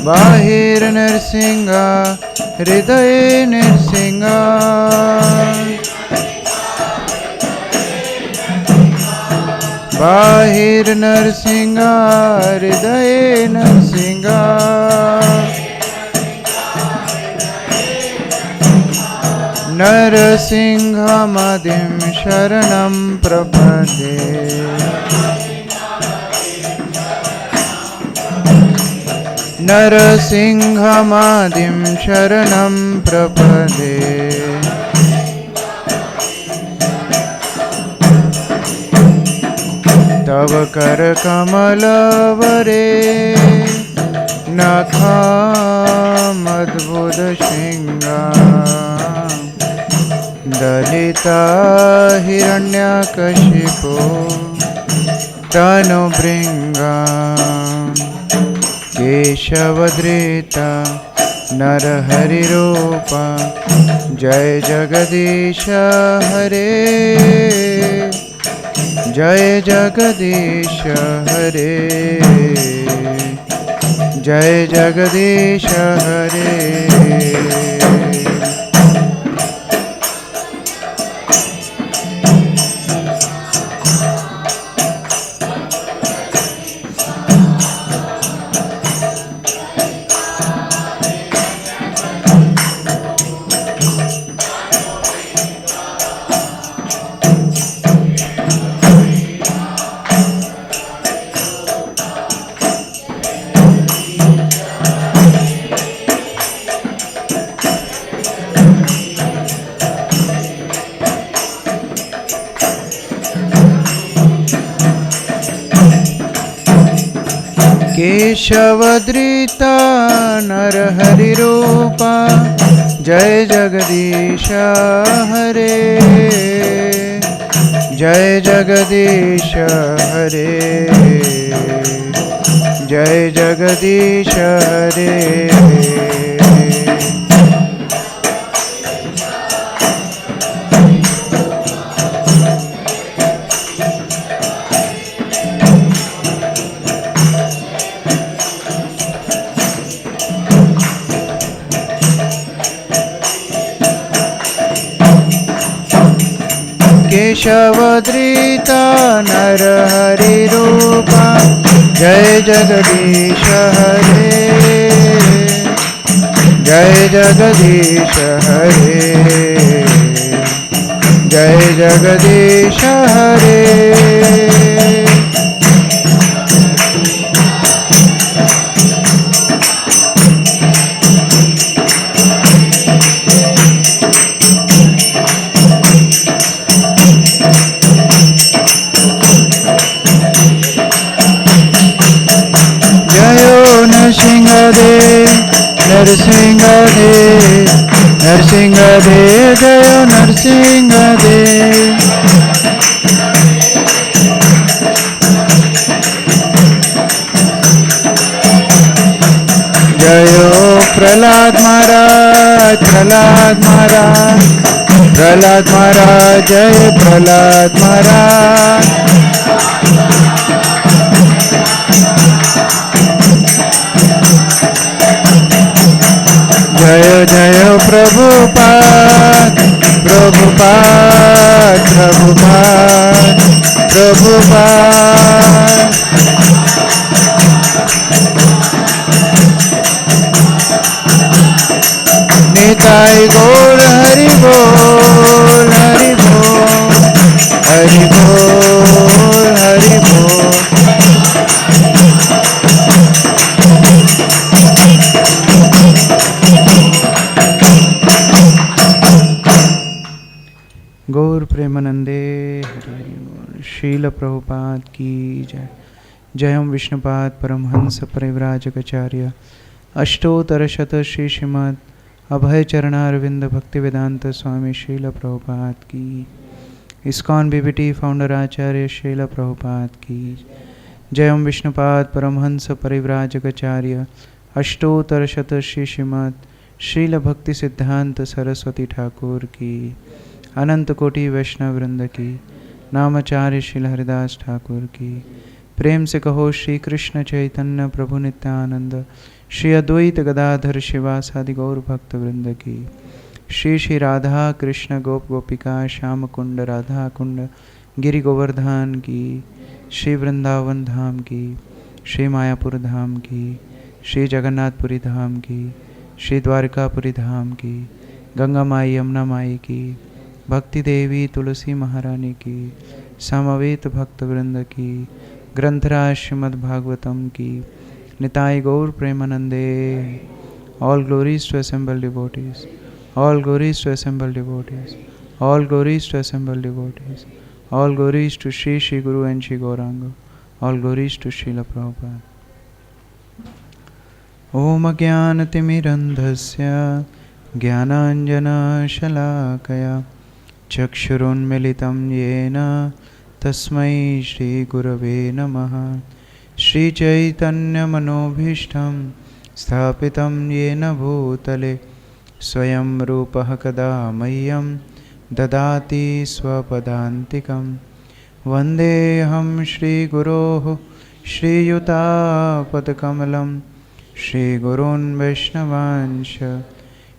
बाहिर नरसिंह हृदय नरसिंह बाहिर नरसिंह हृदय नरसिंह नरसिंहमदिं शरणं प्रपद्ये नरसिंहमदिं शरणं प्रपद्ये तव करकमलवरे नखामद्भुतशृङ्गा दलिता हिरण्यकशिपो तनुभृङ्गा केशवधृता नरहरिरूपा जय जगदीश हरे जय जगदीश हरे जय जगदीश हरे केशवधृता नरहरिरूपा जय जगदीश हरे जय जगदीश हरे जय जगदीश हरे केशवधृता नरहरिरूपा जय जगदीश हरे जय जगदीश हरे जय जगदीश हरे नरसिंह देव नरसिंह देव जय नरसिंह देव जयो प्रहलाद महाराज प्रहलाद महाराज प्रहलाद महाराज जय प्रहलाद महाराज जय जय प्रभुपाद प्रभुपाद प्रभुपाद प्रभुपाद निताई गौर हरि बोल हरि बोल हरि बोल हरि बोल गौर प्रेमानंदे शील प्रभुपाद की जय। जय हम विष्णुपाद परमहंस परिव्राजकाचार्य अष्टोत्तर शत श्री श्रीमद अभय चरणारविंद भक्ति वेदांत स्वामी शील प्रभुपाद की। इस्कॉन बीबीटी फाउंडर आचार्य शील प्रभुपाद की। जय हम विष्णुपाद परमहंस परिव्राजकाचार्य अष्टोत्तर शत श्री श्रीमद श्रील भक्ति सिद्धांत सरस्वती ठाकुर की। अनंत कोटि वैष्णव वृंद की। नामाचार्य श्रील हरिदास ठाकुर की। प्रेम से कहो श्री कृष्ण चैतन्य प्रभु नित्यानंद श्री अद्वैत गदाधर शिवासादि गौर भक्त वृंद की। श्री श्री राधा कृष्ण गोप गोपिका श्याम कुंड राधा कुंड गिरि गोवर्धन की। श्री वृंदावन धाम की। श्री मायापुर धाम की। श्री जगन्नाथपुरी धाम की। श्री द्वारकापुरी धाम की। गंगा माई यमुना माई की। भक्ति देवी तुलसी महारानी की। समवेत भक्त वृंद की। ग्रंथराज श्रीमद् भागवतम की। निताई गौर प्रेमानंदे। All glories to assemble devotees. All glories to assemble devotees. All glories to assemble devotees. All glories to Shri Shri Guru and Shri Gauranga. All glories to Srila Prabhupada. ओम अज्ञानतिमिरन्धस्य ज्ञानाञ्जनशलाकया चक्षुरुन्मिलितं येन तस्मै श्रीगुरवे नमः। श्रीचैतन्यमनोभीष्टं स्थापितं येन भूतले स्वयं रूपः कदा मह्यं ददाति स्वपदान्तिकं। वन्देऽहं श्रीगुरोः श्रीयुतापदकमलं श्रीगुरून् वैष्णवांश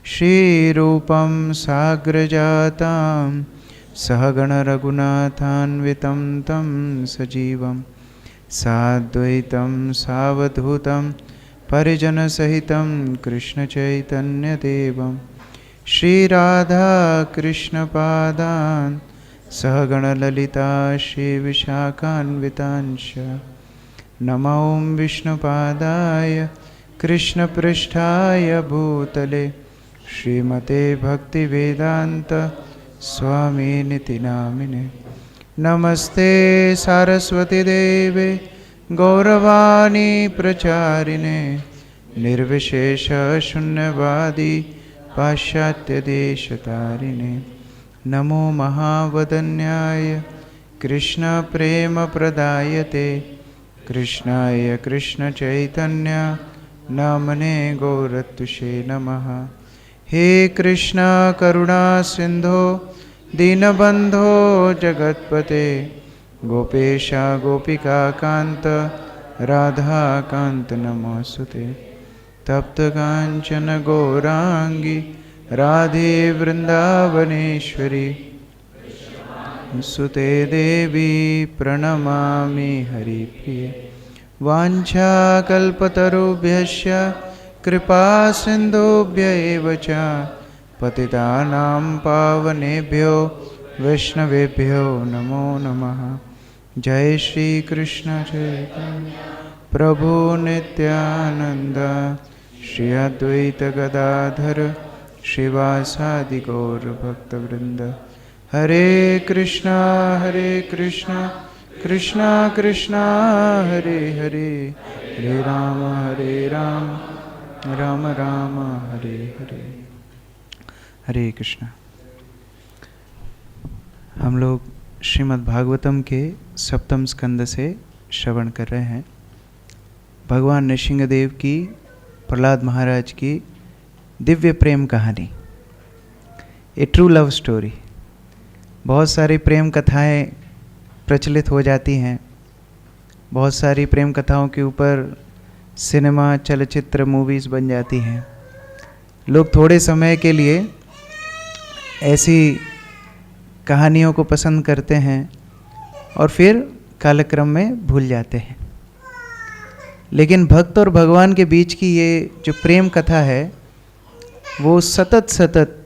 श्रीरूपं साग्रजातां सहगणरघुनाथान्वितं तं सजीवं साद्वैतं सावधूतं परिजनसहितं कृष्णचैतन्यदेवं श्रीराधाकृष्णपादान् सहगणललिता श्रीविशाखान्वितांश। नमो विष्णुपादाय कृष्णपृष्ठाय भूतले श्रीमते भक्तिवेदान्त स्वामिनिति नामिने। नमस्ते सारस्वती देवे गौरवाणी प्रचारिणे निर्विशेष शून्यवादी पाश्चात्यदेशतारिणे। नमो महावदन्याय कृष्णप्रेमप्रदायते कृष्णाय कृष्णचैतन्य नामने गौरत्तुषे नमः। हे कृष्णा करुणा सिंधो दीनबंधो जगत्पते गोपेशा गोपिका कांत राधा कांत नमोस्तुते। तप्त कांचन गौरांगी राधे वृंदावनेश्वरी सुते देवी प्रणमामि हरिप्रिये। वाञ्छाकल्पतरुभ्यश्च कृपा सिन्धुभ्य एव च पतितानां पावनेभ्यो वैष्णवेभ्यो नमो नमः। जय श्री कृष्ण चैतन्य प्रभु नित्यानंद श्री अद्वैत गदाधर श्रीवासादि गौर भक्तवृंद। हरे कृष्णा कृष्णा कृष्णा हरे हरे हरे राम राम राम हरे हरे। हरे कृष्णा। हम लोग श्रीमद् भागवतम के सप्तम स्कंद से श्रवण कर रहे हैं। भगवान नृसिंहदेव की प्रहलाद महाराज की दिव्य प्रेम कहानी, ए ट्रू लव स्टोरी। बहुत सारी प्रेम कथाएं प्रचलित हो जाती हैं, बहुत सारी प्रेम कथाओं के ऊपर सिनेमा चलचित्र मूवीज़ बन जाती हैं। लोग थोड़े समय के लिए ऐसी कहानियों को पसंद करते हैं और फिर कालक्रम में भूल जाते हैं। लेकिन भक्त और भगवान के बीच की ये जो प्रेम कथा है वो सतत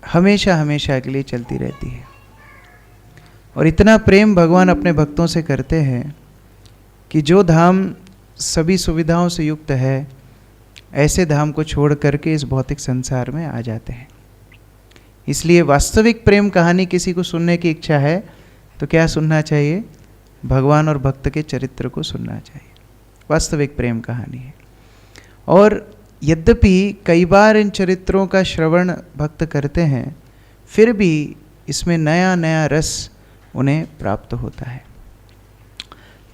हमेशा हमेशा के लिए चलती रहती है। और इतना प्रेम भगवान अपने भक्तों से करते हैं कि जो धाम सभी सुविधाओं से युक्त है, ऐसे धाम को छोड़ करके इस भौतिक संसार में आ जाते हैं। इसलिए वास्तविक प्रेम कहानी किसी को सुनने की इच्छा है तो क्या सुनना चाहिए? भगवान और भक्त के चरित्र को सुनना चाहिए। वास्तविक प्रेम कहानी है। और यद्यपि कई बार इन चरित्रों का श्रवण भक्त करते हैं, फिर भी इसमें नया नया रस उन्हें प्राप्त होता है।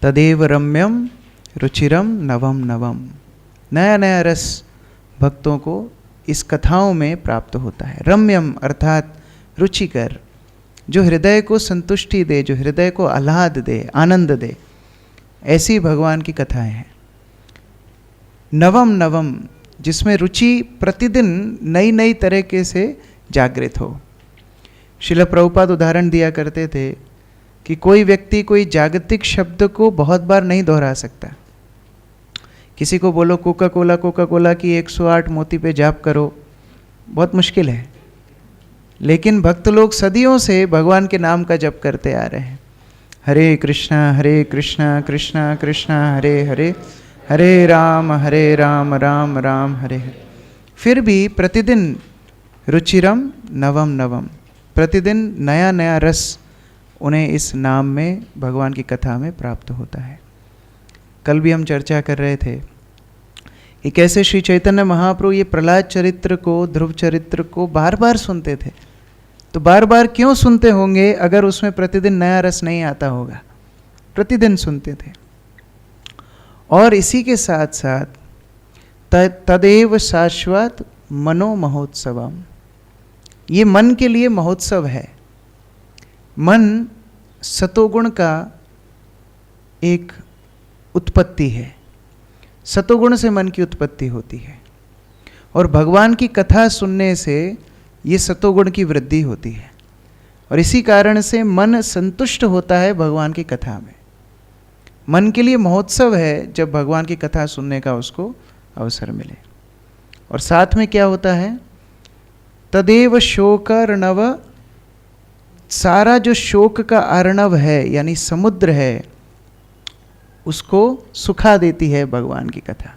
तदेव रम्यम रुचिरम नवम नवम। नया नया रस भक्तों को इस कथाओं में प्राप्त होता है। रम्यम अर्थात रुचिकर, जो हृदय को संतुष्टि दे, जो हृदय को आह्लाद दे, आनंद दे, ऐसी भगवान की कथाएं हैं। नवम नवम, जिसमें रुचि प्रतिदिन नई नई तरीके से जागृत हो। श्रील प्रभुपाद उदाहरण दिया करते थे कि कोई व्यक्ति कोई जागतिक शब्द को बहुत बार नहीं दोहरा सकता। किसी को बोलो कोका कोला की 108 मोती पे जाप करो, बहुत मुश्किल है। लेकिन भक्त लोग सदियों से भगवान के नाम का जप करते आ रहे हैं। हरे कृष्णा कृष्णा कृष्णा हरे हरे, हरे राम राम राम हरे हरे। फिर भी प्रतिदिन रुचिरम नवम नवम, प्रतिदिन नया नया रस उन्हें इस नाम में, भगवान की कथा में प्राप्त होता है। कल भी हम चर्चा कर रहे थे कि कैसे श्री चैतन्य महाप्रभु ये प्रहलाद चरित्र को, ध्रुव चरित्र को बार बार सुनते थे। तो बार बार क्यों सुनते होंगे अगर उसमें प्रतिदिन नया रस नहीं आता होगा? प्रतिदिन सुनते थे। और इसी के साथ साथ तदेव शाश्वत मनो महोत्सवम, ये मन के लिए महोत्सव है। मन सतोगुण का एक उत्पत्ति है, सतोगुण से मन की उत्पत्ति होती है, और भगवान की कथा सुनने से ये सतोगुण की वृद्धि होती है, और इसी कारण से मन संतुष्ट होता है भगवान की कथा में। मन के लिए महोत्सव है जब भगवान की कथा सुनने का उसको अवसर मिले। और साथ में क्या होता है? तदेव शोकर्णव, सारा जो शोक का अर्णव है यानी समुद्र है, उसको सुखा देती है भगवान की कथा।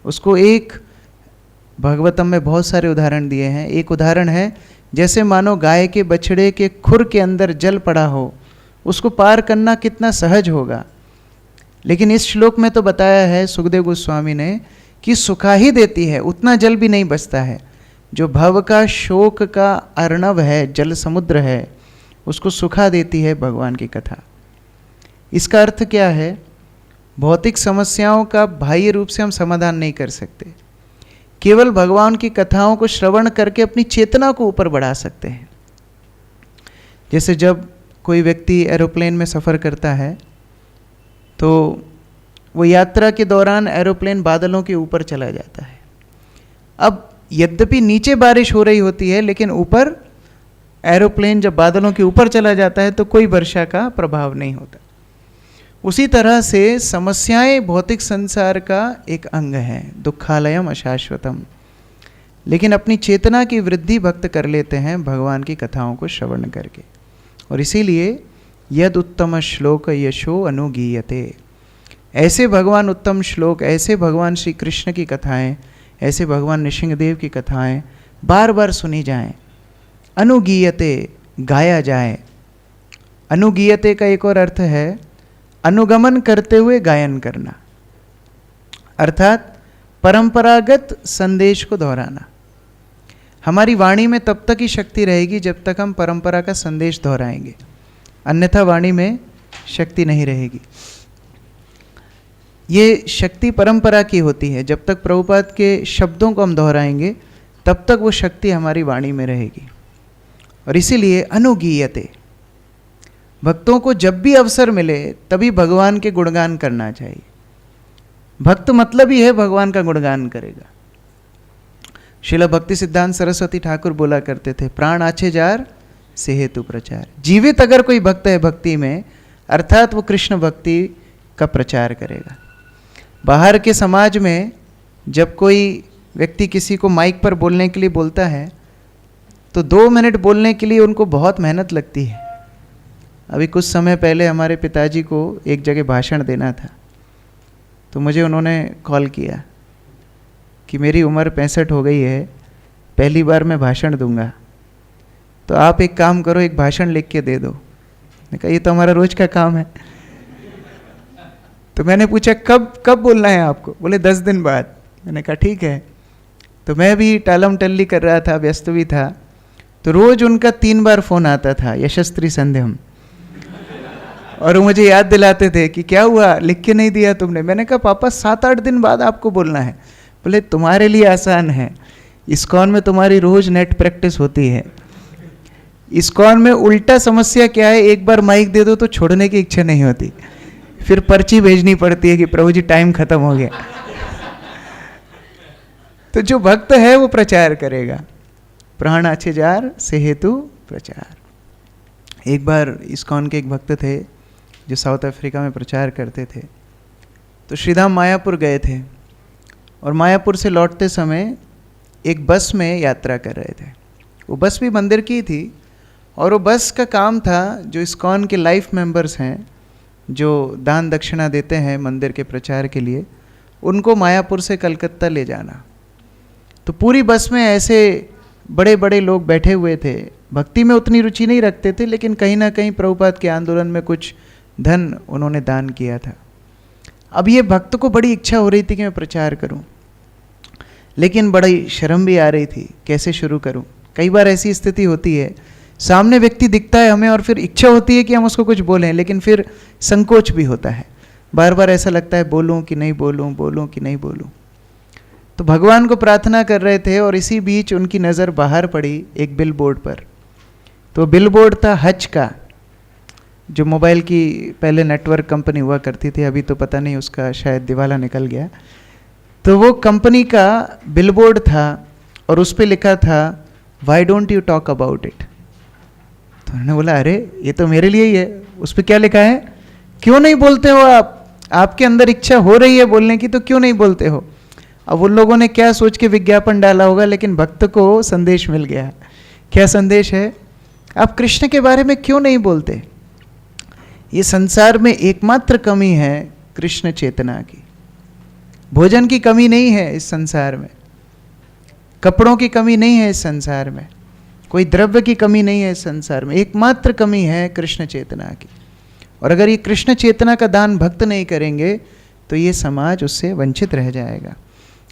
उसको एक, भागवतम में बहुत सारे उदाहरण दिए हैं। एक उदाहरण है जैसे मानो गाय के बछड़े के खुर के अंदर जल पड़ा हो, उसको पार करना कितना सहज होगा। लेकिन इस श्लोक में तो बताया है सुखदेव गोस्वामी ने कि सुखा ही देती है, उतना जल भी नहीं बचता है। जो भव का शोक का अर्णव है, जल समुद्र है, उसको सुखा देती है भगवान की कथा। इसका अर्थ क्या है? भौतिक समस्याओं का बाह्य रूप से हम समाधान नहीं कर सकते, केवल भगवान की कथाओं को श्रवण करके अपनी चेतना को ऊपर बढ़ा सकते हैं। जैसे जब कोई व्यक्ति एरोप्लेन में सफ़र करता है तो वो यात्रा के दौरान एरोप्लेन बादलों के ऊपर चला जाता है। अब यद्यपि नीचे बारिश हो रही होती है, लेकिन ऊपर एरोप्लेन जब बादलों के ऊपर चला जाता है तो कोई वर्षा का प्रभाव नहीं होता। उसी तरह से समस्याएं भौतिक संसार का एक अंग है, दुखालयम अशाश्वतम। लेकिन अपनी चेतना की वृद्धि भक्त कर लेते हैं भगवान की कथाओं को श्रवण करके। और इसीलिए यद उत्तम श्लोक यशो अनुगीयते, ऐसे भगवान उत्तम श्लोक, ऐसे भगवान श्री कृष्ण की कथाएं, ऐसे भगवान नृसिंहदेव की कथाएं बार बार सुनी जाएं। अनुगीयते, गाया जाए। अनुगीयते का एक और अर्थ है अनुगमन करते हुए गायन करना, अर्थात परंपरागत संदेश को दोहराना। हमारी वाणी में तब तक ही शक्ति रहेगी जब तक हम परंपरा का संदेश दोहराएंगे, अन्यथा वाणी में शक्ति नहीं रहेगी। ये शक्ति परंपरा की होती है। जब तक प्रभुपाद के शब्दों को हम दोहराएंगे तब तक वो शक्ति हमारी वाणी में रहेगी। और इसीलिए अनुगीयते, भक्तों को जब भी अवसर मिले तभी भगवान के गुणगान करना चाहिए। भक्त मतलब ही है भगवान का गुणगान करेगा। श्रील भक्ति सिद्धांत सरस्वती ठाकुर बोला करते थे, प्राण आछे जार से हेतु प्रचार। जीवित अगर कोई भक्त है भक्ति में, अर्थात वो कृष्ण भक्ति का प्रचार करेगा। बाहर के समाज में जब कोई व्यक्ति किसी को माइक पर बोलने के लिए बोलता है तो 2 मिनट बोलने के लिए उनको बहुत मेहनत लगती है। अभी कुछ समय पहले हमारे पिताजी को एक जगह भाषण देना था, तो मुझे उन्होंने कॉल किया कि मेरी उम्र 65 हो गई है, पहली बार मैं भाषण दूंगा, तो आप एक काम करो, एक भाषण लिख के दे दो। मैंने कहा ये तो हमारा रोज का काम है। तो मैंने पूछा कब बोलना है आपको? बोले 10 दिन बाद। मैंने कहा ठीक है। तो मैं भी टालम टल्ली कर रहा था, व्यस्त भी था, तो रोज उनका 3 बार फ़ोन आता था, यशस्त्री संध्यम, और वो मुझे याद दिलाते थे कि क्या हुआ, लिख के नहीं दिया तुमने? मैंने कहा पापा 7-8 दिन बाद आपको बोलना है। बोले तुम्हारे लिए आसान है, इस्कॉन में तुम्हारी रोज नेट प्रैक्टिस होती है। इस्कॉन में उल्टा समस्या क्या है, एक बार माइक दे दो तो छोड़ने की इच्छा नहीं होती, फिर पर्ची भेजनी पड़ती है कि प्रभु जी टाइम खत्म हो गया। तो जो भक्त है वो प्रचार करेगा, प्राण अच्छे जार से हेतु प्रचार। एक बार इस्कॉन के एक भक्त थे जो साउथ अफ्रीका में प्रचार करते थे, तो श्रीधाम मायापुर गए थे और मायापुर से लौटते समय एक बस में यात्रा कर रहे थे। वो बस भी मंदिर की थी और वो बस का काम था जो इस्कॉन के लाइफ मेंबर्स हैं, जो दान दक्षिणा देते हैं मंदिर के प्रचार के लिए, उनको मायापुर से कलकत्ता ले जाना। तो पूरी बस में ऐसे बड़े बड़े लोग बैठे हुए थे, भक्ति में उतनी रुचि नहीं रखते थे, लेकिन कहीं ना कहीं प्रभुपाद के आंदोलन में कुछ धन उन्होंने दान किया था। अब ये भक्त को बड़ी इच्छा हो रही थी कि मैं प्रचार करूं, लेकिन बड़ी शर्म भी आ रही थी, कैसे शुरू करूं। कई बार ऐसी स्थिति होती है, सामने व्यक्ति दिखता है हमें और फिर इच्छा होती है कि हम उसको कुछ बोलें, लेकिन फिर संकोच भी होता है, बार बार ऐसा लगता है बोलूं कि नहीं बोलूं, बोलूं कि नहीं बोलूं। तो भगवान को प्रार्थना कर रहे थे और इसी बीच उनकी नज़र बाहर पड़ी एक बिल बोर्ड पर। तो बिल बोर्ड था हज का, जो मोबाइल की पहले नेटवर्क कंपनी हुआ करती थी, अभी तो पता नहीं उसका शायद दिवाला निकल गया। तो वो कंपनी का बिल बोर्ड था और उस पर लिखा था why don't you talk about it. तो उन्होंने बोला अरे ये तो मेरे लिए ही है, उस पर क्या लिखा है, क्यों नहीं बोलते हो आप, आपके अंदर इच्छा हो रही है बोलने की तो क्यों नहीं बोलते हो। अब उन लोगों ने क्या सोच के विज्ञापन डाला होगा, लेकिन भक्त को संदेश मिल गया। क्या संदेश है, आप कृष्ण के बारे में क्यों नहीं बोलते। ये संसार में एकमात्र कमी है कृष्ण चेतना की। भोजन की कमी नहीं है इस संसार में, कपड़ों की कमी नहीं है इस संसार में, कोई द्रव्य की कमी नहीं है इस संसार में, एकमात्र कमी है कृष्ण चेतना की। और अगर ये कृष्ण चेतना का दान भक्त नहीं करेंगे तो ये समाज उससे वंचित रह जाएगा।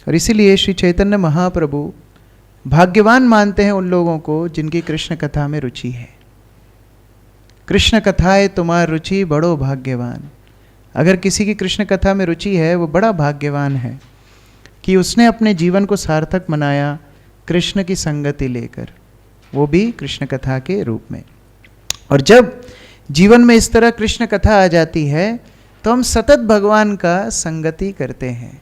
और इसीलिए श्री चैतन्य महाप्रभु भाग्यवान मानते हैं उन लोगों को जिनकी कृष्ण कथा में रुचि है। कृष्ण कथाए तुम्हार रुचि बड़ो भाग्यवान। अगर किसी की कृष्ण कथा में रुचि है वो बड़ा भाग्यवान है कि उसने अपने जीवन को सार्थक मनाया कृष्ण की संगति लेकर, वो भी कृष्ण कथा के रूप में। और जब जीवन में इस तरह कृष्ण कथा आ जाती है तो हम सतत भगवान का संगति करते हैं।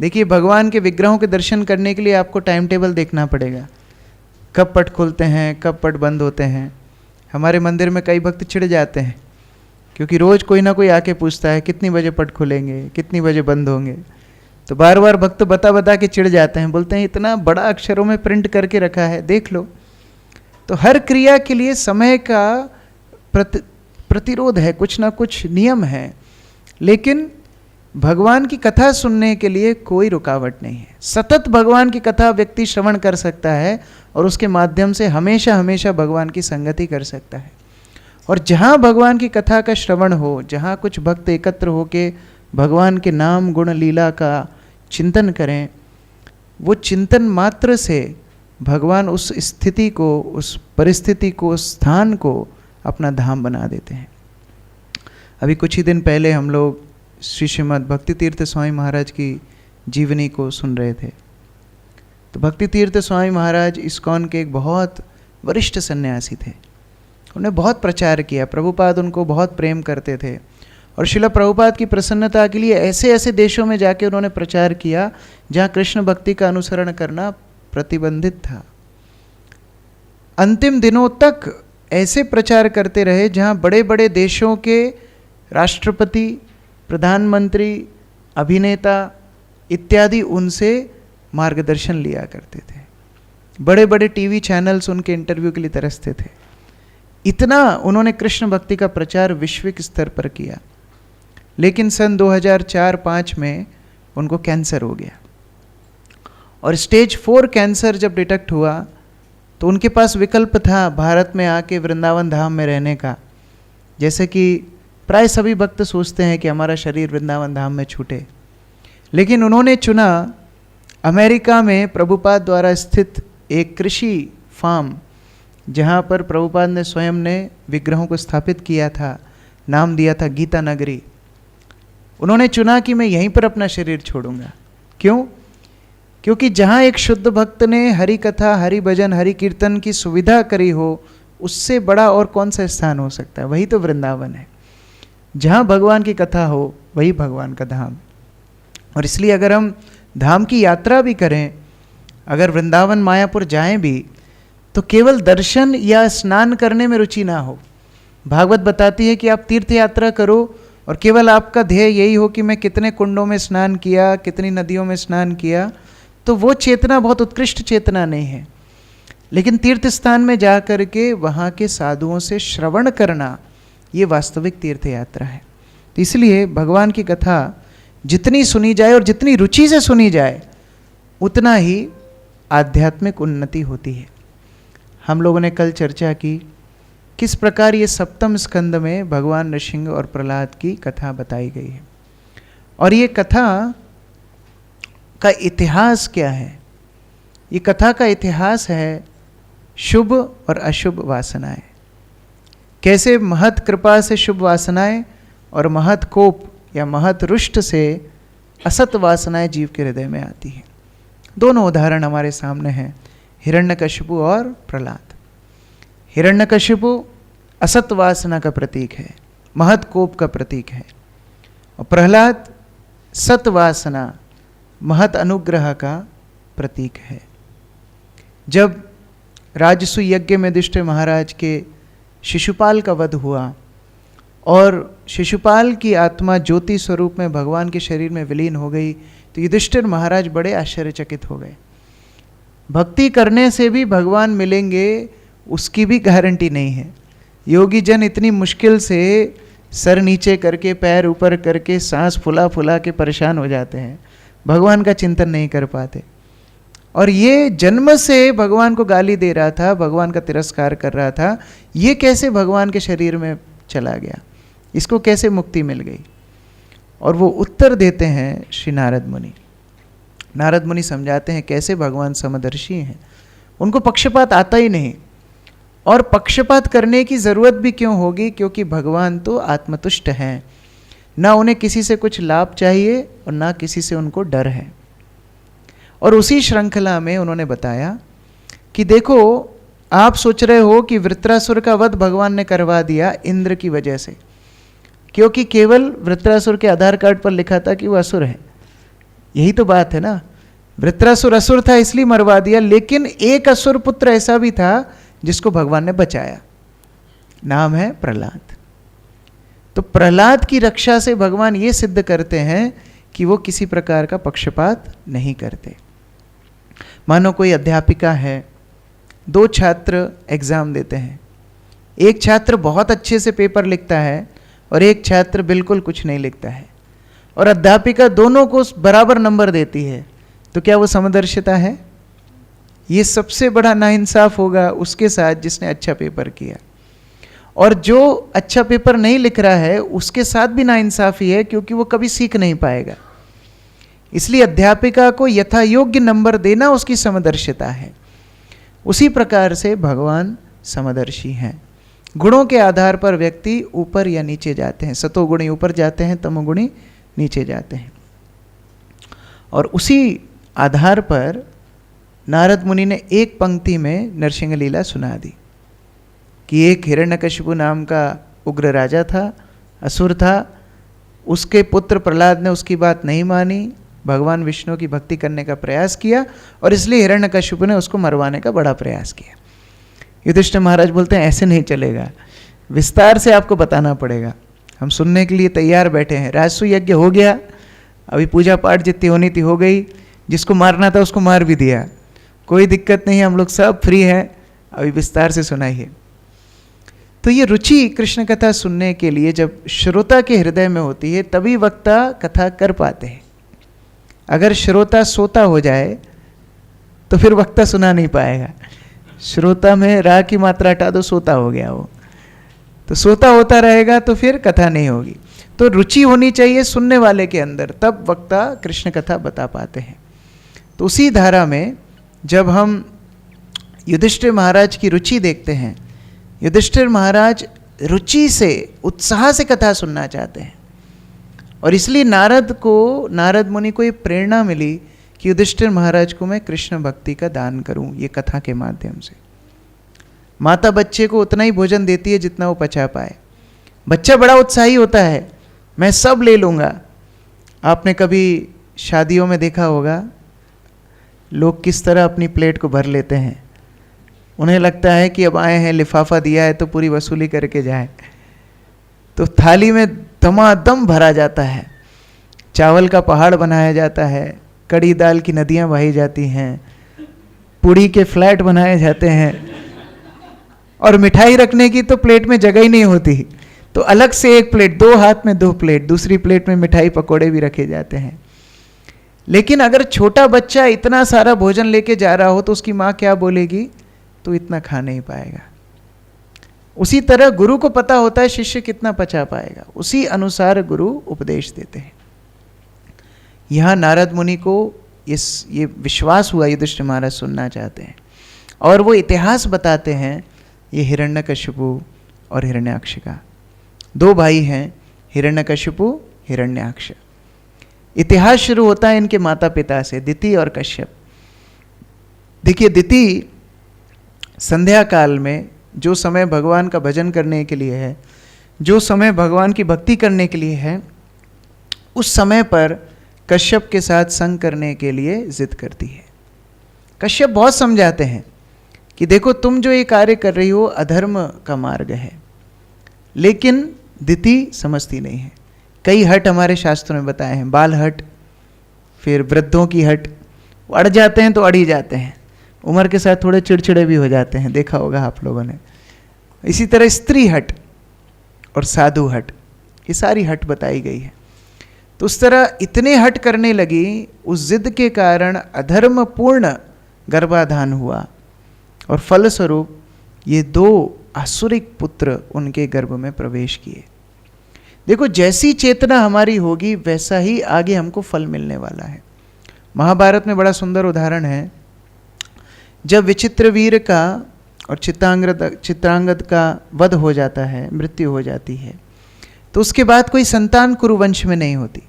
देखिए, भगवान के विग्रहों के दर्शन करने के लिए आपको टाइम टेबल देखना पड़ेगा, कब पट खुलते हैं, कब पट बंद होते हैं। हमारे मंदिर में कई भक्त चिढ़ जाते हैं क्योंकि रोज़ कोई ना कोई आके पूछता है कितनी बजे पट खुलेंगे, कितनी बजे बंद होंगे। तो बार बार भक्त बता बता के चिढ़ जाते हैं, बोलते हैं इतना बड़ा अक्षरों में प्रिंट करके रखा है, देख लो। तो हर क्रिया के लिए समय का प्रतिरोध है, कुछ ना कुछ नियम है, लेकिन भगवान की कथा सुनने के लिए कोई रुकावट नहीं है। सतत भगवान की कथा व्यक्ति श्रवण कर सकता है और उसके माध्यम से हमेशा हमेशा भगवान की संगति कर सकता है। और जहाँ भगवान की कथा का श्रवण हो, जहाँ कुछ भक्त एकत्र होके भगवान के नाम गुण लीला का चिंतन करें, वो चिंतन मात्र से भगवान उस स्थिति को, उस परिस्थिति को, उस स्थान को अपना धाम बना देते हैं। अभी कुछ ही दिन पहले हम लोग श्री श्रीमद् भक्ति तीर्थ स्वामी महाराज की जीवनी को सुन रहे थे। तो भक्ति तीर्थ स्वामी महाराज इस्कॉन के एक बहुत वरिष्ठ सन्यासी थे। उन्होंने बहुत प्रचार किया, प्रभुपाद उनको बहुत प्रेम करते थे और श्रील प्रभुपाद की प्रसन्नता के लिए ऐसे ऐसे देशों में जाके उन्होंने प्रचार किया जहाँ कृष्ण भक्ति का अनुसरण करना प्रतिबंधित था। अंतिम दिनों तक ऐसे प्रचार करते रहे जहाँ बड़े बड़े देशों के राष्ट्रपति, प्रधानमंत्री, अभिनेता इत्यादि उनसे मार्गदर्शन लिया करते थे। बड़े बड़े टीवी चैनल्स उनके इंटरव्यू के लिए तरसते थे। इतना उन्होंने कृष्ण भक्ति का प्रचार वैश्विक स्तर पर किया। लेकिन सन 2004-05 में उनको कैंसर हो गया और स्टेज 4 कैंसर जब डिटेक्ट हुआ तो उनके पास विकल्प था भारत में आके वृंदावन धाम में रहने का। जैसे कि प्राय सभी भक्त सोचते हैं कि हमारा शरीर वृंदावन धाम में छूटे, लेकिन उन्होंने चुना अमेरिका में प्रभुपाद द्वारा स्थित एक कृषि फार्म, जहाँ पर प्रभुपाद ने स्वयं ने विग्रहों को स्थापित किया था, नाम दिया था गीता नगरी। उन्होंने चुना कि मैं यहीं पर अपना शरीर छोड़ूंगा। क्यों? क्योंकि जहाँ एक शुद्ध भक्त ने हरि कथा, हरि भजन, हरि कीर्तन की सुविधा करी हो, उससे बड़ा और कौन सा स्थान हो सकता है? वही तो वृंदावन है। जहाँ भगवान की कथा हो वही भगवान का धाम। और इसलिए अगर हम धाम की यात्रा भी करें, अगर वृंदावन मायापुर जाएं भी, तो केवल दर्शन या स्नान करने में रुचि ना हो। भागवत बताती है कि आप तीर्थ यात्रा करो और केवल आपका ध्येय यही हो कि मैं कितने कुंडों में स्नान किया, कितनी नदियों में स्नान किया, तो वो चेतना बहुत उत्कृष्ट चेतना नहीं है। लेकिन तीर्थ स्थान में जा कर के वहाँ के साधुओं से श्रवण करना, ये वास्तविक तीर्थ यात्रा है। तो इसलिए भगवान की कथा जितनी सुनी जाए और जितनी रुचि से सुनी जाए, उतना ही आध्यात्मिक उन्नति होती है। हम लोगों ने कल चर्चा की किस प्रकार ये सप्तम स्कंद में भगवान नृसिंह और प्रहलाद की कथा बताई गई है। और ये कथा का इतिहास क्या है? ये कथा का इतिहास है शुभ और अशुभ वासनाएं। कैसे महत कृपा से शुभ वासनाएं और महत कोप या महत रुष्ट से असत वासनाएं जीव के हृदय में आती हैं। दोनों उदाहरण हमारे सामने हैं, हिरण्यकशिपु और प्रहलाद। हिरण्यकशिपु असत वासना का प्रतीक है, महत कोप का प्रतीक है, और प्रहलाद सत वासना महत अनुग्रह का प्रतीक है। जब राजसु यज्ञ में युधिष्ठिर महाराज के शिशुपाल का वध हुआ और शिशुपाल की आत्मा ज्योति स्वरूप में भगवान के शरीर में विलीन हो गई, तो युधिष्ठिर महाराज बड़े आश्चर्यचकित हो गए। भक्ति करने से भी भगवान मिलेंगे उसकी भी गारंटी नहीं है। योगी जन इतनी मुश्किल से सर नीचे करके पैर ऊपर करके सांस फुला फुला के परेशान हो जाते हैं, भगवान का चिंतन नहीं कर पाते। और ये जन्म से भगवान को गाली दे रहा था, भगवान का तिरस्कार कर रहा था, ये कैसे भगवान के शरीर में चला गया, इसको कैसे मुक्ति मिल गई? और वो उत्तर देते हैं श्री नारद मुनि। नारद मुनि समझाते हैं कैसे भगवान समदर्शी हैं, उनको पक्षपात आता ही नहीं। और पक्षपात करने की ज़रूरत भी क्यों होगी, क्योंकि भगवान तो आत्मतुष्ट हैं, ना उन्हें किसी से कुछ लाभ चाहिए और ना किसी से उनको डर है। और उसी श्रृंखला में उन्होंने बताया कि देखो, आप सोच रहे हो कि वृत्रासुर का वध भगवान ने करवा दिया इंद्र की वजह से, क्योंकि केवल वृत्रासुर के आधार कार्ड पर लिखा था कि वो असुर है। यही तो बात है ना, वृत्रासुर असुर था इसलिए मरवा दिया, लेकिन एक असुर पुत्र ऐसा भी था जिसको भगवान ने बचाया, नाम है प्रहलाद। तो प्रहलाद की रक्षा से भगवान ये सिद्ध करते हैं कि वो किसी प्रकार का पक्षपात नहीं करते। मानो कोई अध्यापिका है, दो छात्र एग्जाम देते हैं, एक छात्र बहुत अच्छे से पेपर लिखता है और एक छात्र बिल्कुल कुछ नहीं लिखता है, और अध्यापिका दोनों को बराबर नंबर देती है, तो क्या वो समदर्शिता है? ये सबसे बड़ा नाइंसाफ होगा उसके साथ जिसने अच्छा पेपर किया, और जो अच्छा पेपर नहीं लिख रहा है उसके साथ भी नाइंसाफी है, क्योंकि वो कभी सीख नहीं पाएगा। इसलिए अध्यापिका को यथा योग्य नंबर देना उसकी समदर्शिता है। उसी प्रकार से भगवान समदर्शी हैं। गुणों के आधार पर व्यक्ति ऊपर या नीचे जाते हैं, सतोगुणी ऊपर जाते हैं, तमोगुणी नीचे जाते हैं। और उसी आधार पर नारद मुनि ने एक पंक्ति में नरसिंह लीला सुना दी कि एक हिरण्यकशिपु नाम का उग्र राजा था, असुर था, उसके पुत्र प्रहलाद ने उसकी बात नहीं मानी, भगवान विष्णु की भक्ति करने का प्रयास किया, और इसलिए हिरण्यकशिपु ने उसको मरवाने का बड़ा प्रयास किया। युधिष्ठिर महाराज बोलते हैं ऐसे नहीं चलेगा, विस्तार से आपको बताना पड़ेगा, हम सुनने के लिए तैयार बैठे हैं। राजसु यज्ञ हो गया, अभी पूजा पाठ जितनी होनी थी हो गई, जिसको मारना था उसको मार भी दिया, कोई दिक्कत नहीं, हम लोग सब फ्री हैं, अभी विस्तार से सुनाइए। तो ये रुचि कृष्ण कथा सुनने के लिए जब श्रोता के हृदय में होती है तभी वक्ता कथा कर पाते हैं। अगर श्रोता सोता हो जाए तो फिर वक्ता सुना नहीं पाएगा। श्रोता में रा की मात्रा हटा दो, सोता हो गया वो, तो सोता होता रहेगा तो फिर कथा नहीं होगी। तो रुचि होनी चाहिए सुनने वाले के अंदर, तब वक्ता कृष्ण कथा बता पाते हैं। तो उसी धारा में जब हम युधिष्ठिर महाराज की रुचि देखते हैं, युधिष्ठिर महाराज रुचि से, उत्साह से कथा सुनना चाहते हैं, और इसलिए नारद मुनि को ये प्रेरणा मिली कि युधिष्ठिर महाराज को मैं कृष्ण भक्ति का दान करूं ये कथा के माध्यम से। माता बच्चे को उतना ही भोजन देती है जितना वो पचा पाए। बच्चा बड़ा उत्साही होता है, मैं सब ले लूँगा। आपने कभी शादियों में देखा होगा लोग किस तरह अपनी प्लेट को भर लेते हैं। उन्हें लगता है कि अब आए हैं, लिफाफा दिया है तो पूरी वसूली करके जाए। तो थाली में दमादम भरा जाता है, चावल का पहाड़ बनाया जाता है, कड़ी दाल की नदियाँ बही जाती हैं, पूड़ी के फ्लैट बनाए जाते हैं, और मिठाई रखने की तो प्लेट में जगह ही नहीं होती, तो अलग से एक प्लेट, 2 हाथ में 2 प्लेट, दूसरी प्लेट में मिठाई पकोड़े भी रखे जाते हैं। लेकिन अगर छोटा बच्चा इतना सारा भोजन लेके जा रहा हो तो उसकी माँ क्या बोलेगी, तो इतना खा नहीं पाएगा। उसी तरह गुरु को पता होता है शिष्य कितना पचा पाएगा, उसी अनुसार गुरु उपदेश देते हैं। यहाँ नारद मुनि को ये विश्वास हुआ युधिष्ठिर महाराज सुनना चाहते हैं, और वो इतिहास बताते हैं ये हिरण्यकशिपु और हिरण्याक्ष का। 2 भाई हैं, हिरण्यकशिपु हिरण्याक्ष। इतिहास शुरू होता है इनके माता पिता से, दिति और कश्यप। देखिए, दिति संध्या काल में जो समय भगवान का भजन करने के लिए है, जो समय भगवान की भक्ति करने के लिए है, उस समय पर कश्यप के साथ संग करने के लिए जिद करती है। कश्यप बहुत समझाते हैं कि देखो तुम जो ये कार्य कर रही हो अधर्म का मार्ग है, लेकिन दिति समझती नहीं है। कई हट हमारे शास्त्रों में बताए हैं, बाल हट, फिर वृद्धों की हट। अड़ जाते हैं तो अड़ ही जाते हैं, उम्र के साथ थोड़े चिड़चिड़े भी हो जाते हैं, देखा होगा आप लोगों ने। इसी तरह स्त्री हट और साधु हट, ये सारी हट बताई गई है। तो उस तरह इतने हट करने लगी, उस जिद के कारण अधर्मपूर्ण गर्भाधान हुआ, और फलस्वरूप ये 2 आसुरिक पुत्र उनके गर्भ में प्रवेश किए। देखो, जैसी चेतना हमारी होगी वैसा ही आगे हमको फल मिलने वाला है। महाभारत में बड़ा सुंदर उदाहरण है, जब विचित्रवीर का और चित्रांगद का वध हो जाता है, मृत्यु हो जाती है, तो उसके बाद कोई संतान कुरुवंश में नहीं होती।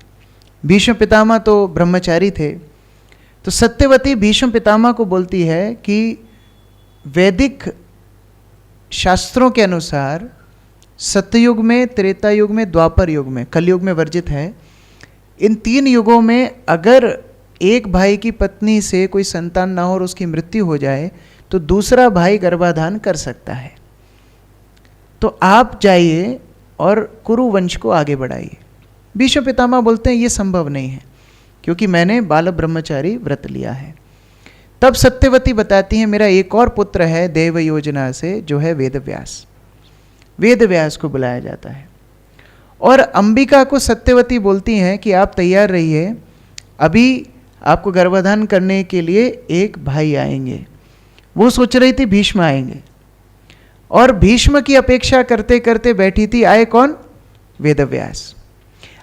भीष्म पितामह तो ब्रह्मचारी थे, तो सत्यवती भीष्म पितामह को बोलती है कि वैदिक शास्त्रों के अनुसार सत्ययुग में, त्रेता युग में, द्वापर युग में, कलयुग में वर्जित है, इन 3 युगों में अगर एक भाई की पत्नी से कोई संतान ना हो और उसकी मृत्यु हो जाए तो दूसरा भाई गर्भाधान कर सकता है। तो आप जाइए और कुरु वंश को आगे बढ़ाइए। भीष्म पितामह बोलते हैं ये संभव नहीं है, क्योंकि मैंने बाल ब्रह्मचारी व्रत लिया है। तब सत्यवती बताती हैं मेरा एक और पुत्र है देव योजना से, जो है वेदव्यास। वेदव्यास को बुलाया जाता है, और अंबिका को सत्यवती बोलती हैं कि आप तैयार रहिए, अभी आपको गर्भाधान करने के लिए एक भाई आएंगे। वो सोच रही थी भीष्म आएंगे, और भीष्म की अपेक्षा करते करते बैठी थी, आए कौन? वेदव्यास।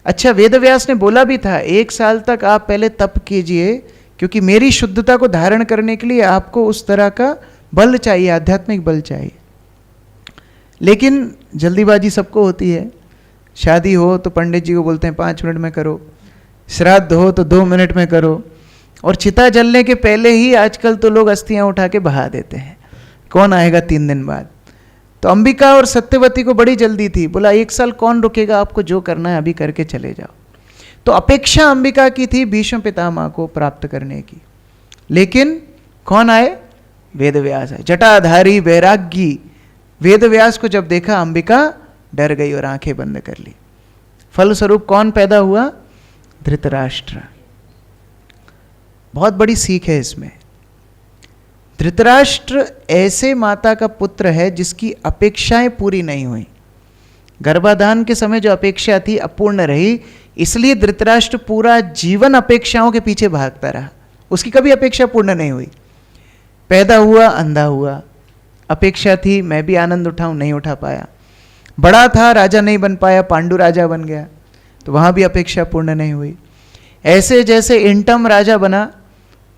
अच्छा, वेदव्यास ने बोला भी था 1 साल तक आप पहले तप कीजिए, क्योंकि मेरी शुद्धता को धारण करने के लिए आपको उस तरह का बल चाहिए, आध्यात्मिक बल चाहिए। लेकिन जल्दीबाजी सबको होती है, शादी हो तो पंडित जी को बोलते हैं 5 मिनट में करो, श्राद्ध हो तो 2 मिनट में करो, और चिता जलने के पहले ही आजकल तो लोग अस्थियां उठा के बहा देते हैं, कौन आएगा 3 दिन बाद। तो अंबिका और सत्यवती को बड़ी जल्दी थी, बोला 1 साल कौन रुकेगा, आपको जो करना है अभी करके चले जाओ। तो अपेक्षा अंबिका की थी भीष्म पितामह को प्राप्त करने की, लेकिन कौन आए? वेदव्यास आए, जटाधारी वैरागी। वेदव्यास को जब देखा अंबिका डर गई और आंखें बंद कर ली। फलस्वरूप कौन पैदा हुआ? धृतराष्ट्र। बहुत बड़ी सीख है इसमें। धृतराष्ट्र ऐसे माता का पुत्र है जिसकी अपेक्षाएं पूरी नहीं हुई। गर्भाधान के समय जो अपेक्षा थी अपूर्ण रही, इसलिए धृतराष्ट्र पूरा जीवन अपेक्षाओं के पीछे भागता रहा, उसकी कभी अपेक्षा पूर्ण नहीं हुई। पैदा हुआ, अंधा हुआ, अपेक्षा थी मैं भी आनंद उठाऊं, नहीं उठा पाया। बड़ा था, राजा नहीं बन पाया, पांडु राजा बन गया, तो वहां भी अपेक्षा पूर्ण नहीं हुई। ऐसे जैसे इंटम राजा बना,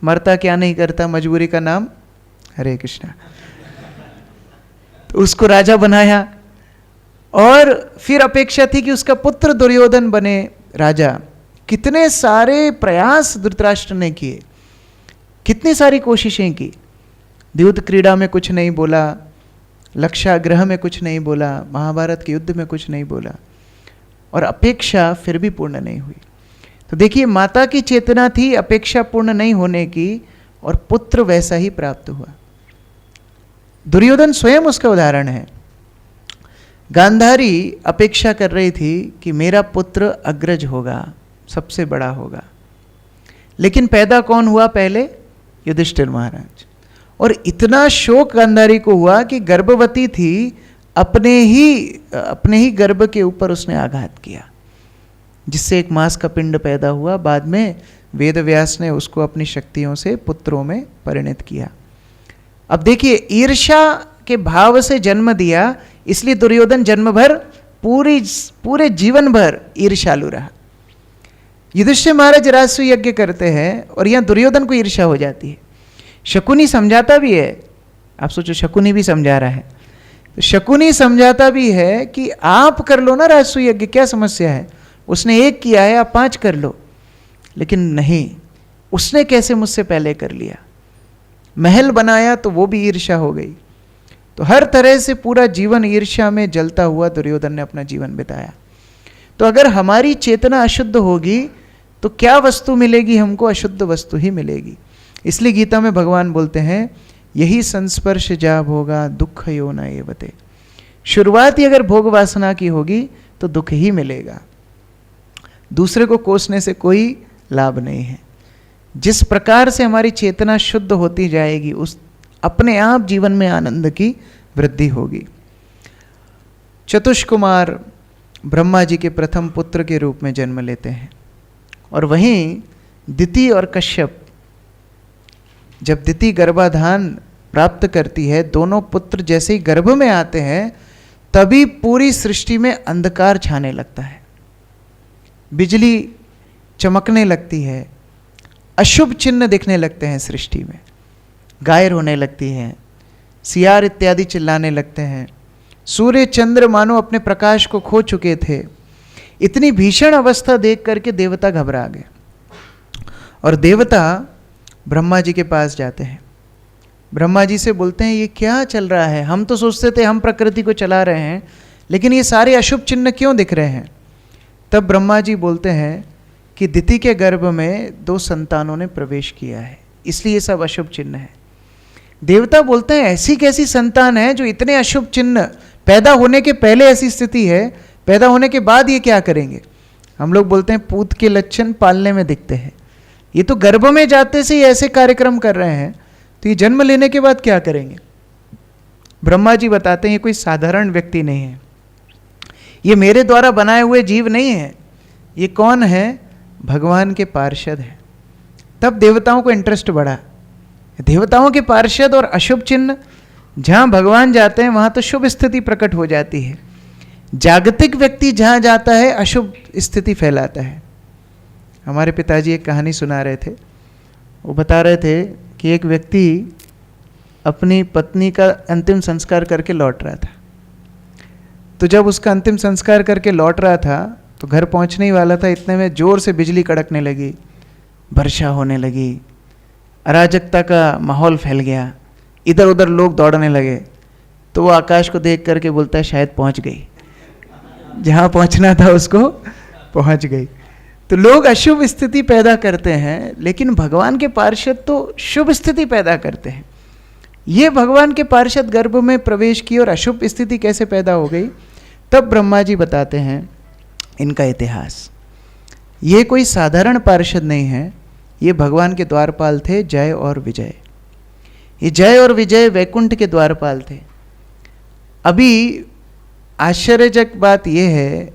मरता क्या नहीं करता, मजबूरी का नाम हरे कृष्णा, तो उसको राजा बनाया, और फिर अपेक्षा थी कि उसका पुत्र दुर्योधन बने राजा। कितने सारे प्रयास धृतराष्ट्र ने किए, कितनी सारी कोशिशें की। द्यूत क्रीड़ा में कुछ नहीं बोला, लक्षाग्रह में कुछ नहीं बोला, महाभारत के युद्ध में कुछ नहीं बोला, और अपेक्षा फिर भी पूर्ण नहीं हुई। तो देखिए, माता की चेतना थी अपेक्षा पूर्ण नहीं होने की, और पुत्र वैसा ही प्राप्त हुआ। दुर्योधन स्वयं उसका उदाहरण है। गांधारी अपेक्षा कर रही थी कि मेरा पुत्र अग्रज होगा, सबसे बड़ा होगा, लेकिन पैदा कौन हुआ पहले? युधिष्ठिर महाराज। और इतना शोक गांधारी को हुआ कि गर्भवती थी, अपने ही गर्भ के ऊपर उसने आघात किया, जिससे एक मांस का पिंड पैदा हुआ। बाद में वेदव्यास ने उसको अपनी शक्तियों से पुत्रों में परिणत किया। अब देखिए, ईर्ष्या के भाव से जन्म दिया, इसलिए दुर्योधन जन्म भर पूरे जीवन भर ईर्ष्यालु रहा। युधिष्ठिर महाराज राजसूय यज्ञ करते हैं और यहाँ दुर्योधन को ईर्ष्या हो जाती है। शकुनी समझाता भी है, आप सोचो शकुनी भी समझा रहा है, तो शकुनी समझाता भी है कि आप कर लो ना राजसूय यज्ञ, क्या समस्या है? उसने 1 किया है, आप 5 कर लो। लेकिन नहीं, उसने कैसे मुझसे पहले कर लिया? महल बनाया तो वो भी ईर्ष्या हो गई। तो हर तरह से पूरा जीवन ईर्ष्या में जलता हुआ दुर्योधन ने अपना जीवन बिताया। तो अगर हमारी चेतना अशुद्ध होगी तो क्या वस्तु मिलेगी हमको? अशुद्ध वस्तु ही मिलेगी। इसलिए गीता में भगवान बोलते हैं, यही संस्पर्श जा भोगा दुख यो न एवते। शुरुआत ही अगर भोग वासना की होगी तो दुख ही मिलेगा, दूसरे को कोसने से कोई लाभ नहीं है। जिस प्रकार से हमारी चेतना शुद्ध होती जाएगी, उस अपने आप जीवन में आनंद की वृद्धि होगी। चतुष्कुमार ब्रह्मा जी के प्रथम पुत्र के रूप में जन्म लेते हैं, और वहीं दिति और कश्यप, जब दिति गर्भाधान प्राप्त करती है, दोनों पुत्र जैसे ही गर्भ में आते हैं तभी पूरी सृष्टि में अंधकार छाने लगता है, बिजली चमकने लगती है, अशुभ चिन्ह दिखने लगते हैं सृष्टि में, गाय रोने लगती है, सियार इत्यादि चिल्लाने लगते हैं, सूर्य चंद्र मानो अपने प्रकाश को खो चुके थे। इतनी भीषण अवस्था देख करके देवता घबरा गए और देवता ब्रह्मा जी के पास जाते हैं। ब्रह्मा जी से बोलते हैं, ये क्या चल रहा है? हम तो सोचते थे हम प्रकृति को चला रहे हैं, लेकिन ये सारे अशुभ चिन्ह क्यों दिख रहे हैं? तब ब्रह्मा जी बोलते हैं कि दिति के गर्भ में 2 संतानों ने प्रवेश किया है, इसलिए ये सब अशुभ चिन्ह है। देवता बोलते हैं, ऐसी कैसी संतान है जो इतने अशुभ चिन्ह, पैदा होने के पहले ऐसी स्थिति है, पैदा होने के बाद ये क्या करेंगे? हम लोग बोलते हैं पूत के लक्षण पालने में दिखते हैं, ये तो गर्भ में जाते से ही ऐसे कार्यक्रम कर रहे हैं, तो ये जन्म लेने के बाद क्या करेंगे? ब्रह्मा जी बताते हैं, ये कोई साधारण व्यक्ति नहीं है, ये मेरे द्वारा बनाए हुए जीव नहीं है, ये कौन है? भगवान के पार्षद है। तब देवताओं को इंटरेस्ट बढ़ा। देवताओं के पार्षद और अशुभ चिन्ह, जहाँ भगवान जाते हैं वहाँ तो शुभ स्थिति प्रकट हो जाती है, जागतिक व्यक्ति जहाँ जाता है अशुभ स्थिति फैलाता है। हमारे पिताजी एक कहानी सुना रहे थे, वो बता रहे थे कि एक व्यक्ति अपनी पत्नी का अंतिम संस्कार करके लौट रहा था। तो जब उसका अंतिम संस्कार करके लौट रहा था तो घर पहुंचने ही वाला था, इतने में जोर से बिजली कड़कने लगी, वर्षा होने लगी, अराजकता का माहौल फैल गया, इधर उधर लोग दौड़ने लगे। तो वो आकाश को देख करके बोलता है, शायद पहुंच गई, जहाँ पहुंचना था उसको पहुंच गई। तो लोग अशुभ स्थिति पैदा करते हैं, लेकिन भगवान के पार्षद तो शुभ स्थिति पैदा करते हैं। ये भगवान के पार्षद गर्भ में प्रवेश किए और अशुभ स्थिति कैसे पैदा हो गई? तब ब्रह्मा जी बताते हैं इनका इतिहास। ये कोई साधारण पार्षद नहीं है, ये भगवान के द्वारपाल थे, जय और विजय। ये जय और विजय वैकुंठ के द्वारपाल थे। अभी आश्चर्यजनक बात यह है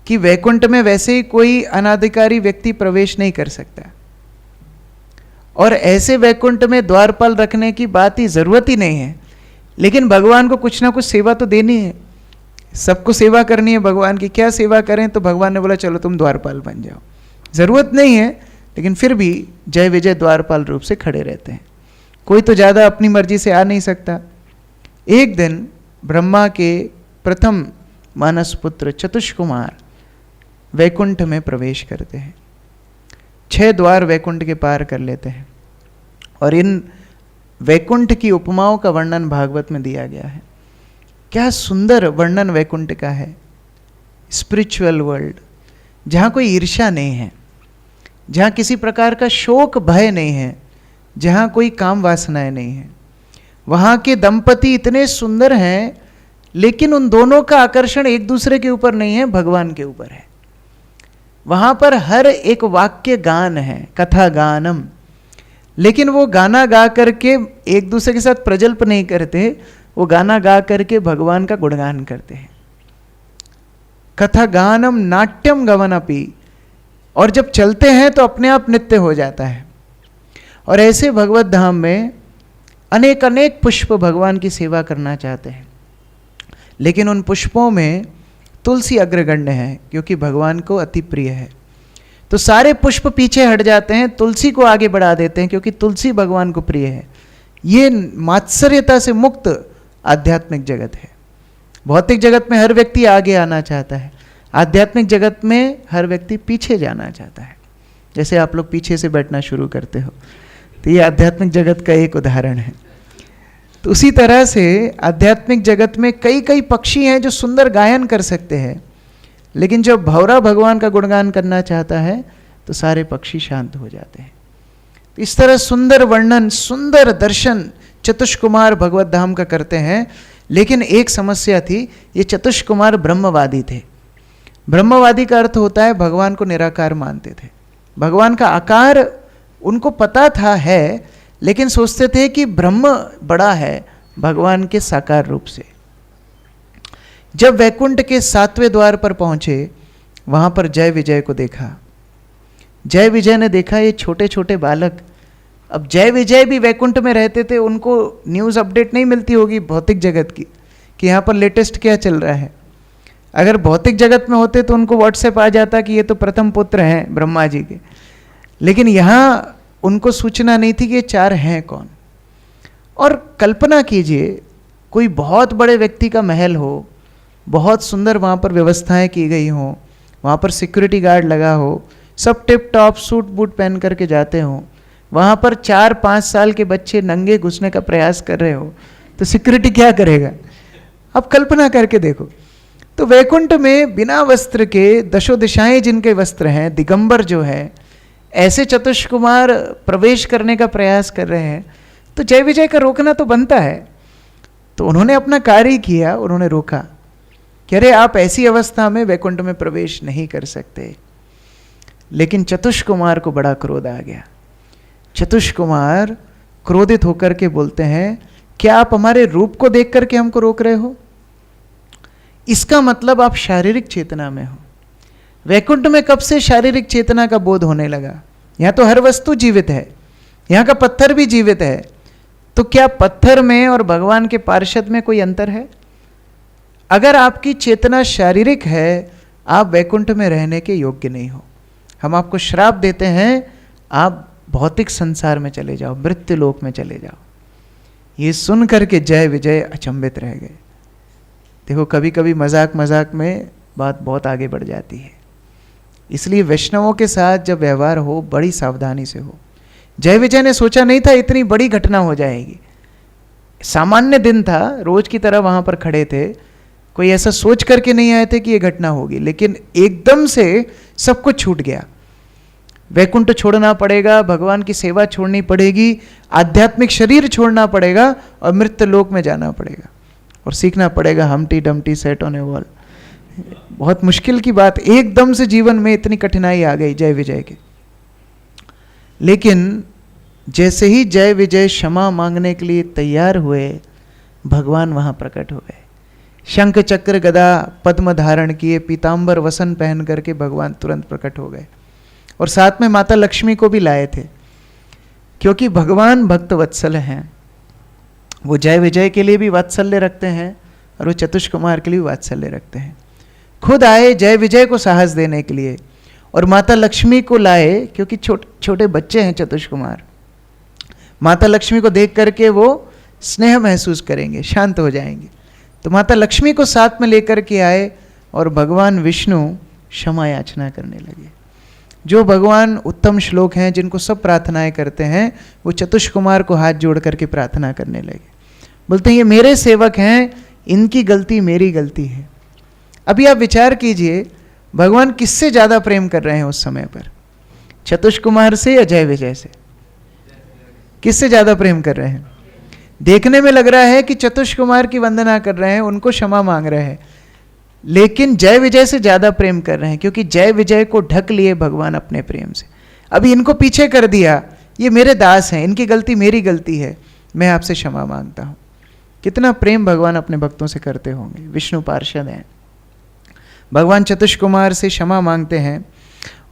कि वैकुंठ में वैसे ही कोई अनाधिकारी व्यक्ति प्रवेश नहीं कर सकता, और ऐसे वैकुंठ में द्वारपाल रखने की बात ही जरूरत ही नहीं है। लेकिन भगवान को कुछ ना कुछ सेवा तो देनी है, सबको सेवा करनी है भगवान की। क्या सेवा करें? तो भगवान ने बोला चलो तुम द्वारपाल बन जाओ। जरूरत नहीं है, लेकिन फिर भी जय विजय द्वारपाल रूप से खड़े रहते हैं। कोई तो ज़्यादा अपनी मर्जी से आ नहीं सकता। एक दिन ब्रह्मा के प्रथम मानस पुत्र चतुष्कुमार वैकुंठ में प्रवेश करते हैं। 6 द्वार वैकुंठ के पार कर लेते हैं, और इन वैकुंठ की उपमाओं का वर्णन भागवत में दिया गया है। क्या सुंदर वर्णन वैकुंठ का है। स्पिरिचुअल वर्ल्ड, जहाँ कोई ईर्ष्या नहीं है, जहाँ किसी प्रकार का शोक भय नहीं है, जहाँ कोई काम वासनाएं नहीं है। वहाँ के दंपति इतने सुंदर हैं, लेकिन उन दोनों का आकर्षण एक दूसरे के ऊपर नहीं है, भगवान के ऊपर है। वहाँ पर हर एक वाक्य गान है, कथा गानम, लेकिन वो गाना गा करके एक दूसरे के साथ प्रजल्प नहीं करते, वो गाना गा करके भगवान का गुणगान करते हैं। कथा गानम नाट्यम गवनपि, और जब चलते हैं तो अपने आप नृत्य हो जाता है। और ऐसे भगवत धाम में अनेक अनेक पुष्प भगवान की सेवा करना चाहते हैं, लेकिन उन पुष्पों में तुलसी अग्रगण्य है, क्योंकि भगवान को अति प्रिय है। तो सारे पुष्प पीछे हट जाते हैं, तुलसी को आगे बढ़ा देते हैं, क्योंकि तुलसी भगवान को प्रिय है। ये मात्सर्यता से मुक्त आध्यात्मिक जगत है। भौतिक जगत में हर व्यक्ति आगे आना चाहता है, आध्यात्मिक जगत में हर व्यक्ति पीछे जाना चाहता है। जैसे आप लोग पीछे से बैठना शुरू करते हो, तो ये आध्यात्मिक जगत का एक उदाहरण है। तो उसी तरह से आध्यात्मिक जगत में कई कई पक्षी हैं जो सुंदर गायन कर सकते हैं, लेकिन जब भौरा भगवान का गुणगान करना चाहता है तो सारे पक्षी शांत हो जाते हैं। तो इस तरह सुंदर वर्णन, सुंदर दर्शन चतुष्कुमार भगवत धाम का करते हैं। लेकिन एक समस्या थी, ये चतुष्कुमार ब्रह्मवादी थे। ब्रह्मवादी का अर्थ होता है भगवान को निराकार मानते थे। भगवान का आकार उनको पता था है, लेकिन सोचते थे कि ब्रह्म बड़ा है भगवान के साकार रूप से। जब वैकुंठ के 7वें द्वार पर पहुंचे, वहां पर जय विजय को देखा। जय विजय ने देखा ये छोटे छोटे बालक, अब जय विजय भी वैकुंठ में रहते थे, उनको न्यूज़ अपडेट नहीं मिलती होगी भौतिक जगत की कि यहाँ पर लेटेस्ट क्या चल रहा है। अगर भौतिक जगत में होते तो उनको व्हाट्सएप आ जाता कि ये तो प्रथम पुत्र हैं ब्रह्मा जी के, लेकिन यहाँ उनको सूचना नहीं थी कि ये 4 हैं कौन। और कल्पना कीजिए, कोई बहुत बड़े व्यक्ति का महल हो, बहुत सुंदर वहाँ पर व्यवस्थाएं की गई हों, वहाँ पर सिक्योरिटी गार्ड लगा हो, सब टिप टॉप सूट बूट पहन करके जाते हों, वहाँ पर 4-5 साल के बच्चे नंगे घुसने का प्रयास कर रहे हो, तो सिक्योरिटी क्या करेगा? अब कल्पना करके देखो। तो वैकुंठ में बिना वस्त्र के दशो दिशाएं जिनके वस्त्र हैं, दिगंबर जो है, ऐसे चतुष्कुमार प्रवेश करने का प्रयास कर रहे हैं, तो जय विजय का रोकना तो बनता है। तो उन्होंने अपना कार्य किया, उन्होंने रोका कि अरे आप ऐसी अवस्था में वैकुंठ में प्रवेश नहीं कर सकते। लेकिन चतुष्कुमार को बड़ा क्रोध आ गया। चतुष्कुमार क्रोधित होकर के बोलते हैं, क्या आप हमारे रूप को देख करके हमको रोक रहे हो? इसका मतलब आप शारीरिक चेतना में हो। वैकुंठ में कब से शारीरिक चेतना का बोध होने लगा? यहाँ तो हर वस्तु जीवित है, यहाँ का पत्थर भी जीवित है, तो क्या पत्थर में और भगवान के पार्षद में कोई अंतर है? अगर आपकी चेतना शारीरिक है, आप वैकुंठ में रहने के योग्य नहीं हो। हम आपको श्राप देते हैं, आप भौतिक संसार में चले जाओ, मृत्यु लोक में चले जाओ। ये सुन करके जय विजय अचंभित रह गए। देखो, कभी कभी मजाक मजाक में बात बहुत आगे बढ़ जाती है, इसलिए वैष्णवों के साथ जब व्यवहार हो बड़ी सावधानी से हो। जय विजय ने सोचा नहीं था इतनी बड़ी घटना हो जाएगी। सामान्य दिन था, रोज की तरह वहां पर खड़े थे, कोई ऐसा सोच करके नहीं आए थे कि ये घटना होगी, लेकिन एकदम से सब कुछ छूट गया। वैकुंठ छोड़ना पड़ेगा, भगवान की सेवा छोड़नी पड़ेगी, आध्यात्मिक शरीर छोड़ना पड़ेगा और मृत्यु लोक में जाना पड़ेगा और सीखना पड़ेगा हमटी Dumpty set on A wall. बहुत मुश्किल की बात, एकदम से जीवन में इतनी कठिनाई आ गई जय विजय के। लेकिन जैसे ही जय विजय क्षमा मांगने के लिए तैयार हुए, भगवान वहां प्रकट हो गए। शंख चक्र गदा पद्म धारण किए, पीतांबर वसन पहन करके भगवान तुरंत प्रकट हो गए। और साथ में माता लक्ष्मी को भी लाए थे, क्योंकि भगवान भक्त वत्सल हैं। वो जय विजय के लिए भी वात्सल्य रखते हैं और वो चतुष्कुमार के लिए भी वात्सल्य रखते हैं। खुद आए जय विजय को साहस देने के लिए, और माता लक्ष्मी को लाए क्योंकि छोटे बच्चे हैं चतुष्कुमार। माता लक्ष्मी को देख करके वो स्नेह महसूस करेंगे, शांत हो जाएंगे। तो माता लक्ष्मी को साथ में लेकर के आए और भगवान विष्णु क्षमा याचना करने लगे। जो भगवान उत्तम श्लोक हैं जिनको सब प्रार्थनाएं करते हैं, वो चतुष्कुमार को हाथ जोड़ करके प्रार्थना करने लगे। बोलते हैं ये मेरे सेवक हैं, इनकी गलती मेरी गलती है। अभी आप विचार कीजिए, भगवान किससे ज़्यादा प्रेम कर रहे हैं उस समय पर, चतुष्कुमार से या जय विजय से? किससे ज़्यादा प्रेम कर रहे हैं? देखने में लग रहा है कि चतुष्कुमार की वंदना कर रहे हैं, उनको क्षमा मांग रहे हैं, लेकिन जय विजय से ज़्यादा प्रेम कर रहे हैं, क्योंकि जय विजय को ढक लिए भगवान अपने प्रेम से। अभी इनको पीछे कर दिया, ये मेरे दास हैं, इनकी गलती मेरी गलती है, मैं आपसे क्षमा मांगता हूँ। कितना प्रेम भगवान अपने भक्तों से करते होंगे। विष्णु पार्षद हैं, भगवान चतुष्कुमार से क्षमा मांगते हैं,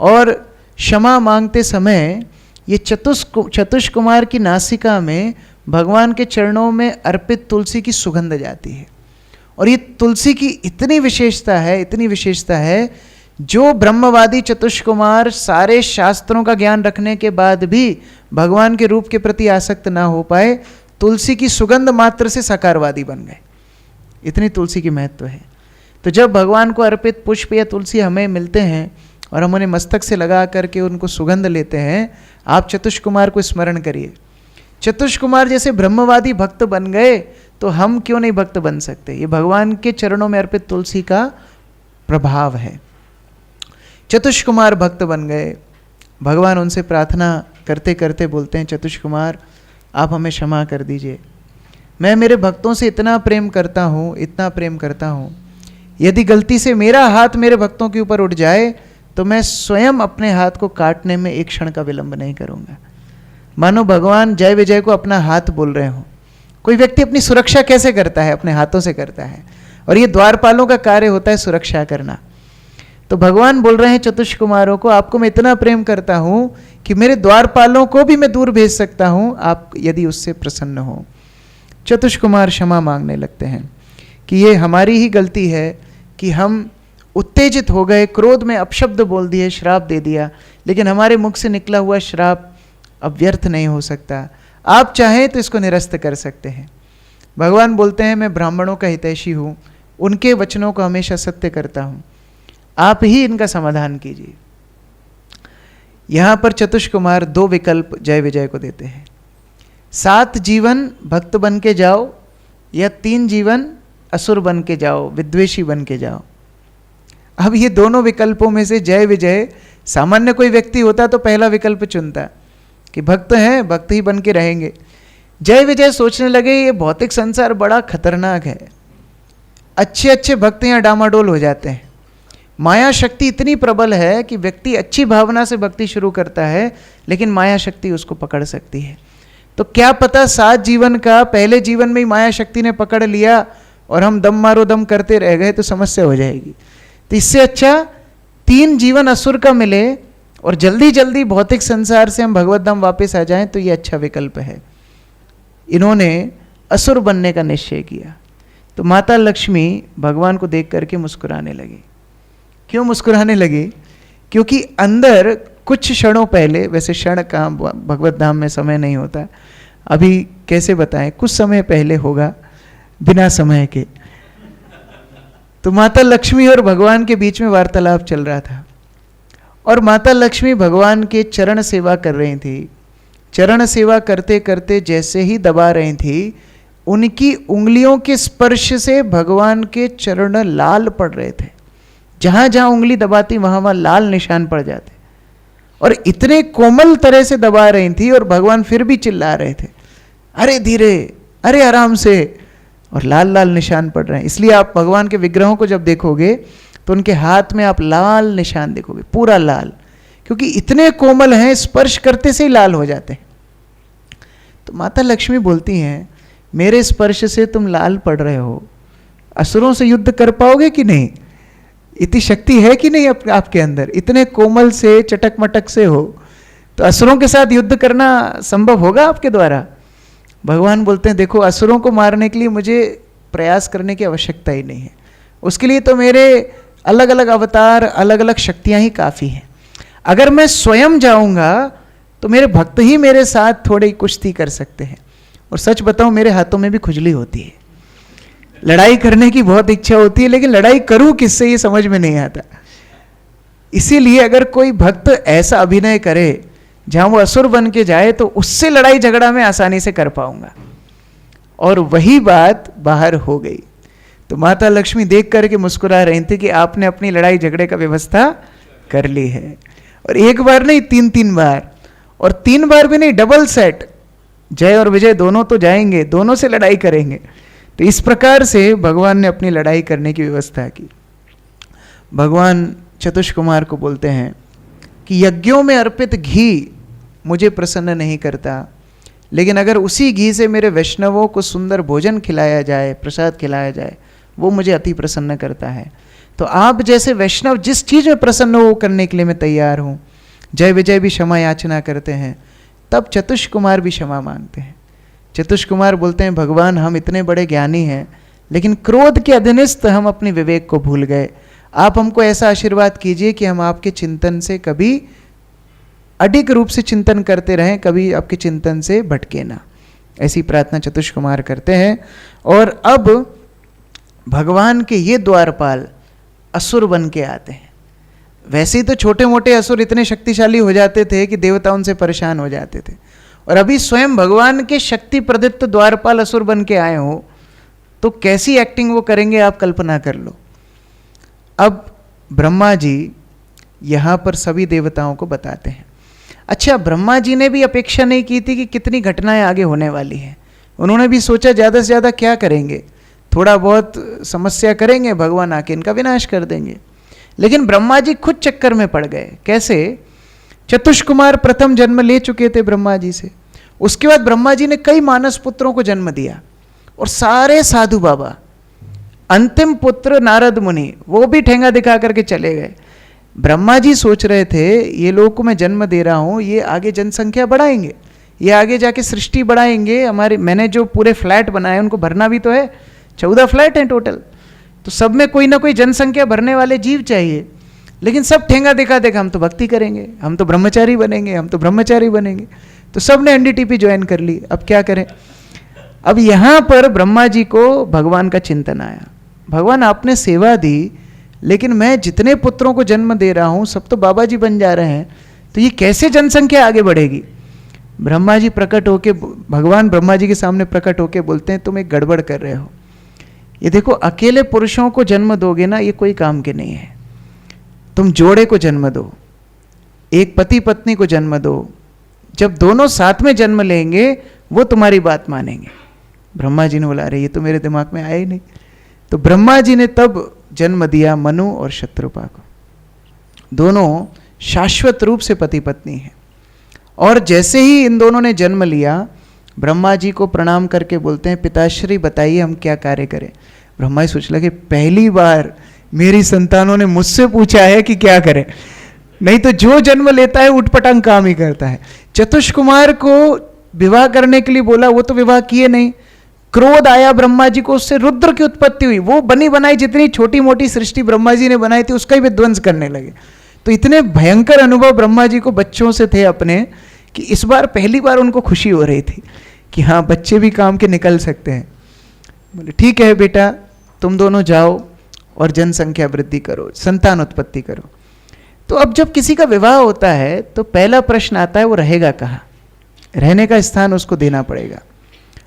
और क्षमा मांगते समय ये चतुष्कुमार की नासिका में भगवान के चरणों में अर्पित तुलसी की सुगंध जाती है। और ये तुलसी की इतनी विशेषता है, इतनी विशेषता है, जो ब्रह्मवादी चतुष्कुमार सारे शास्त्रों का ज्ञान रखने के बाद भी भगवान के रूप के प्रति आसक्त ना हो पाए, तुलसी की सुगंध मात्र से साकारवादी बन गए। इतनी तुलसी की महत्व है। तो जब भगवान को अर्पित पुष्प या तुलसी हमें मिलते हैं और हम उन्हें मस्तक से लगा करके उनको सुगंध लेते हैं, आप चतुष्कुमार को स्मरण करिए। चतुष्कुमार जैसे ब्रह्मवादी भक्त बन गए, तो हम क्यों नहीं भक्त बन सकते? ये भगवान के चरणों में अर्पित तुलसी का प्रभाव है। चतुष्कुमार भक्त बन गए, भगवान उनसे प्रार्थना करते करते बोलते हैं, चतुष्कुमार आप हमें क्षमा कर दीजिए, मैं मेरे भक्तों से इतना प्रेम करता हूँ, इतना प्रेम करता हूँ, यदि गलती से मेरा हाथ मेरे भक्तों के ऊपर उठ जाए तो मैं स्वयं अपने हाथ को काटने में एक क्षण का विलंब नहीं करूँगा। मानो भगवान जय विजय को अपना हाथ बोल रहे हो। कोई व्यक्ति अपनी सुरक्षा कैसे करता है? अपने हाथों से करता है, और ये द्वारपालों का कार्य होता है सुरक्षा करना। तो भगवान बोल रहे हैं चतुष्कुमारों को, आपको मैं इतना प्रेम करता हूँ कि मेरे द्वारपालों को भी मैं दूर भेज सकता हूँ, आप यदि उससे प्रसन्न हो। चतुष्कुमार क्षमा मांगने लगते हैं कि ये हमारी ही गलती है कि हम उत्तेजित हो गए, क्रोध में अपशब्द बोल दिए, श्राप दे दिया, लेकिन हमारे मुख से निकला हुआ श्राप अब व्यर्थ नहीं हो सकता, आप चाहें तो इसको निरस्त कर सकते हैं। भगवान बोलते हैं, मैं ब्राह्मणों का हितैषी हूँ, उनके वचनों को हमेशा सत्य करता हूँ, आप ही इनका समाधान कीजिए। यहाँ पर चतुष्कुमार 2 विकल्प जय विजय को देते हैं, 7 जीवन भक्त बन के जाओ या 3 जीवन असुर बन के जाओ, विद्वेषी बन के जाओ। अब ये दोनों विकल्पों में से जय विजय, सामान्य कोई व्यक्ति होता तो पहला विकल्प चुनता कि भक्त हैं, भक्त ही बन के रहेंगे। जय विजय सोचने लगे ये भौतिक संसार बड़ा खतरनाक है, अच्छे अच्छे भक्त यहाँ डामाडोल हो जाते हैं, माया शक्ति इतनी प्रबल है कि व्यक्ति अच्छी भावना से भक्ति शुरू करता है, लेकिन माया शक्ति उसको पकड़ सकती है। तो क्या पता 7 जीवन का पहले जीवन में ही माया शक्ति ने पकड़ लिया और हम दम मारो दम करते रह गए तो समस्या हो जाएगी। तो इससे अच्छा 3 जीवन असुर का मिले और जल्दी जल्दी भौतिक संसार से हम भगवत धाम वापस आ जाएं, तो ये अच्छा विकल्प है। इन्होंने असुर बनने का निश्चय किया। तो माता लक्ष्मी भगवान को देख करके मुस्कुराने लगी। क्यों मुस्कुराने लगी? क्योंकि अंदर कुछ क्षणों पहले, वैसे क्षण कहाँ भगवत धाम में समय नहीं होता, अभी कैसे बताएं, कुछ समय पहले होगा बिना समय के, तो माता लक्ष्मी और भगवान के बीच में वार्तालाप चल रहा था, और माता लक्ष्मी भगवान के चरण सेवा कर रही थी। चरण सेवा करते करते जैसे ही दबा रही थी, उनकी उंगलियों के स्पर्श से भगवान के चरण लाल पड़ रहे थे। जहाँ जहाँ उंगली दबाती वहाँ वहाँ लाल निशान पड़ जाते, और इतने कोमल तरह से दबा रही थी, और भगवान फिर भी चिल्ला रहे थे, अरे धीरे, अरे आराम से, और लाल लाल निशान पड़ रहे हैं। इसलिए आप भगवान के विग्रहों को जब देखोगे तो उनके हाथ में आप लाल निशान देखोगे, पूरा लाल, क्योंकि इतने कोमल हैं, स्पर्श करते से ही लाल हो जाते हैं। तो माता लक्ष्मी बोलती हैं, मेरे स्पर्श से तुम लाल पड़ रहे हो, असुरों से युद्ध कर पाओगे कि नहीं? इतनी शक्ति है कि नहीं आपके अंदर? इतने कोमल से, चटक मटक से हो, तो असुरों के साथ युद्ध करना संभव होगा आपके द्वारा? भगवान बोलते हैं, देखो असुरों को मारने के लिए मुझे प्रयास करने की आवश्यकता ही नहीं है, उसके लिए तो मेरे अलग अलग अवतार, अलग अलग शक्तियां ही काफ़ी हैं। अगर मैं स्वयं जाऊंगा तो मेरे भक्त ही मेरे साथ थोड़ी कुश्ती कर सकते हैं, और सच बताऊं मेरे हाथों में भी खुजली होती है, लड़ाई करने की बहुत इच्छा होती है, लेकिन लड़ाई करूं किससे ये समझ में नहीं आता। इसीलिए अगर कोई भक्त ऐसा अभिनय करे जहां वो असुर बन के जाए, तो उससे लड़ाई झगड़ा मैं आसानी से कर पाऊंगा। और वही बात बाहर हो गई। तो माता लक्ष्मी देख करके मुस्कुरा रही थी कि आपने अपनी लड़ाई झगड़े का व्यवस्था कर ली है। और एक बार नहीं, 3 बार, और 3 बार भी नहीं, डबल सेट, जय और विजय दोनों तो जाएंगे, दोनों से लड़ाई करेंगे। तो इस प्रकार से भगवान ने अपनी लड़ाई करने की व्यवस्था की। भगवान चतुष कुमार को बोलते हैं कि यज्ञों में अर्पित घी मुझे प्रसन्न नहीं करता, लेकिन अगर उसी घी से मेरे वैष्णवों को सुंदर भोजन खिलाया जाए, प्रसाद खिलाया जाए, वो मुझे अति प्रसन्न करता है। तो आप जैसे वैष्णव जिस चीज़ में प्रसन्न हो वो करने के लिए मैं तैयार हूँ। जय विजय भी क्षमा याचना करते हैं, तब चतुष कुमार भी क्षमा मांगते हैं। चतुष कुमार बोलते हैं, भगवान हम इतने बड़े ज्ञानी हैं, लेकिन क्रोध के अधीनस्थ हम अपने विवेक को भूल गए। आप हमको ऐसा आशीर्वाद कीजिए कि हम आपके चिंतन से कभी अधिक रूप से चिंतन करते रहें, कभी आपके चिंतन से भटके ना। ऐसी प्रार्थना चतुष कुमार करते हैं। और अब भगवान के ये द्वारपाल असुर बन के आते हैं। वैसे ही तो छोटे मोटे असुर इतने शक्तिशाली हो जाते थे कि देवता उनसे परेशान हो जाते थे, और अभी स्वयं भगवान के शक्ति प्रदत्त द्वारपाल असुर बन के आए हो तो कैसी एक्टिंग वो करेंगे आप कल्पना कर लो। अब ब्रह्मा जी यहाँ पर सभी देवताओं को बताते हैं। अच्छा, ब्रह्मा जी ने भी अपेक्षा नहीं की थी कि कितनी घटनाएं आगे होने वाली हैं। उन्होंने भी सोचा ज़्यादा से ज़्यादा क्या करेंगे, थोड़ा बहुत समस्या करेंगे, भगवान आके इनका विनाश कर देंगे। लेकिन ब्रह्मा जी खुद चक्कर में पड़ गए। कैसे? चतुष कुमार प्रथम जन्म ले चुके थे ब्रह्मा जी से, उसके बाद ब्रह्मा जी ने कई मानस पुत्रों को जन्म दिया, और सारे साधु बाबा। अंतिम पुत्र नारद मुनि, वो भी ठेंगा दिखा करके चले गए। ब्रह्मा जी सोच रहे थे ये लोगों को मैं जन्म दे रहा हूँ, ये आगे जनसंख्या बढ़ाएंगे, ये आगे जाके सृष्टि बढ़ाएंगे, हमारे मैंने जो पूरे फ्लैट बनाए उनको भरना भी तो है, 14 फ्लैट हैं टोटल, तो सब में कोई ना कोई जनसंख्या भरने वाले जीव चाहिए। लेकिन सब ठेंगा दिखा देगा, हम तो भक्ति करेंगे, हम तो ब्रह्मचारी बनेंगे, हम तो ब्रह्मचारी बनेंगे। तो सब ने एनडीटीपी ज्वाइन कर ली। अब क्या करें? अब यहाँ पर ब्रह्मा जी को भगवान का चिंतन आया, भगवान आपने सेवा दी, लेकिन मैं जितने पुत्रों को जन्म दे रहा हूँ सब तो बाबा जी बन जा रहे हैं, तो ये कैसे जनसंख्या आगे बढ़ेगी? ब्रह्मा जी प्रकट होके, भगवान ब्रह्मा जी के सामने प्रकट होके बोलते हैं, तुम एक गड़बड़ कर रहे हो। ये देखो, अकेले पुरुषों को जन्म दोगे ना, ये कोई काम के नहीं है। तुम जोड़े को जन्म दो, एक पति पत्नी को जन्म दो, जब दोनों साथ में जन्म लेंगे वो तुम्हारी बात मानेंगे। ब्रह्मा जी ने बोला, अरे ये तो मेरे दिमाग में आया ही नहीं। तो ब्रह्मा जी ने तब जन्म दिया मनु और शत्रुपा को। दोनों शाश्वत रूप से पति पत्नी हैं। और जैसे ही इन दोनों ने जन्म लिया, ब्रह्मा जी को प्रणाम करके बोलते हैं, पिताश्री बताइए हम क्या कार्य करें। ब्रह्मा जी सोच लगे, पहली बार मेरी संतानों ने मुझसे पूछा है कि क्या करें, नहीं तो जो जन्म लेता है उठपटांग काम ही करता है। चतुष कुमार को विवाह करने के लिए बोला, वो तो विवाह किए नहीं। क्रोध आया ब्रह्मा जी को, उससे रुद्र की उत्पत्ति हुई। वो बनी बनाई जितनी छोटी मोटी सृष्टि ब्रह्मा जी ने बनाई थी उसका ही विध्वंस करने लगे। तो इतने भयंकर अनुभव ब्रह्मा जी को बच्चों से थे अपने, कि इस बार पहली बार उनको खुशी हो रही थी कि हाँ बच्चे भी काम के निकल सकते हैं। बोले ठीक है बेटा, तुम दोनों जाओ और जनसंख्या वृद्धि करो, संतान उत्पत्ति करो। तो अब जब किसी का विवाह होता है तो पहला प्रश्न आता है, वो रहेगा कहाँ? रहने का स्थान उसको देना पड़ेगा।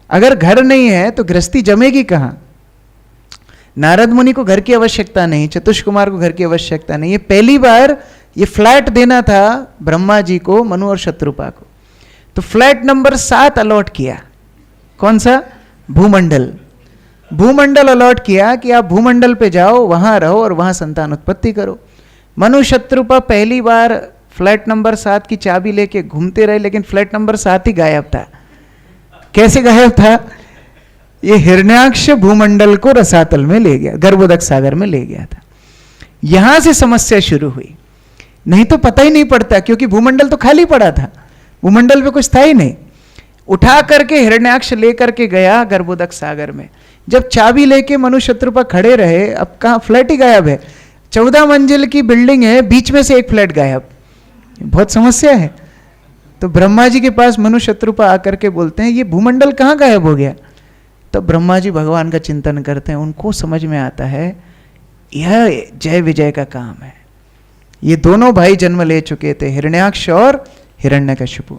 अगर घर नहीं है तो गृहस्थी जमेगी कहाँ? नारद मुनि को घर की आवश्यकता नहीं, चतुष कुमार को घर की आवश्यकता नहीं। ये पहली बार ये फ्लैट देना था ब्रह्मा जी को, मनु और शत्रुपा को। तो फ्लैट नंबर 7 अलॉट किया। कौन सा? भूमंडल। भूमंडल अलॉट किया कि आप भूमंडल पे जाओ, वहां रहो और वहां संतान उत्पत्ति करो। मनु शत्रुपा पहली बार फ्लैट नंबर 7 की चाबी लेके घूमते रहे, लेकिन फ्लैट नंबर 7 ही गायब था। कैसे गायब था? ये हिरण्याक्ष भूमंडल को रसातल में ले गया, गर्भोदक सागर में ले गया था। यहां से समस्या शुरू हुई। नहीं तो पता ही नहीं पड़ता, क्योंकि भूमंडल तो खाली पड़ा था, भूमंडल पे कुछ था ही नहीं। उठा करके हिरण्याक्ष लेकर के गया गर्भोदक सागर में। जब चाबी लेके मनु शत्रुपा खड़े रहे, अब कहाँ? फ्लैट ही गायब है। 14 मंजिल की बिल्डिंग है, बीच में से एक फ्लैट गायब। बहुत समस्या है। तो ब्रह्मा जी के पास मनु शत्रुपा आकर के बोलते हैं, ये भूमंडल कहाँ गायब हो गया? तब ब्रह्मा जी भगवान का चिंतन करते हैं, उनको समझ में आता है यह जय विजय का काम है। ये दोनों भाई जन्म ले चुके थे, हिरण्याक्ष और हिरण्यकशिपु।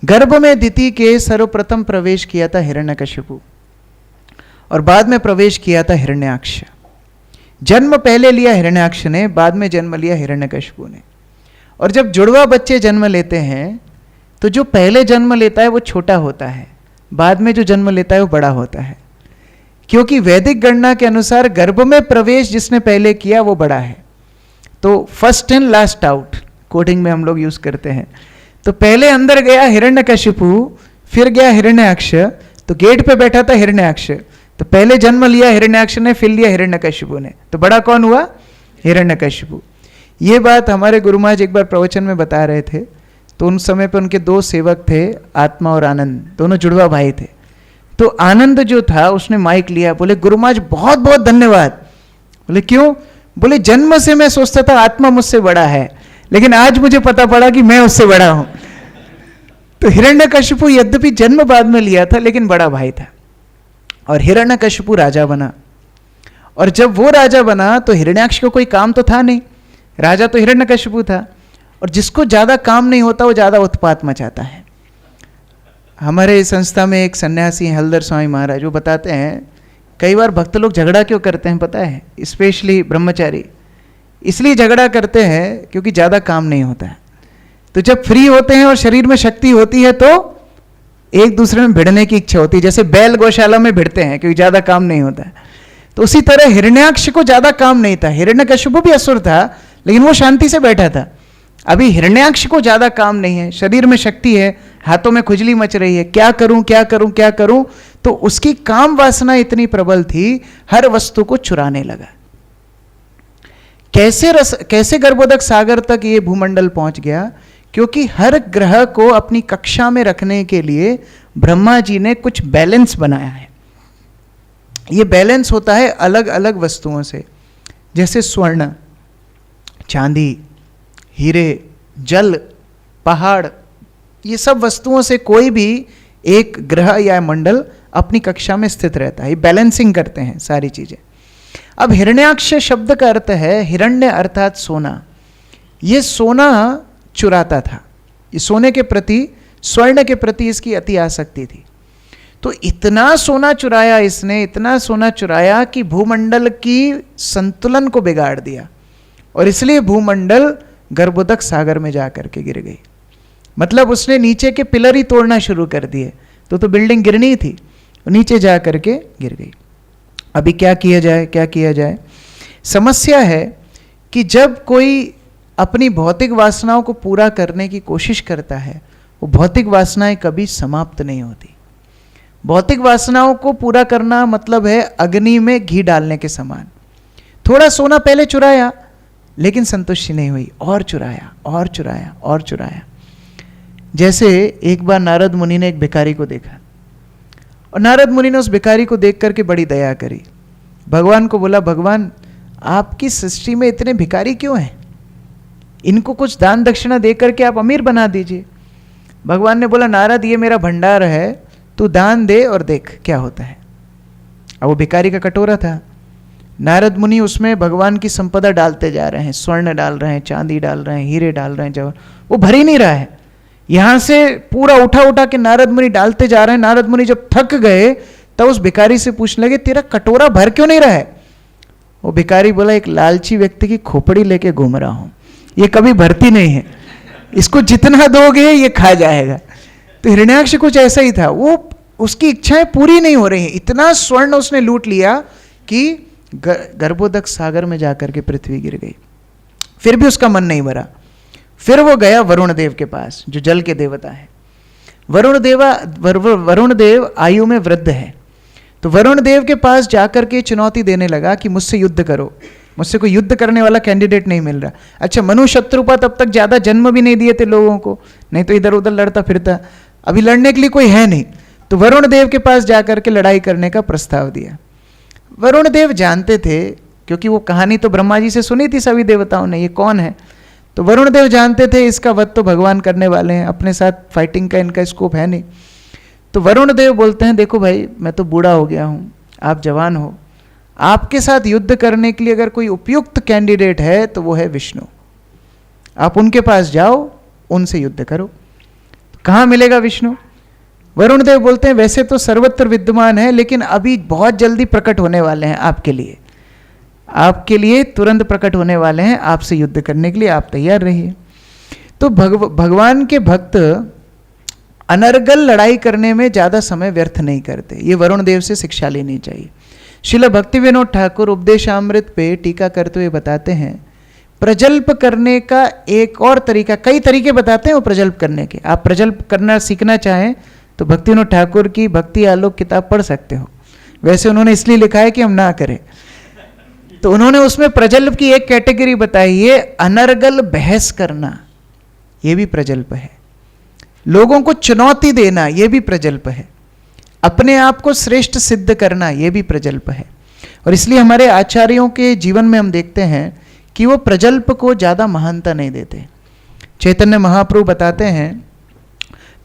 गर्भ में दिति के सर्वप्रथम प्रवेश किया था हिरण्यकशिपु, और बाद में प्रवेश किया था हिरण्याक्ष। जन्म पहले लिया हिरण्याक्ष ने, बाद में जन्म लिया हिरण्यकशिपु ने। और जब जुड़वा बच्चे जन्म लेते हैं तो जो पहले जन्म लेता है वो छोटा होता है, बाद में जो जन्म लेता है वो बड़ा होता है, क्योंकि वैदिक गणना के अनुसार गर्भ में प्रवेश जिसने पहले किया वो बड़ा है। तो first in last out coding में हम लोग यूज करते हैं। तो पहले अंदर गया हिरण्यकशिपु, फिर गया हिरण्याक्ष, तो गेट पे बैठा था हिरण्याक्ष, तो पहले जन्म लिया हिरण्याक्ष ने, फिर लिया हिरण्यकशिपु ने, तो बड़ा कौन हुआ? हिरण्यकशिपु। ये बात हमारे गुरु महाराज एक बार प्रवचन में बता रहे थे। तो उन समय पे उनके दो सेवक थे, आत्मा और आनंद, दोनों जुड़वा भाई थे। तो आनंद जो था उसने माइक लिया, बोले गुरु महाराज बहुत बहुत धन्यवाद। बोले क्यों? बोले जन्म से मैं सोचता था आत्मा मुझसे बड़ा है, लेकिन आज मुझे पता पड़ा कि मैं उससे बड़ा हूं। तो हिरण्यकशिपु यद्यपि जन्म बाद में लिया था लेकिन बड़ा भाई था, और हिरण्यकशिपु राजा बना। और जब वो राजा बना तो हिरण्याक्ष को कोई काम तो था नहीं, राजा तो हिरण्यकशिपु था, और जिसको ज्यादा काम नहीं होता वो ज्यादा उत्पात मचाता है। हमारे संस्था में एक सन्यासी हैं हलदर स्वामी महाराज, वो बताते हैं कई बार भक्त लोग झगड़ा क्यों करते हैं पता है? स्पेशली ब्रह्मचारी इसलिए झगड़ा करते हैं क्योंकि ज़्यादा काम नहीं होता है। तो जब फ्री होते हैं और शरीर में शक्ति होती है तो एक दूसरे में भिड़ने की इच्छा होती है, जैसे बैल गौशाला में भिड़ते हैं क्योंकि ज़्यादा काम नहीं होता है। तो उसी तरह हिरण्याक्ष को ज़्यादा काम नहीं था, हिरण्यकशिपु भी असुर था लेकिन वो शांति से बैठा था। अभी हिरण्याक्ष को ज़्यादा काम नहीं है, शरीर में शक्ति है, हाथों में खुजली मच रही है, क्या करूं क्या करूं क्या करूं, तो उसकी काम वासना इतनी प्रबल थी, हर वस्तु को चुराने लगा। कैसे गर्भोदक सागर तक ये भूमंडल पहुंच गया? क्योंकि हर ग्रह को अपनी कक्षा में रखने के लिए ब्रह्मा जी ने कुछ बैलेंस बनाया है। ये बैलेंस होता है अलग अलग वस्तुओं से, जैसे स्वर्ण, चांदी, हीरे, जल, पहाड़, ये सब वस्तुओं से कोई भी एक ग्रह या मंडल अपनी कक्षा में स्थित रहता है। ये बैलेंसिंग करते हैं सारी चीजें। अब हिरण्याक्ष शब्द का अर्थ है हिरण्य अर्थात सोना। ये सोना चुराता था, ये सोने के प्रति, स्वर्ण के प्रति इसकी अति आसक्ति थी। तो इतना सोना चुराया इसने, इतना सोना चुराया कि भूमंडल की संतुलन को बिगाड़ दिया, और इसलिए भूमंडल गर्भोदक सागर में जा करके गिर गई। मतलब उसने नीचे के पिलर ही तोड़ना शुरू कर दिए, तो बिल्डिंग गिरनी थी, नीचे जा करके गिर गई। अभी क्या किया जाए, क्या किया जाए? समस्या है कि जब कोई अपनी भौतिक वासनाओं को पूरा करने की कोशिश करता है, वो भौतिक वासनाएं कभी समाप्त नहीं होती। भौतिक वासनाओं को पूरा करना मतलब है अग्नि में घी डालने के समान। थोड़ा सोना पहले चुराया लेकिन संतुष्टि नहीं हुई, और चुराया और चुराया और चुराया। जैसे एक बार नारद मुनि ने एक भिखारी को देखा, और नारद मुनि ने उस भिखारी को देख करके बड़ी दया करी। भगवान को बोला, भगवान आपकी सृष्टि में इतने भिखारी क्यों हैं? इनको कुछ दान दक्षिणा दे करके आप अमीर बना दीजिए। भगवान ने बोला, नारद ये मेरा भंडार है, तू दान दे और देख क्या होता है। अब वो भिखारी का कटोरा था, नारद मुनि उसमें भगवान की संपदा डालते जा रहे हैं, स्वर्ण डाल रहे हैं, चांदी डाल रहे हैं, हीरे डाल रहे हैं, जवाहर, वो भर ही नहीं रहा है। यहां से पूरा उठा उठा के नारद मुनि डालते जा रहे हैं। नारद मुनि जब थक गए तब उस भिखारी से पूछने लगे, तेरा कटोरा भर क्यों नहीं रहा है? वो भिखारी बोला, एक लालची व्यक्ति की खोपड़ी लेके घूम रहा हूं, ये कभी भरती नहीं है, इसको जितना दोगे ये खा जाएगा। तो हिरण्याक्ष कुछ ऐसा ही था, वो उसकी इच्छाएं पूरी नहीं हो रही हैं। इतना स्वर्ण उसने लूट लिया कि गर्भोदक सागर में जाकर के पृथ्वी गिर गई। फिर भी उसका मन नहीं भरा। फिर वो गया वरुण देव के पास, जो जल के देवता है। वरुण देव आयु में वृद्ध है, तो वरुण देव के पास जाकर के चुनौती देने लगा कि मुझसे युद्ध करो, मुझसे कोई युद्ध करने वाला कैंडिडेट नहीं मिल रहा। अच्छा, मनु शत्रुपा तब तक ज्यादा जन्म भी नहीं दिए थे लोगों को, नहीं तो इधर उधर लड़ता फिरता, अभी लड़ने के लिए कोई है नहीं। तो वरुण देव के पास जाकर के लड़ाई करने का प्रस्ताव दिया। वरुण देव जानते थे, क्योंकि वो कहानी तो ब्रह्मा जी से सुनी थी सभी देवताओं ने, ये कौन है। तो वरुण देव जानते थे इसका वध तो भगवान करने वाले हैं, अपने साथ फाइटिंग का इनका स्कोप है नहीं। तो वरुण देव बोलते हैं, देखो भाई मैं तो बूढ़ा हो गया हूँ, आप जवान हो, आपके साथ युद्ध करने के लिए अगर कोई उपयुक्त कैंडिडेट है तो वो है विष्णु। आप उनके पास जाओ, उनसे युद्ध करो। कहाँ मिलेगा विष्णु? वरुण देव बोलते हैं वैसे तो सर्वत्र विद्यमान है, लेकिन अभी बहुत जल्दी प्रकट होने वाले हैं आपके लिए, आपके लिए तुरंत प्रकट होने वाले हैं, आपसे युद्ध करने के लिए आप तैयार रहिए। तो भगवान के भक्त अनर्गल लड़ाई करने में ज़्यादा समय व्यर्थ नहीं करते, ये वरुण देव से शिक्षा लेनी चाहिए। श्रील भक्ति विनोद ठाकुर उपदेशामृत पे टीका करते हुए बताते हैं, प्रजल्प करने का एक और तरीका, कई तरीके बताते हैं वो प्रजल्प करने के। आप प्रजल्प करना सीखना चाहें तो भक्ति विनोद ठाकुर की भक्ति आलोक किताब पढ़ सकते हो। वैसे उन्होंने इसलिए लिखा है कि हम ना करें, तो उन्होंने उसमें प्रजल्प की एक कैटेगरी बताई है, अनर्गल बहस करना, ये भी प्रजल्प है। लोगों को चुनौती देना, ये भी प्रजल्प है। अपने आप को श्रेष्ठ सिद्ध करना, ये भी प्रजल्प है। और इसलिए हमारे आचार्यों के जीवन में हम देखते हैं कि वो प्रजल्प को ज़्यादा महानता नहीं देते। चैतन्य महाप्रभु बताते हैं,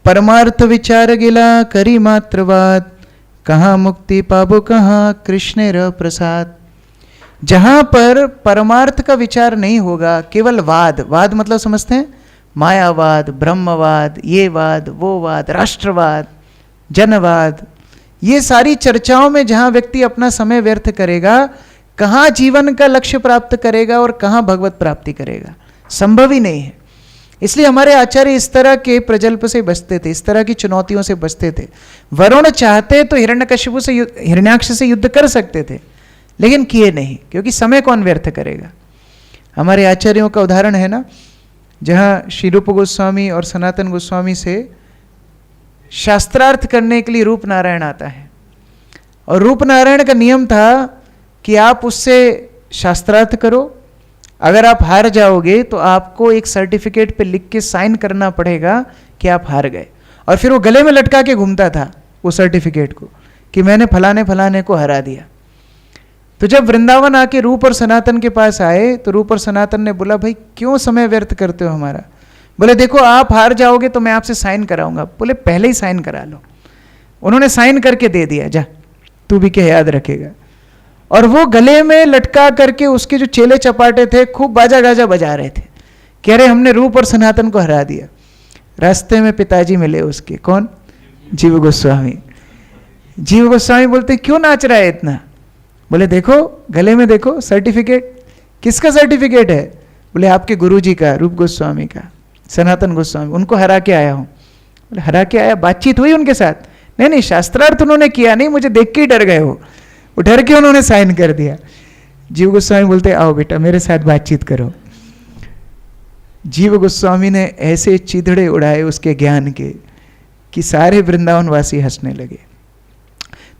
परमार्थ विचार गिला करी मात्रवाद, कहाँ मुक्ति पाबो कहाँ कृष्ण र प्रसाद। जहाँ पर परमार्थ का विचार नहीं होगा, केवल वाद, वाद मतलब समझते हैं मायावाद, ब्रह्मवाद, ये वाद, वो वाद, राष्ट्रवाद, जनवाद, ये सारी चर्चाओं में जहाँ व्यक्ति अपना समय व्यर्थ करेगा, कहाँ जीवन का लक्ष्य प्राप्त करेगा और कहाँ भगवत प्राप्ति करेगा, संभव ही नहीं है। इसलिए हमारे आचार्य इस तरह के प्रजल्प से बचते थे, इस तरह की चुनौतियों से बचते थे। वरुण चाहते तो हिरण्यकशिपु से, हिरण्याक्ष से युद्ध कर सकते थे, लेकिन किए नहीं, क्योंकि समय कौन व्यर्थ करेगा। हमारे आचार्यों का उदाहरण है ना, जहाँ श्री रूप गोस्वामी और सनातन गोस्वामी से शास्त्रार्थ करने के लिए रूप नारायण आता है, और रूप नारायण का नियम था कि आप उससे शास्त्रार्थ करो, अगर आप हार जाओगे तो आपको एक सर्टिफिकेट पे लिख के साइन करना पड़ेगा कि आप हार गए, और फिर वो गले में लटका के घूमता था वो सर्टिफिकेट को कि मैंने फलाने फलाने को हरा दिया। तो जब वृंदावन आके रूप और सनातन के पास आए तो रूप और सनातन ने बोला, भाई क्यों समय व्यर्थ करते हो हमारा। बोले देखो आप हार जाओगे तो मैं आपसे साइन कराऊंगा। बोले पहले ही साइन करा लो। उन्होंने साइन करके दे दिया, जा तू भी क्या याद रखेगा। और वो गले में लटका करके उसके जो चेले चपाटे थे खूब बाजा गाजा बजा रहे थे, कह रहे हमने रूप और सनातन को हरा दिया। रास्ते में पिताजी मिले उसके, कौन? जीव गोस्वामी। जीव गोस्वामी बोलते क्यों नाच रहा है इतना। बोले देखो गले में देखो सर्टिफिकेट। किसका सर्टिफिकेट है? बोले आपके गुरुजी का, रूप गोस्वामी का, सनातन गोस्वामी, उनको हरा के आया हूँ। बोले हरा के आया, बातचीत हुई उनके साथ? नहीं नहीं, शास्त्रार्थ उन्होंने किया नहीं, मुझे देख के ही डर गए वो डर के उन्होंने साइन कर दिया। जीव गोस्वामी बोलते आओ बेटा मेरे साथ बातचीत करो। जीव गोस्वामी ने ऐसे चिथड़े उड़ाए उसके ज्ञान के कि सारे वृंदावन वासी हंसने लगे।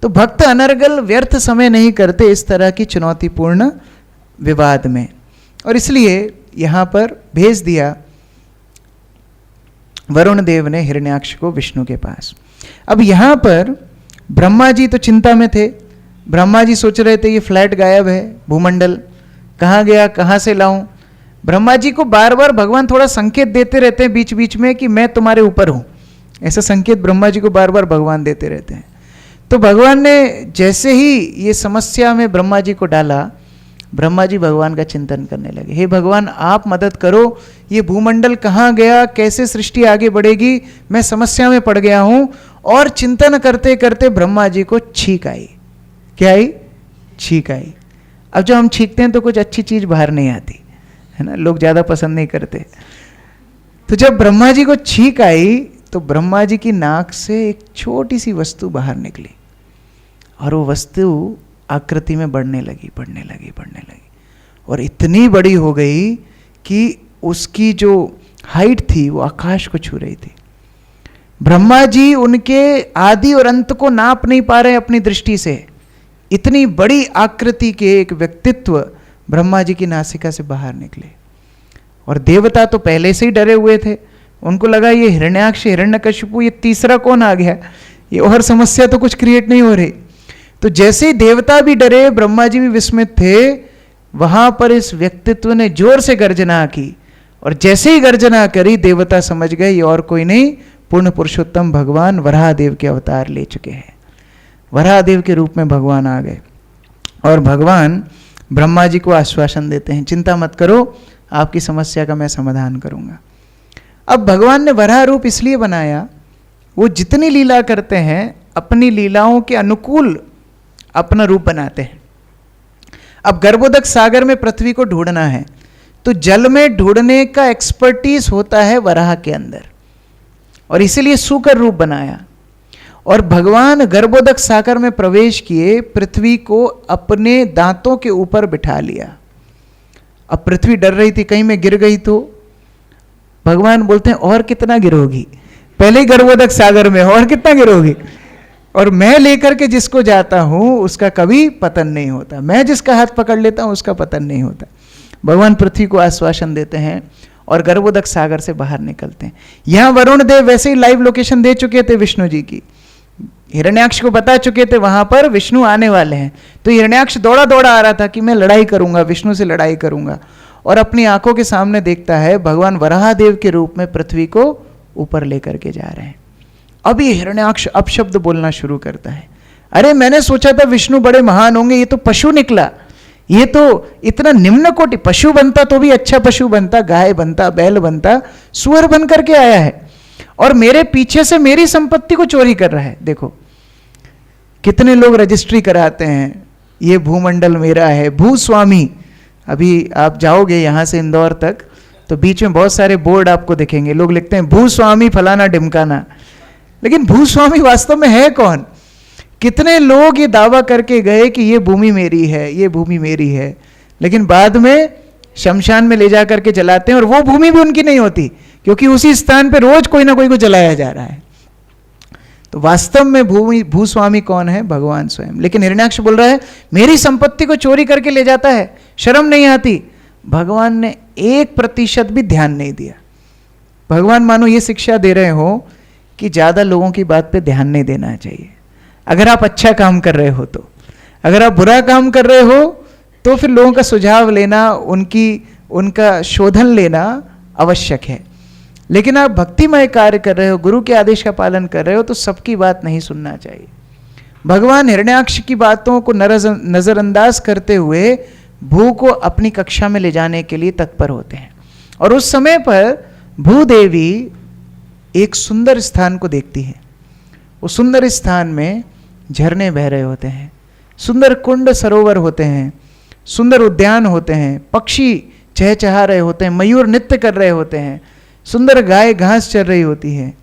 तो भक्त अनर्गल व्यर्थ समय नहीं करते इस तरह की चुनौतीपूर्ण विवाद में, और इसलिए यहां पर भेज दिया वरुण देव ने हिरण्याक्ष को विष्णु के पास। अब यहां पर ब्रह्मा जी तो चिंता में थे। ब्रह्मा जी सोच रहे थे ये फ्लैट गायब है, भूमंडल कहाँ गया, कहाँ से लाऊं। ब्रह्मा जी को बार बार भगवान थोड़ा संकेत देते रहते हैं बीच बीच में कि मैं तुम्हारे ऊपर हूं। ऐसा संकेत ब्रह्मा जी को बार बार भगवान देते रहते हैं। तो भगवान ने जैसे ही ये समस्या में ब्रह्मा जी को डाला, ब्रह्मा जी भगवान का चिंतन करने लगे, हे भगवान आप मदद करो, ये भूमंडल कहाँ गया, कैसे सृष्टि आगे बढ़ेगी, मैं समस्या में पड़ गया हूं। और चिंतन करते करते ब्रह्मा जी को छींक आई। क्या आई? छींक आई। अब जब हम छींकते हैं तो कुछ अच्छी चीज बाहर नहीं आती है ना, लोग ज्यादा पसंद नहीं करते। तो जब ब्रह्मा जी को छींक आई तो ब्रह्मा जी की नाक से एक छोटी सी वस्तु बाहर निकली, और वो वस्तु आकृति में बढ़ने लगी, और इतनी बड़ी हो गई कि उसकी जो हाइट थी वो आकाश को छू रही थी। ब्रह्मा जी उनके आदि और अंत को नाप नहीं पा रहे अपनी दृष्टि से। इतनी बड़ी आकृति के एक व्यक्तित्व ब्रह्मा जी की नासिका से बाहर निकले। और देवता तो पहले से ही डरे हुए थे, उनको लगा ये हिरण्याक्ष, हिरण्यकशिपु, ये तीसरा कौन आ गया, ये और समस्या तो कुछ क्रिएट नहीं हो रही। तो जैसे ही देवता भी डरे, ब्रह्मा जी भी विस्मित थे, वहां पर इस व्यक्तित्व ने जोर से गर्जना की, और जैसे ही गर्जना करी देवता समझ गए ये और कोई नहीं, पूर्ण पुरुषोत्तम भगवान वराहदेव के अवतार ले चुके हैं। वराहदेव के रूप में भगवान आ गए, और भगवान ब्रह्मा जी को आश्वासन देते हैं, चिंता मत करो, आपकी समस्या का मैं समाधान करूंगा। अब भगवान ने वराह रूप इसलिए बनाया, वो जितनी लीला करते हैं अपनी लीलाओं के अनुकूल अपना रूप बनाते हैं। अब गर्भोदक सागर में पृथ्वी को ढूंढना है तो जल में ढूंढने का एक्सपर्टीज होता है वराह के अंदर, और इसीलिए सूकर रूप बनाया। और भगवान गर्भोदक सागर में प्रवेश किए, पृथ्वी को अपने दांतों के ऊपर बिठा लिया। अब पृथ्वी डर रही थी कहीं मैं गिर गई तो। भगवान बोलते हैं और कितना गिरोगी, पहले ही गर्भोदक सागर में और कितना गिरोगी, और मैं लेकर के जिसको जाता हूं उसका कभी पतन नहीं होता, मैं जिसका हाथ पकड़ लेता हूं उसका पतन नहीं होता। भगवान पृथ्वी को आश्वासन देते हैं और गर्भोदक सागर से बाहर निकलते हैं। यहां वरुण देव वैसे ही लाइव लोकेशन दे चुके थे विष्णु जी की, हिरण्याक्ष को बता चुके थे वहां पर विष्णु आने वाले हैं। तो हिरण्याक्ष दौड़ा दौड़ा आ रहा था कि मैं लड़ाई करूंगा, विष्णु से लड़ाई करूंगा, और अपनी आंखों के सामने देखता है भगवान वराहदेव के रूप में पृथ्वी को ऊपर लेकर के जा रहे हैं। अब ये हिरण्याक्ष अपशब्द बोलना शुरू करता है, अरे मैंने सोचा था विष्णु बड़े महान होंगे, ये तो पशु निकला, ये तो इतना निम्न कोटि, पशु बनता तो भी अच्छा पशु बनता, गाय बनता, बैल बनता, सुअर बन करके आया है और मेरे पीछे से मेरी संपत्ति को चोरी कर रहा है। देखो कितने लोग रजिस्ट्री कराते हैं, ये भूमंडल मेरा है, भूस्वामी। अभी आप जाओगे यहां से इंदौर तक तो बीच में बहुत सारे बोर्ड आपको दिखेंगे, लोग लिखते हैं भूस्वामी फलाना ढिमकाना, लेकिन भूस्वामी वास्तव में है कौन? कितने लोग ये दावा करके गए कि ये भूमि मेरी है, ये भूमि मेरी है, लेकिन बाद में शमशान में ले जा करके जलाते हैं और वो भूमि भी उनकी नहीं होती, क्योंकि उसी स्थान पे रोज कोई ना कोई को जलाया जा रहा है। तो वास्तव में भूस्वामी कौन है? भगवान स्वयं। लेकिन हिरण्याक्ष बोल रहा है मेरी संपत्ति को चोरी करके ले जाता है, शर्म नहीं आती। भगवान ने 1% भी ध्यान नहीं दिया। भगवान मानो ये शिक्षा दे रहे हो कि ज्यादा लोगों की बात पे ध्यान नहीं देना चाहिए। अगर आप अच्छा काम कर रहे हो तो, अगर आप बुरा काम कर रहे हो तो फिर लोगों का सुझाव लेना, उनका शोधन लेना आवश्यक है। लेकिन आप भक्तिमय कार्य कर रहे हो, गुरु के आदेश का पालन कर रहे हो, तो सबकी बात नहीं सुनना चाहिए। भगवान हिरण्याक्ष की बातों को नजरअंदाज करते हुए भू को अपनी कक्षा में ले जाने के लिए तत्पर होते हैं। और उस समय पर भूदेवी एक सुंदर स्थान को देखती है। उस सुंदर स्थान में झरने बह रहे होते हैं, सुंदर कुंड सरोवर होते हैं, सुंदर उद्यान होते हैं, पक्षी चहचहा रहे होते हैं, मयूर नृत्य कर रहे होते हैं, सुंदर गाय घास चर रही होती है।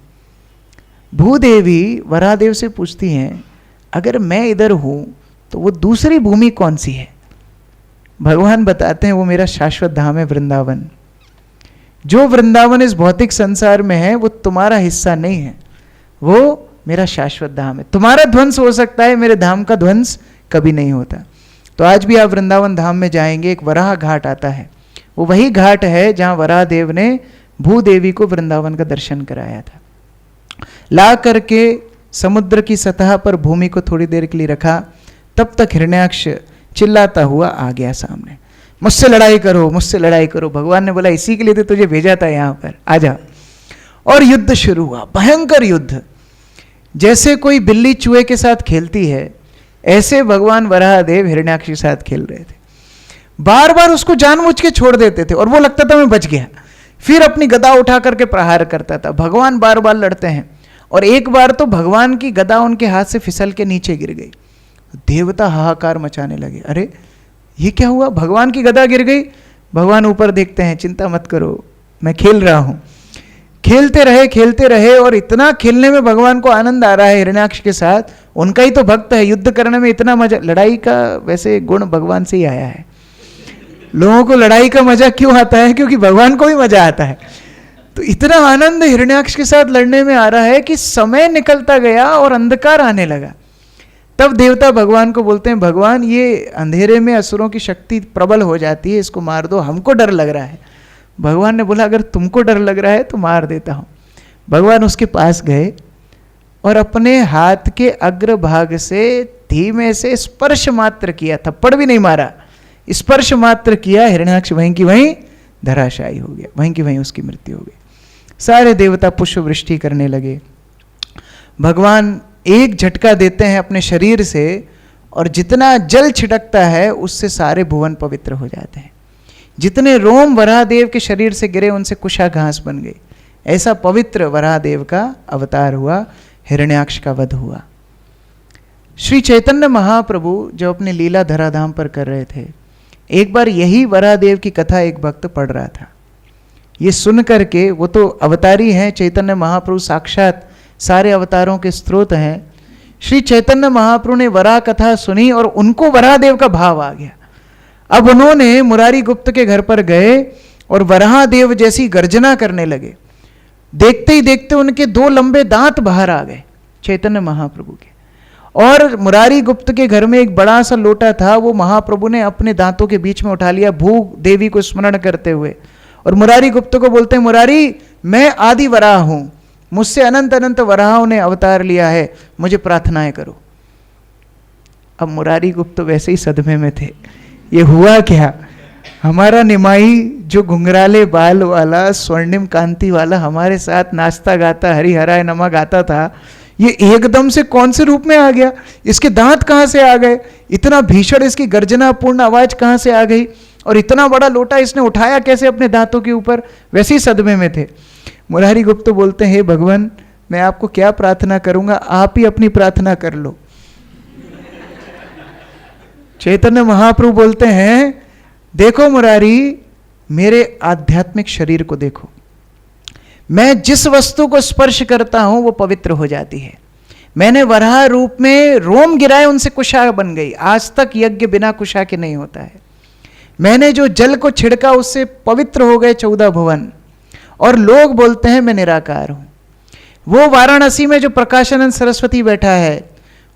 भूदेवी वराहदेव से पूछती हैं अगर मैं इधर हूं तो वो दूसरी भूमि कौन सी है? भगवान बताते हैं वो मेरा शाश्वत धाम है, वृंदावन। जो वृंदावन इस भौतिक संसार में है वो तुम्हारा हिस्सा नहीं है, वो मेरा शाश्वत धाम है। तुम्हारा ध्वंस हो सकता है, मेरे धाम का ध्वंस कभी नहीं होता। तो आज भी आप वृंदावन धाम में जाएंगे, एक वराह घाट आता है, वो वही घाट है जहां वराहदेव ने भूदेवी को वृंदावन का दर्शन कराया था। ला करके समुद्र की सतह पर भूमि को थोड़ी देर के लिए रखा, तब तक हिरण्याक्ष चिल्लाता हुआ आ गया सामने, मुझसे लड़ाई करो, मुझसे लड़ाई करो। भगवान ने बोला इसी के लिए तो तुझे भेजा था यहाँ पर, आजा। और युद्ध शुरू हुआ, भयंकर युद्ध। जैसे कोई बिल्ली चूहे के साथ खेलती है, ऐसे भगवान वराहदेव हिरण्याक्ष के साथ खेल रहे थे। बार बार उसको जानबूझ के छोड़ देते थे और वो लगता था मैं बच गया, फिर अपनी गदा उठा करके प्रहार करता था। भगवान बार बार लड़ते हैं और एक बार तो भगवान की गदा उनके हाथ से फिसल के नीचे गिर गई। देवता हाहाकार मचाने लगे, अरे ये क्या हुआ? भगवान की गदा गिर गई। भगवान ऊपर देखते हैं, चिंता मत करो, मैं खेल रहा हूं। खेलते रहे और इतना खेलने में भगवान को आनंद आ रहा है हिरण्याक्ष के साथ। उनका ही तो भक्त है, युद्ध करने में इतना मजा। लड़ाई का वैसे गुण भगवान से ही आया है। लोगों को लड़ाई का मजा क्यों आता है? क्योंकि भगवान को भी मजा आता है। तो इतना आनंद हिरण्याक्ष के साथ लड़ने में आ रहा है कि समय निकलता गया और अंधकार आने लगा। तब देवता भगवान को बोलते हैं भगवान ये अंधेरे में असुरों की शक्ति प्रबल हो जाती है, इसको मार दो, हमको डर लग रहा है। भगवान ने बोला अगर तुमको डर लग रहा है तो मार देता हूं। भगवान उसके पास गए और अपने हाथ के अग्रभाग से धीमे से स्पर्श मात्र किया, थप्पड़ भी नहीं मारा, स्पर्श मात्र किया। हिरण्याक्ष वहीं की वहीं धराशायी हो गया, वहीं की वहीं उसकी मृत्यु हो गई। सारे देवता पुष्प वृष्टि करने लगे। भगवान एक झटका देते हैं अपने शरीर से और जितना जल छिटकता है उससे सारे भुवन पवित्र हो जाते हैं। जितने रोम वराहदेव के शरीर से गिरे उनसे कुशा घास बन गई। ऐसा पवित्र वराहदेव का अवतार हुआ, हिरण्याक्ष का वध हुआ। श्री चैतन्य महाप्रभु जो अपने लीला धराधाम पर कर रहे थे, एक बार यही वराहदेव की कथा एक भक्त पढ़ रहा था। ये सुन करके, वो तो अवतारी हैं, चैतन्य महाप्रभु साक्षात सारे अवतारों के स्रोत हैं। श्री चैतन्य महाप्रभु ने वराह कथा सुनी और उनको वराहदेव का भाव आ गया। अब उन्होंने मुरारी गुप्त के घर पर गए और वराहदेव जैसी गर्जना करने लगे। देखते ही देखते उनके 2 लंबे दांत बाहर आ गए चैतन्य महाप्रभु के। और मुरारी गुप्त के घर में एक बड़ा सा लोटा था, वो महाप्रभु ने अपने दांतों के बीच में उठा लिया, भू देवी को स्मरण करते हुए। और मुरारी गुप्त को बोलते हैं, मुरारी मैं आदि वराह हूं, मुझसे अनंत अनंत वराहों ने अवतार लिया है, मुझे प्रार्थनाएं करो। अब मुरारी गुप्त वैसे ही सदमे में थे, ये हुआ क्या, हमारा निमाई जो घुंघराले बाल वाला स्वर्णिम कांति वाला हमारे साथ नाचता गाता हरि हराय नमा गाता था, ये एकदम से कौन से रूप में आ गया, इसके दांत कहां से आ गए, इतना भीषण इसकी गर्जनापूर्ण आवाज कहां से आ गई, और इतना बड़ा लोटा इसने उठाया कैसे अपने दांतों के ऊपर। वैसे ही सदमे में थे। मुरारी गुप्त बोलते हैं, हे भगवान मैं आपको क्या प्रार्थना करूंगा, आप ही अपनी प्रार्थना कर लो। चैतन्य महाप्रभु बोलते हैं, देखो मुरारी, मेरे आध्यात्मिक शरीर को देखो, मैं जिस वस्तु को स्पर्श करता हूं वो पवित्र हो जाती है। मैंने वराह रूप में रोम गिराए, उनसे कुशा बन गई। आज तक यज्ञ बिना कुशा के नहीं होता है। मैंने जो जल को छिड़का उससे पवित्र हो गए 14 भुवन। और लोग बोलते हैं मैं निराकार हूं। वो वाराणसी में जो प्रकाशानंद सरस्वती बैठा है,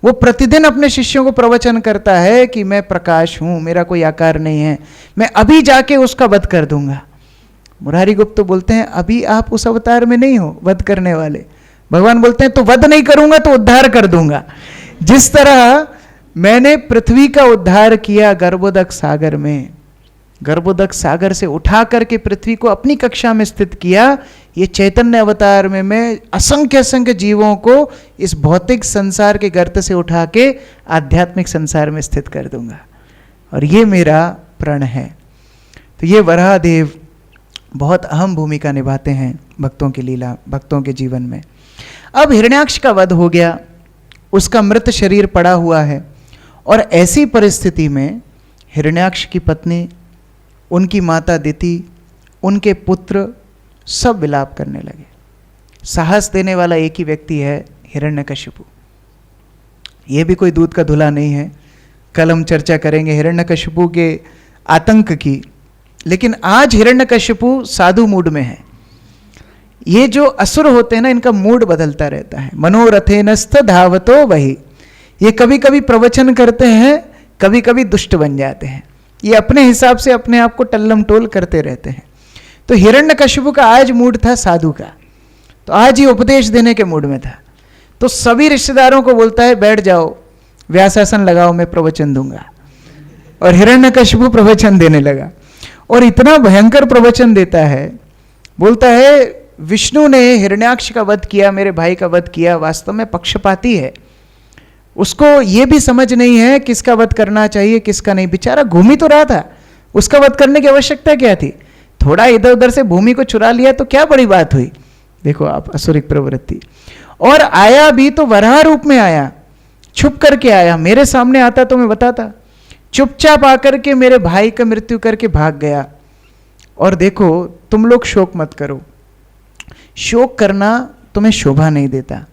वो प्रतिदिन अपने शिष्यों को प्रवचन करता है कि मैं प्रकाश हूं, मेरा कोई आकार नहीं है, मैं अभी जाके उसका वध कर दूंगा। मुरारी गुप्त बोलते हैं, अभी आप उस अवतार में नहीं हो वध करने वाले। भगवान बोलते हैं, तो वध नहीं करूंगा तो उद्धार कर दूंगा। जिस तरह मैंने पृथ्वी का उद्धार किया गर्भोदक सागर में, गर्भोदक सागर से उठा करके पृथ्वी को अपनी कक्षा में स्थित किया, ये चैतन्य अवतार में मैं असंख्य असंख्य जीवों को इस भौतिक संसार के गर्त से उठा के आध्यात्मिक संसार में स्थित कर दूंगा, और ये मेरा प्रण है। तो ये वराहदेव बहुत अहम भूमिका निभाते हैं भक्तों की लीला, भक्तों के जीवन में। अब हिरण्याक्ष का वध हो गया, उसका मृत शरीर पड़ा हुआ है, और ऐसी परिस्थिति में हिरण्याक्ष की पत्नी, उनकी माता दिति, उनके पुत्र सब विलाप करने लगे। साहस देने वाला एक ही व्यक्ति है, हिरण्यकशिपु। ये भी कोई दूध का धुला नहीं है। कल हम चर्चा करेंगे हिरण्यकशिपु के आतंक की, लेकिन आज हिरण्यकशिपु साधु मूड में है। ये जो असुर होते हैं ना, इनका मूड बदलता रहता है। मनोरथेनस्थ धावतो वही, ये कभी कभी प्रवचन करते हैं, कभी कभी दुष्ट बन जाते हैं। ये अपने हिसाब से अपने आप को टल्लम टोल करते रहते हैं। तो हिरण्यकशिपु का आज मूड था साधु का, तो आज ये उपदेश देने के मूड में था। तो सभी रिश्तेदारों को बोलता है, बैठ जाओ, व्यासासन लगाओ, मैं प्रवचन दूंगा। और हिरण्यकशिपु प्रवचन देने लगा, और इतना भयंकर प्रवचन देता है, बोलता है विष्णु ने हिरण्याक्ष का वध किया, मेरे भाई का वध किया, वास्तव में पक्षपाती है। उसको ये भी समझ नहीं है किसका वध करना चाहिए किसका नहीं। बेचारा घूम ही तो रहा था, उसका वध करने की आवश्यकता क्या थी? थोड़ा इधर उधर से भूमि को चुरा लिया तो क्या बड़ी बात हुई। देखो आप, असुरिक प्रवृत्ति। और आया भी तो वराह रूप में आया, छुप करके आया। मेरे सामने आता तो मैं बताता, चुपचाप आकर के मेरे भाई का मृत्यु करके भाग गया। और देखो, तुम लोग शोक मत करो, शोक करना तुम्हें शोभा नहीं देता।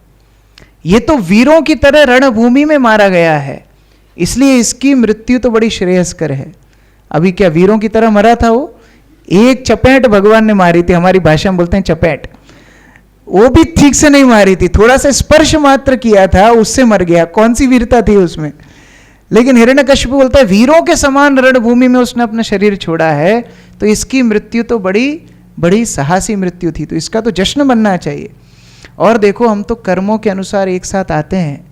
ये तो वीरों की तरह रणभूमि में मारा गया है, इसलिए इसकी मृत्यु तो बड़ी श्रेयस्कर है। अभी क्या वीरों की तरह मरा था वो? एक चपेट भगवान ने मारी थी, हमारी भाषा में बोलते हैं चपेट, वो भी ठीक से नहीं मारी थी, थोड़ा सा स्पर्श मात्र किया था, उससे मर गया। कौन सी वीरता थी उसमें? लेकिन हिरण्यकशिपु बोलता है वीरों के समान रणभूमि में उसने अपना शरीर छोड़ा है, तो इसकी मृत्यु तो बड़ी बड़ी साहसी मृत्यु थी, तो इसका तो जश्न बनना चाहिए। और देखो, हम तो कर्मों के अनुसार एक साथ आते हैं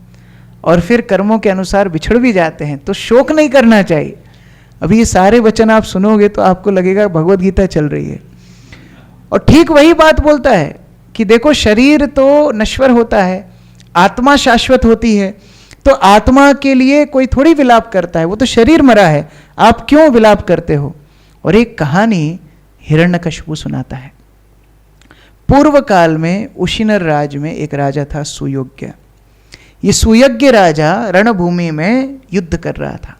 और फिर कर्मों के अनुसार बिछड़ भी जाते हैं, तो शोक नहीं करना चाहिए। अभी ये सारे वचन आप सुनोगे तो आपको लगेगा भगवत गीता चल रही है। और ठीक वही बात बोलता है कि देखो, शरीर तो नश्वर होता है, आत्मा शाश्वत होती है। तो आत्मा के लिए कोई थोड़ी विलाप करता है, वो तो शरीर मरा है, आप क्यों विलाप करते हो? और एक कहानी हिरण्यकशिपु सुनाता है। पूर्व काल में उशिनर राज में एक राजा था सुयोग्य। ये सुयोग्य राजा रणभूमि में युद्ध कर रहा था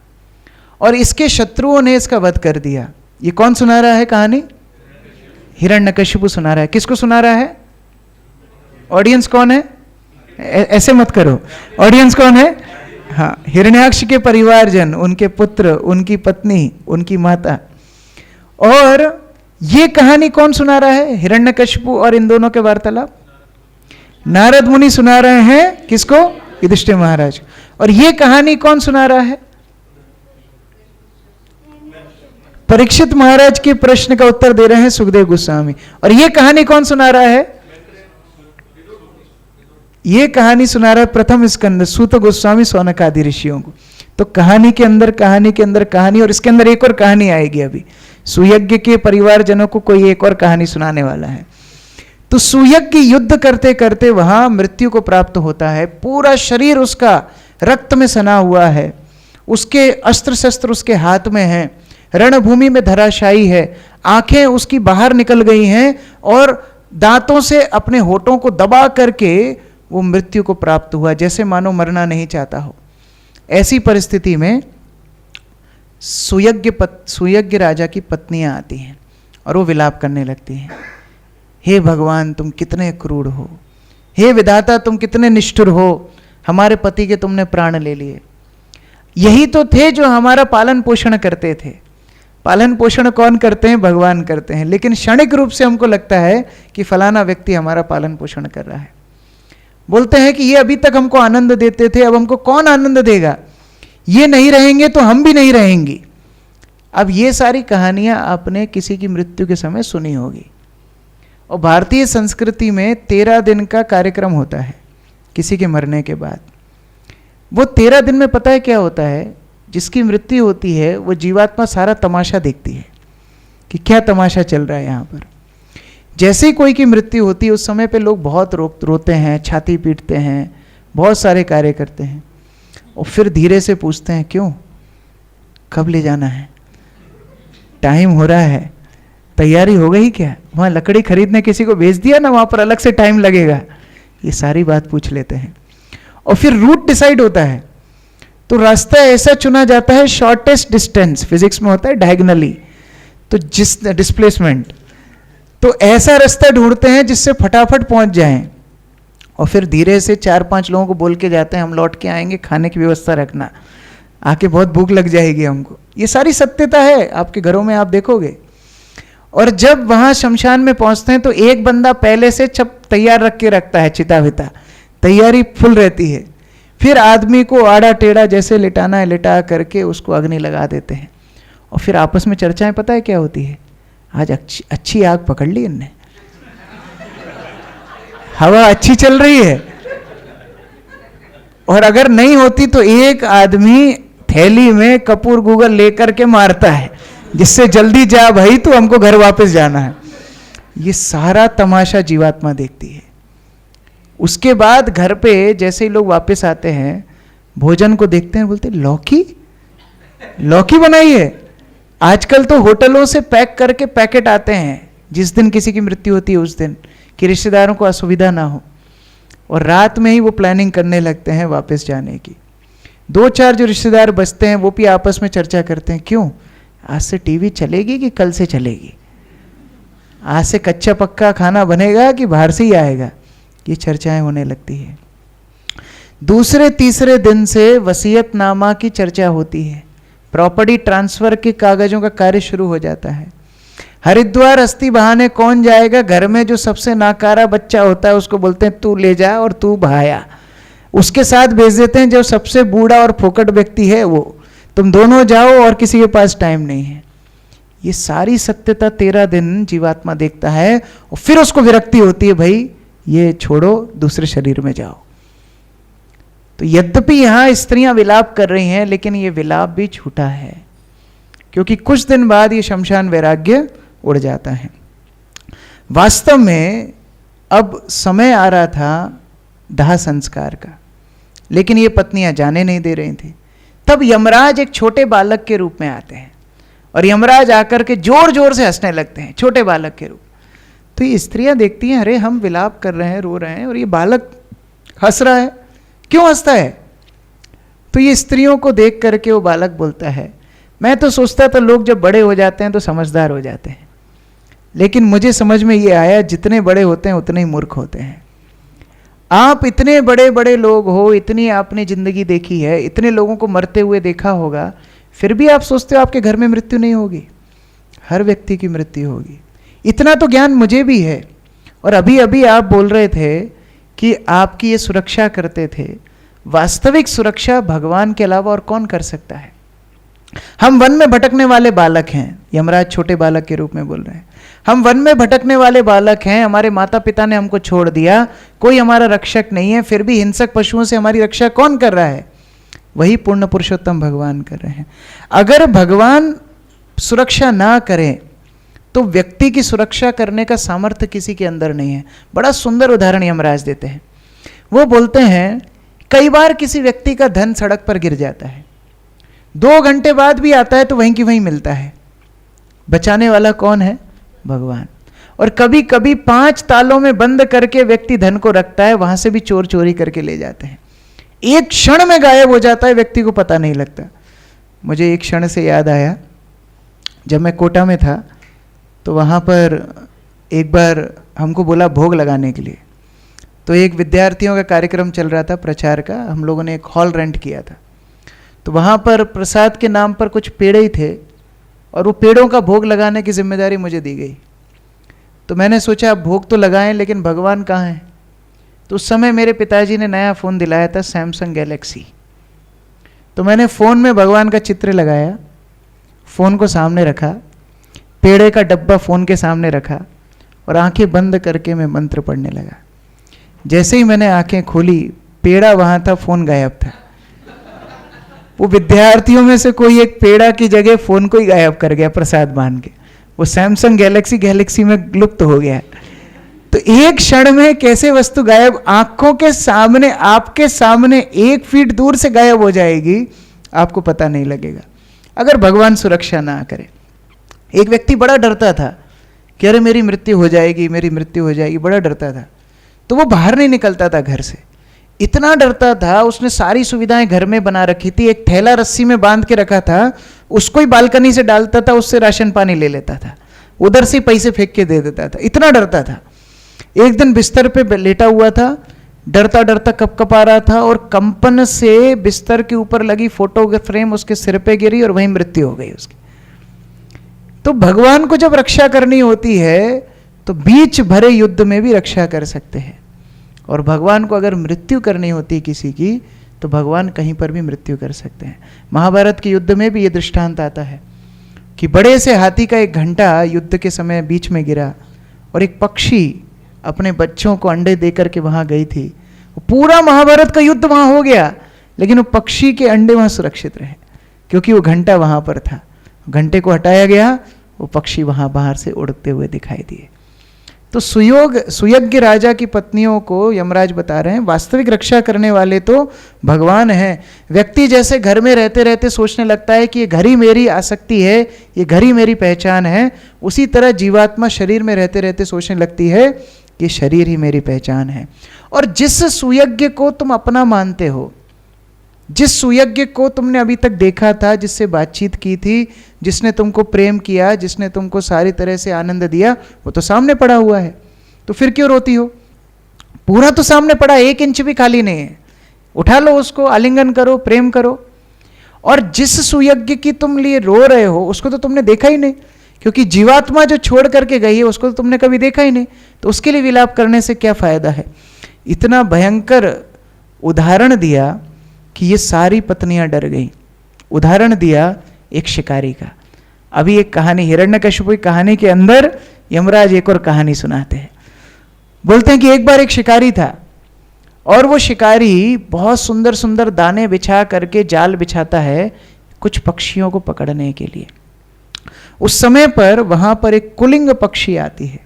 और इसके शत्रुओं ने इसका वध कर दिया। ये कौन सुना रहा है कहानी? हिरण्यकशिपु सुना रहा है। किसको सुना रहा है? ऑडियंस कौन है? ऐसे मत करो, ऑडियंस कौन है? हाँ, हिरण्याक्ष के परिवारजन, उनके पुत्र, उनकी पत्नी, उनकी माता। और ये कहानी कौन सुना रहा है? हिरण्यकशिपु और इन दोनों के वार्तालाप नारद मुनि सुना रहे हैं। किसको? युधिष्ठिर महाराज। और ये कहानी कौन सुना रहा है? परीक्षित महाराज के प्रश्न का उत्तर दे रहे हैं सुखदेव गोस्वामी। और ये कहानी कौन सुना रहा है? ये कहानी सुना रहा है प्रथम स्कंद सूत गोस्वामी सौनक आदि ऋषियों को। तो कहानी के अंदर कहानी के अंदर कहानी, और इसके अंदर एक और कहानी आएगी अभी। सुयज्ञ के परिवारजनों को कोई एक और कहानी सुनाने वाला है। तो सुयज्ञ युद्ध करते करते वहां मृत्यु को प्राप्त होता है। पूरा शरीर उसका रक्त में सना हुआ है, उसके अस्त्र शस्त्र उसके हाथ में हैं, रणभूमि में धराशायी है, आंखें उसकी बाहर निकल गई हैं और दांतों से अपने होठों को दबा करके वो मृत्यु को प्राप्त हुआ, जैसे मानो मरना नहीं चाहता हो। ऐसी परिस्थिति में सुयज्ञ राजा की पत्नियां आती हैं और वो विलाप करने लगती हैं। हे भगवान, तुम कितने क्रूर हो, हे विधाता तुम कितने निष्ठुर हो, हमारे पति के तुमने प्राण ले लिए। यही तो थे जो हमारा पालन पोषण करते थे। पालन पोषण कौन करते हैं? भगवान करते हैं। लेकिन क्षणिक रूप से हमको लगता है कि फलाना व्यक्ति हमारा पालन पोषण कर रहा है। बोलते हैं कि ये अभी तक हमको आनंद देते थे, अब हमको कौन आनंद देगा? ये नहीं रहेंगे तो हम भी नहीं रहेंगे। अब ये सारी कहानियां आपने किसी की मृत्यु के समय सुनी होगी। और भारतीय संस्कृति में 13 दिन का कार्यक्रम होता है किसी के मरने के बाद। वो 13 दिन में पता है क्या होता है? जिसकी मृत्यु होती है वो जीवात्मा सारा तमाशा देखती है कि क्या तमाशा चल रहा है यहाँ पर। जैसे ही कोई की मृत्यु होती है उस समय पे लोग बहुत रोते हैं, छाती पीटते हैं, बहुत सारे कार्य करते हैं और फिर धीरे से पूछते हैं, क्यों, कब ले जाना है, टाइम हो रहा है, तैयारी हो गई क्या, वहाँ लकड़ी खरीदने किसी को भेज दिया ना, वहाँ पर अलग से टाइम लगेगा। ये सारी बात पूछ लेते हैं और फिर रूट डिसाइड होता है। तो रास्ता ऐसा चुना जाता है, शॉर्टेस्ट डिस्टेंस, फिजिक्स में होता है डायगनली, तो जिस डिस्प्लेसमेंट, तो ऐसा रास्ता ढूंढते हैं जिससे फटाफट पहुंच जाएं। और फिर धीरे से 4-5 लोगों को बोल के जाते हैं, हम लौट के आएंगे, खाने की व्यवस्था रखना, आके बहुत भूख लग जाएगी हमको। ये सारी सत्यता है, आपके घरों में आप देखोगे। और जब वहां शमशान में पहुंचते हैं तो एक बंदा पहले से छप तैयार रख के रखता है, चिता विता तैयारी फुल रहती है। फिर आदमी को आड़ा टेढ़ा जैसे लिटाना है, लिटा करके उसको अग्नि लगा देते हैं। और फिर आपस में चर्चाएं पता है क्या होती है? आज अच्छी आग पकड़ ली इनने, हवा अच्छी चल रही है। और अगर नहीं होती तो एक आदमी थैली में कपूर गूगल लेकर के मारता है, जिससे जल्दी जा भाई, तो हमको घर वापस जाना है। ये सारा तमाशा जीवात्मा देखती है। उसके बाद घर पे जैसे ही लोग वापस आते हैं, भोजन को देखते हैं, बोलते लौकी बनाई है। आजकल तो होटलों से पैक करके पैकेट आते हैं, जिस दिन किसी की मृत्यु होती है उस दिन, कि रिश्तेदारों को असुविधा ना हो। और रात में ही वो प्लानिंग करने लगते हैं वापस जाने की। 2-4 जो रिश्तेदार बचते हैं वो भी आपस में चर्चा करते हैं, क्यों, आज से टीवी चलेगी कि कल से चलेगी, आज से कच्चा पक्का खाना बनेगा कि बाहर से ही आएगा। ये चर्चाएं होने लगती है। दूसरे तीसरे दिन से वसीयतनामा की चर्चा होती है, प्रॉपर्टी ट्रांसफर के कागजों का कार्य शुरू हो जाता है। हरिद्वार अस्थि बहाने कौन जाएगा? घर में जो सबसे नाकारा बच्चा होता है उसको बोलते हैं तू ले जा और तू बहाया, उसके साथ भेज देते हैं जो सबसे बूढ़ा और फोकट व्यक्ति है वो, तुम दोनों जाओ और किसी के पास टाइम नहीं है। ये सारी सत्यता 13 दिन जीवात्मा देखता है और फिर उसको विरक्ति होती है, भाई ये छोड़ो, दूसरे शरीर में जाओ। तो यद्यपि यहां स्त्रियां विलाप कर रही हैं, लेकिन ये विलाप भी झूठा है, क्योंकि कुछ दिन बाद ये शमशान वैराग्य उड़ जाता है। वास्तव में अब समय आ रहा था दाह संस्कार का, लेकिन ये पत्नियां जाने नहीं दे रही थी। तब यमराज एक छोटे बालक के रूप में आते हैं और यमराज आकर के जोर जोर से हंसने लगते हैं, छोटे बालक के रूप। तो ये स्त्रियां देखती हैं, अरे हम विलाप कर रहे हैं, रो रहे हैं, और ये बालक हंस रहा है, क्यों हंसता है? तो ये स्त्रियों को देख करके वो बालक बोलता है, मैं तो सोचता था लोग जब बड़े हो जाते हैं तो समझदार हो जाते हैं, लेकिन मुझे समझ में ये आया जितने बड़े होते हैं उतने ही मूर्ख होते हैं। आप इतने बड़े बड़े लोग हो, इतनी आपने जिंदगी देखी है, इतने लोगों को मरते हुए देखा होगा, फिर भी आप सोचते हो आपके घर में मृत्यु नहीं होगी। हर व्यक्ति की मृत्यु होगी। इतना तो ज्ञान मुझे भी है। और अभी अभी आप बोल रहे थे कि आपकी ये सुरक्षा करते थे। वास्तविक सुरक्षा भगवान के अलावा और कौन कर सकता है? हम वन में भटकने वाले बालक हैं, यमराज छोटे बालक के रूप में बोल रहे हैं। हम वन में भटकने वाले बालक हैं, हमारे माता पिता ने हमको छोड़ दिया, कोई हमारा रक्षक नहीं है, फिर भी हिंसक पशुओं से हमारी रक्षा कौन कर रहा है? वही पूर्ण पुरुषोत्तम भगवान कर रहे हैं। अगर भगवान सुरक्षा ना करें तो व्यक्ति की सुरक्षा करने का सामर्थ्य किसी के अंदर नहीं है। बड़ा सुंदर उदाहरण यमराज देते हैं। वो बोलते हैं कई बार किसी व्यक्ति का धन सड़क पर गिर जाता है, 2 घंटे बाद भी आता है तो वहीं की वहीं मिलता है। बचाने वाला कौन है? भगवान। और कभी कभी 5 तालों में बंद करके व्यक्ति धन को रखता है, वहां से भी चोर चोरी करके ले जाते हैं। एक क्षण में गायब हो जाता है, व्यक्ति को पता नहीं लगता। मुझे एक क्षण से याद आया, जब मैं कोटा में था तो वहाँ पर एक बार हमको बोला भोग लगाने के लिए। तो एक विद्यार्थियों का कार्यक्रम चल रहा था, प्रचार का। हम लोगों ने एक हॉल रेंट किया था। तो वहाँ पर प्रसाद के नाम पर कुछ पेड़े ही थे और वो पेड़ों का भोग लगाने की जिम्मेदारी मुझे दी गई। तो मैंने सोचा भोग तो लगाएं, लेकिन भगवान कहाँ हैं? तो उस समय मेरे पिताजी ने नया फ़ोन दिलाया था, सैमसंग गैलेक्सी। तो मैंने फ़ोन में भगवान का चित्र लगाया, फ़ोन को सामने रखा, पेड़े का डब्बा फ़ोन के सामने रखा और आंखें बंद करके मैं मंत्र पढ़ने लगा। जैसे ही मैंने आंखें खोली, पेड़ा वहाँ था, फ़ोन गायब था। वो विद्यार्थियों में से कोई एक पेड़ा की जगह फ़ोन को ही गायब कर गया प्रसाद मान के। वो सैमसंग गैलेक्सी में लुप्त हो गया। तो एक क्षण में कैसे वस्तु गायब, आंखों के सामने, आपके सामने 1 फीट दूर से गायब हो जाएगी, आपको पता नहीं लगेगा, अगर भगवान सुरक्षा ना करे। एक व्यक्ति बड़ा डरता था कि अरे मेरी मृत्यु हो जाएगी, मेरी मृत्यु हो जाएगी, बड़ा डरता था। तो वो बाहर नहीं निकलता था घर से, इतना डरता था। उसने सारी सुविधाएं घर में बना रखी थी, एक थैला रस्सी में बांध के रखा था, उसको ही बालकनी से डालता था, उससे राशन पानी ले लेता था, उधर से पैसे फेंक के दे देता था, इतना डरता था। एक दिन बिस्तर पे लेटा हुआ था, डरता डरता कपकपा रहा था और कंपन से बिस्तर के ऊपर लगी फोटो फ्रेम उसके सिर पे गिरी और वहीं मृत्यु हो गई उसकी। तो भगवान को जब रक्षा करनी होती है तो बीच भरे युद्ध में भी रक्षा कर सकते हैं। और भगवान को अगर मृत्यु करनी होती किसी की तो भगवान कहीं पर भी मृत्यु कर सकते हैं। महाभारत के युद्ध में भी ये दृष्टांत आता है कि बड़े से हाथी का एक घंटा युद्ध के समय बीच में गिरा और एक पक्षी अपने बच्चों को अंडे देकर के वहाँ गई थी। पूरा महाभारत का युद्ध वहाँ हो गया, लेकिन वो पक्षी के अंडे वहाँ सुरक्षित रहे क्योंकि वो घंटा वहाँ पर था। घंटे को हटाया गया, वो पक्षी वहाँ बाहर से उड़ते हुए दिखाई दिए। तो सुयज्ञ राजा की पत्नियों को यमराज बता रहे हैं वास्तविक रक्षा करने वाले तो भगवान हैं। व्यक्ति जैसे घर में रहते रहते सोचने लगता है कि ये घर ही मेरी आसक्ति है, ये घर ही मेरी पहचान है, उसी तरह जीवात्मा शरीर में रहते रहते सोचने लगती है कि शरीर ही मेरी पहचान है। और जिस सुयज्ञ को तुम अपना मानते हो, जिस सुयज्ञ को तुमने अभी तक देखा था, जिससे बातचीत की थी, जिसने तुमको प्रेम किया, जिसने तुमको सारी तरह से आनंद दिया, वो तो सामने पड़ा हुआ है, तो फिर क्यों रोती हो? पूरा तो सामने पड़ा, 1 इंच भी खाली नहीं है। उठा लो उसको, आलिंगन करो, प्रेम करो। और जिस सुयज्ञ की तुम लिए रो रहे हो उसको तो तुमने देखा ही नहीं, क्योंकि जीवात्मा जो छोड़ करके गई है उसको तो तुमने कभी देखा ही नहीं, तो उसके लिए विलाप करने से क्या फायदा है? इतना भयंकर उदाहरण दिया कि ये सारी पत्नियां डर गई। उदाहरण दिया एक शिकारी का। अभी एक कहानी, हिरण्यकशिपु की कहानी के अंदर यमराज एक और कहानी सुनाते हैं। बोलते हैं कि एक बार एक शिकारी था और वो शिकारी बहुत सुंदर सुंदर दाने बिछा करके जाल बिछाता है कुछ पक्षियों को पकड़ने के लिए। उस समय पर वहां पर एक कुलिंग पक्षी आती है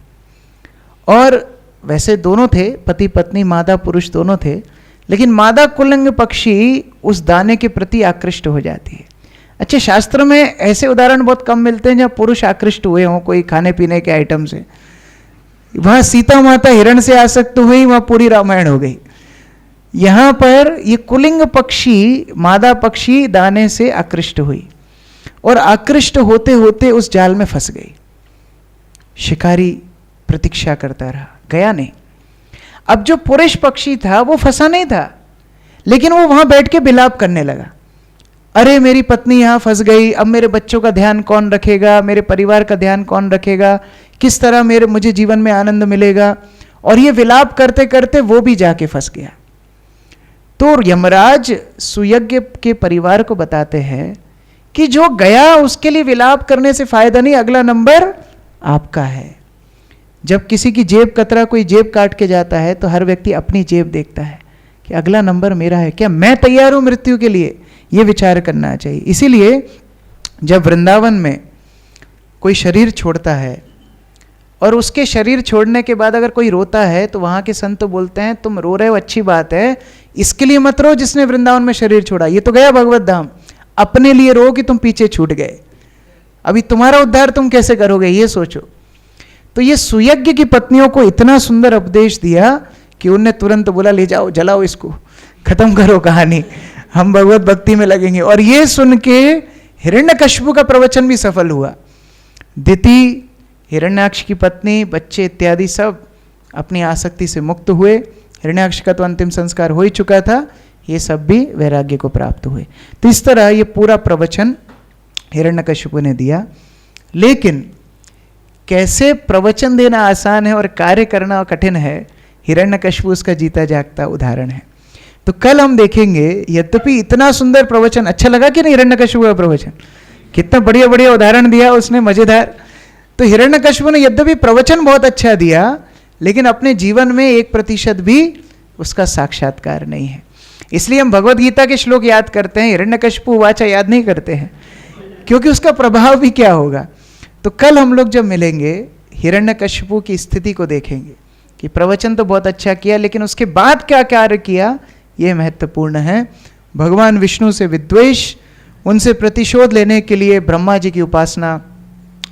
और वैसे दोनों थे, पति पत्नी, मादा पुरुष दोनों थे, लेकिन मादा कुलिंग पक्षी उस दाने के प्रति आकृष्ट हो जाती है। अच्छे शास्त्र में ऐसे उदाहरण बहुत कम मिलते हैं जहाँ पुरुष आकृष्ट हुए हों कोई खाने पीने के आइटम से। वहां सीता माता हिरण से आसक्त हुई, वहां पूरी रामायण हो गई। यहां पर ये कुलिंग पक्षी, मादा पक्षी दाने से आकृष्ट हुई और आकृष्ट होते होते उस जाल में फंस गई। शिकारी प्रतीक्षा करता रहा, गया नहीं। अब जो पुरुष पक्षी था वो फंसा नहीं था, लेकिन वो वहां बैठ के विलाप करने लगा, अरे मेरी पत्नी यहां फंस गई, अब मेरे बच्चों का ध्यान कौन रखेगा, मेरे परिवार का ध्यान कौन रखेगा, किस तरह मुझे जीवन में आनंद मिलेगा। और ये विलाप करते करते वो भी जाके फंस गया। तो यमराज सुयज्ञ के परिवार को बताते हैं कि जो गया उसके लिए विलाप करने से फायदा नहीं, अगला नंबर आपका है। जब किसी की जेब कतरा कोई जेब काट के जाता है तो हर व्यक्ति अपनी जेब देखता है कि अगला नंबर मेरा है, क्या मैं तैयार हूं मृत्यु के लिए, ये विचार करना चाहिए। इसीलिए जब वृंदावन में कोई शरीर छोड़ता है और उसके शरीर छोड़ने के बाद अगर कोई रोता है तो वहां के संत बोलते हैं तुम रो रहे हो अच्छी बात है, इसके लिए मत रो जिसने वृंदावन में शरीर छोड़ा, ये तो गया भगवत धाम, अपने लिए रो कि तुम पीछे छूट गए, अभी तुम्हारा उद्धार तुम कैसे करोगे, ये सोचो। तो ये सुयज्ञ की पत्नियों को इतना सुंदर उपदेश दिया कि उनने तुरंत बोला ले जाओ जलाओ इसको, खत्म करो कहानी, हम भगवत भक्ति में लगेंगे। और ये सुन के हिरण्यकश्यप का प्रवचन भी सफल हुआ। दिति, हिरण्याक्ष की पत्नी, बच्चे इत्यादि सब अपनी आसक्ति से मुक्त हुए। हिरण्याक्ष का तो अंतिम संस्कार हो ही चुका था, ये सब भी वैराग्य को प्राप्त हुए। तो इस तरह ये पूरा प्रवचन हिरण्यकश्यप ने दिया। लेकिन कैसे प्रवचन देना आसान है और कार्य करना कठिन है, हिरण्यकश्यप उसका जीता जागता उदाहरण है। तो कल हम देखेंगे, यद्यपि इतना सुंदर प्रवचन, अच्छा लगा कि नहीं हिरण्यकश्यप का प्रवचन, कितना बढ़िया बढ़िया उदाहरण दिया उसने, मजेदार। तो हिरण्यकश्यप ने यद्यपि प्रवचन बहुत अच्छा दिया, लेकिन अपने जीवन में 1% भी उसका साक्षात्कार नहीं है। इसलिए हम भगवत गीता के श्लोक याद करते हैं, हिरण्यकश्यप वाचा याद नहीं करते हैं, क्योंकि उसका प्रभाव भी क्या होगा। तो कल हम लोग जब मिलेंगे हिरण्यकश्यप की स्थिति को देखेंगे कि प्रवचन तो बहुत अच्छा किया, लेकिन उसके बाद क्या कार्य किया, ये महत्वपूर्ण है। भगवान विष्णु से विद्वेष, उनसे प्रतिशोध लेने के लिए ब्रह्मा जी की उपासना,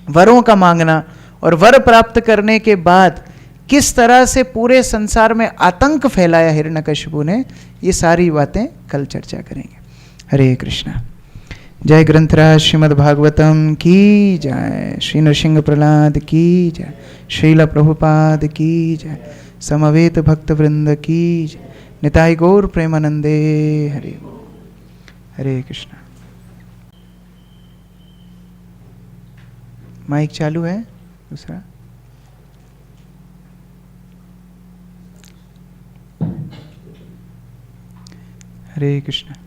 वरों का मांगना, और वर प्राप्त करने के बाद किस तरह से पूरे संसार में आतंक फैलाया हिरण्यकश्यप ने, ये सारी बातें कल चर्चा करेंगे। हरे कृष्णा। जय ग्रंथराज श्रीमद् भागवतम की जय, श्री नृसिंह प्रहलाद की जय, श्रील प्रभुपाद की जय, समवेत भक्त वृंद की जय, निताई गौर प्रेमानंदे। हरे हरे कृष्णा। माइक चालू है दूसरा? Hare Krishna.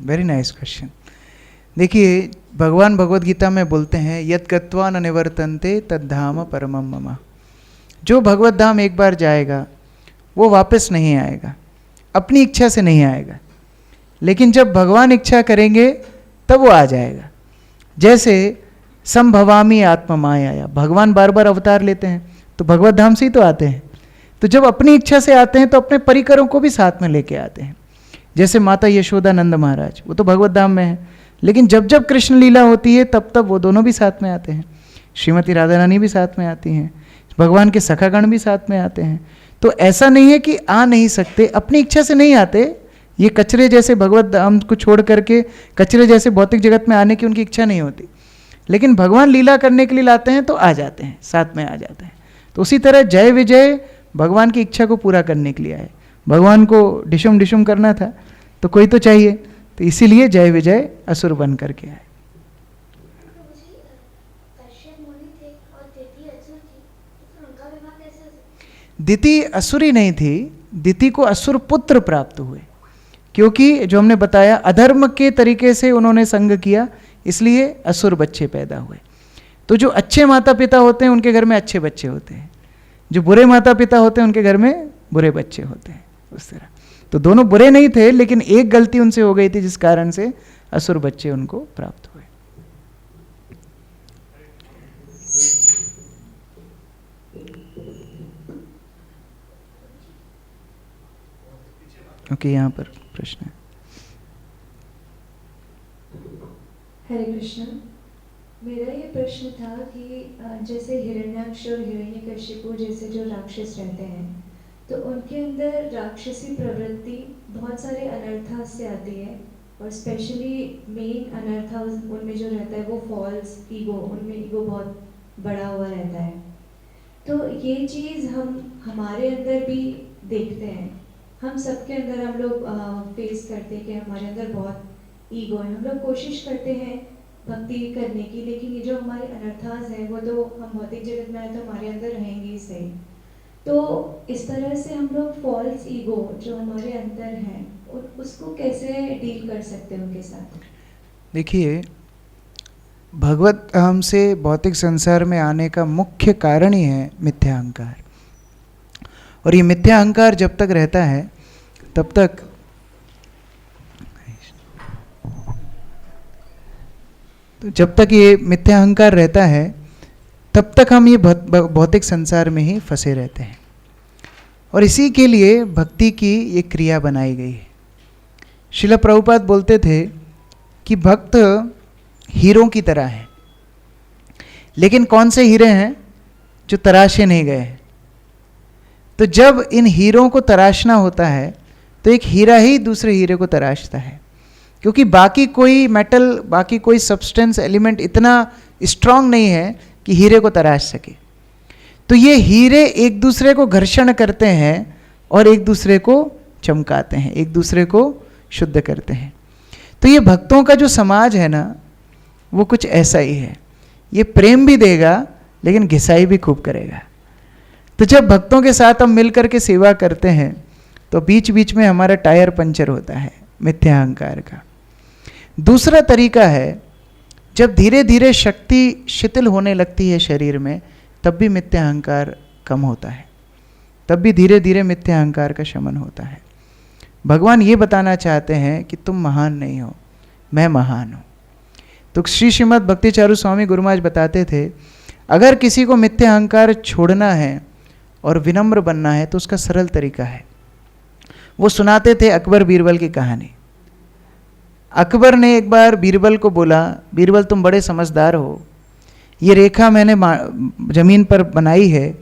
Very nice question. देखिए भगवान भगवत गीता में बोलते हैं यद गत्वा न निवर्तन्ते तद्धाम परमम मम। जो भगवत धाम एक बार जाएगा वो वापस नहीं आएगा, अपनी इच्छा से नहीं आएगा, लेकिन जब भगवान इच्छा करेंगे तब वो आ जाएगा। जैसे संभवामी आत्मा माया, भगवान बार बार अवतार लेते हैं तो भगवत धाम से ही तो आते हैं। तो जब अपनी इच्छा से आते हैं तो अपने परिकरों को भी साथ में लेके आते हैं। जैसे माता यशोदानंद महाराज, वो तो भगवत धाम में है, लेकिन जब जब कृष्ण लीला होती है तब तब वो दोनों भी साथ में आते हैं। श्रीमती राधा रानी भी साथ में आती हैं, भगवान के सखागण भी साथ में आते हैं। तो ऐसा नहीं है कि आ नहीं सकते, अपनी इच्छा से नहीं आते। ये कचरे जैसे भगवत धाम को छोड़ करके कचरे जैसे भौतिक जगत में आने की उनकी इच्छा नहीं होती, लेकिन भगवान लीला करने के लिए लाते हैं तो आ जाते हैं, साथ में आ जाते हैं। तो उसी तरह जय विजय भगवान की इच्छा को पूरा करने के लिए आए। भगवान को डिशुम डिशुम करना था तो कोई तो चाहिए, तो इसीलिए जय विजय असुर बन करके आए। दिति असुरी नहीं थी, दिति को असुर पुत्र प्राप्त हुए, क्योंकि जो हमने बताया अधर्म के तरीके से उन्होंने संग किया, इसलिए असुर बच्चे पैदा हुए। तो जो अच्छे माता पिता होते हैं उनके घर में अच्छे बच्चे होते हैं, जो बुरे माता पिता होते हैं उनके घर में बुरे बच्चे होते हैं, उस तरह। तो दोनों बुरे नहीं थे, लेकिन एक गलती उनसे हो गई थी जिस कारण से असुर बच्चे उनको प्राप्त हुए। ओके, यहाँ पर प्रश्न है। हरे कृष्ण। मेरा ये प्रश्न था कि जैसे हिरण्याक्ष और हिरण्यकशिपु जैसे जो राक्षस रहते हैं, तो उनके अंदर राक्षसी प्रवृत्ति बहुत सारे अनर्था से आती है, और स्पेशली मेन अनर्था उनमें जो रहता है वो फॉल्स ईगो, उनमें ईगो बहुत बड़ा हुआ रहता है। तो ये चीज़ हम हमारे अंदर भी देखते हैं, हम सबके अंदर हम लोग फेस करते हैं कि हमारे अंदर बहुत ईगो है। हम लोग कोशिश करते हैं भक्ति करने की, लेकिन ये जो हमारे अनर्थास हैं वो तो हम भौतिक जगत में आए तो हमारे अंदर रहेंगे ही सही। तो इस तरह से हम लोग फॉल्स ईगो जो हमारे अंदर हैं उसको कैसे डील कर सकते हैं उनके साथ? देखिए, भगवत अहम से भौतिक संसार में आने का मुख्य कारण ही है मिथ्या अहंकार। और ये मिथ्या अहंकार जब तक रहता है तब तक जब तक ये मिथ्या अहंकार रहता है तब तक हम ये भौतिक संसार में ही फंसे रहते हैं। और इसी के लिए भक्ति की ये क्रिया बनाई गई है। श्रील प्रभुपाद बोलते थे कि भक्त हीरों की तरह है, लेकिन कौन से हीरे हैं? जो तराशे नहीं गए हैं। तो जब इन हीरों को तराशना होता है तो एक हीरा ही दूसरे हीरे को तराशता है, क्योंकि बाकी कोई मेटल, बाकी कोई सब्सटेंस एलिमेंट इतना स्ट्रांग नहीं है कि हीरे को तराश सके। तो ये हीरे एक दूसरे को घर्षण करते हैं और एक दूसरे को चमकाते हैं, एक दूसरे को शुद्ध करते हैं। तो ये भक्तों का जो समाज है ना, वो कुछ ऐसा ही है। ये प्रेम भी देगा लेकिन घिसाई भी खूब करेगा। तो जब भक्तों के साथ हम मिल करके सेवा करते हैं तो बीच बीच में हमारा टायर पंचर होता है मिथ्या अहंकार का। दूसरा तरीका है, जब धीरे धीरे शक्ति शिथिल होने लगती है शरीर में, तब भी मिथ्या अहंकार कम होता है, तब भी धीरे धीरे मिथ्या अहंकार का शमन होता है। भगवान ये बताना चाहते हैं कि तुम महान नहीं हो, मैं महान हूँ। तो श्रीमद् भक्ति चारू स्वामी गुरु महाराज बताते थे, अगर किसी को मिथ्या अहंकार छोड़ना है और विनम्र बनना है तो उसका सरल तरीका है। वो सुनाते थे अकबर बीरबल की कहानी। अकबर ने एक बार बीरबल को बोला, बीरबल तुम बड़े समझदार हो, ये रेखा मैंने जमीन पर बनाई है,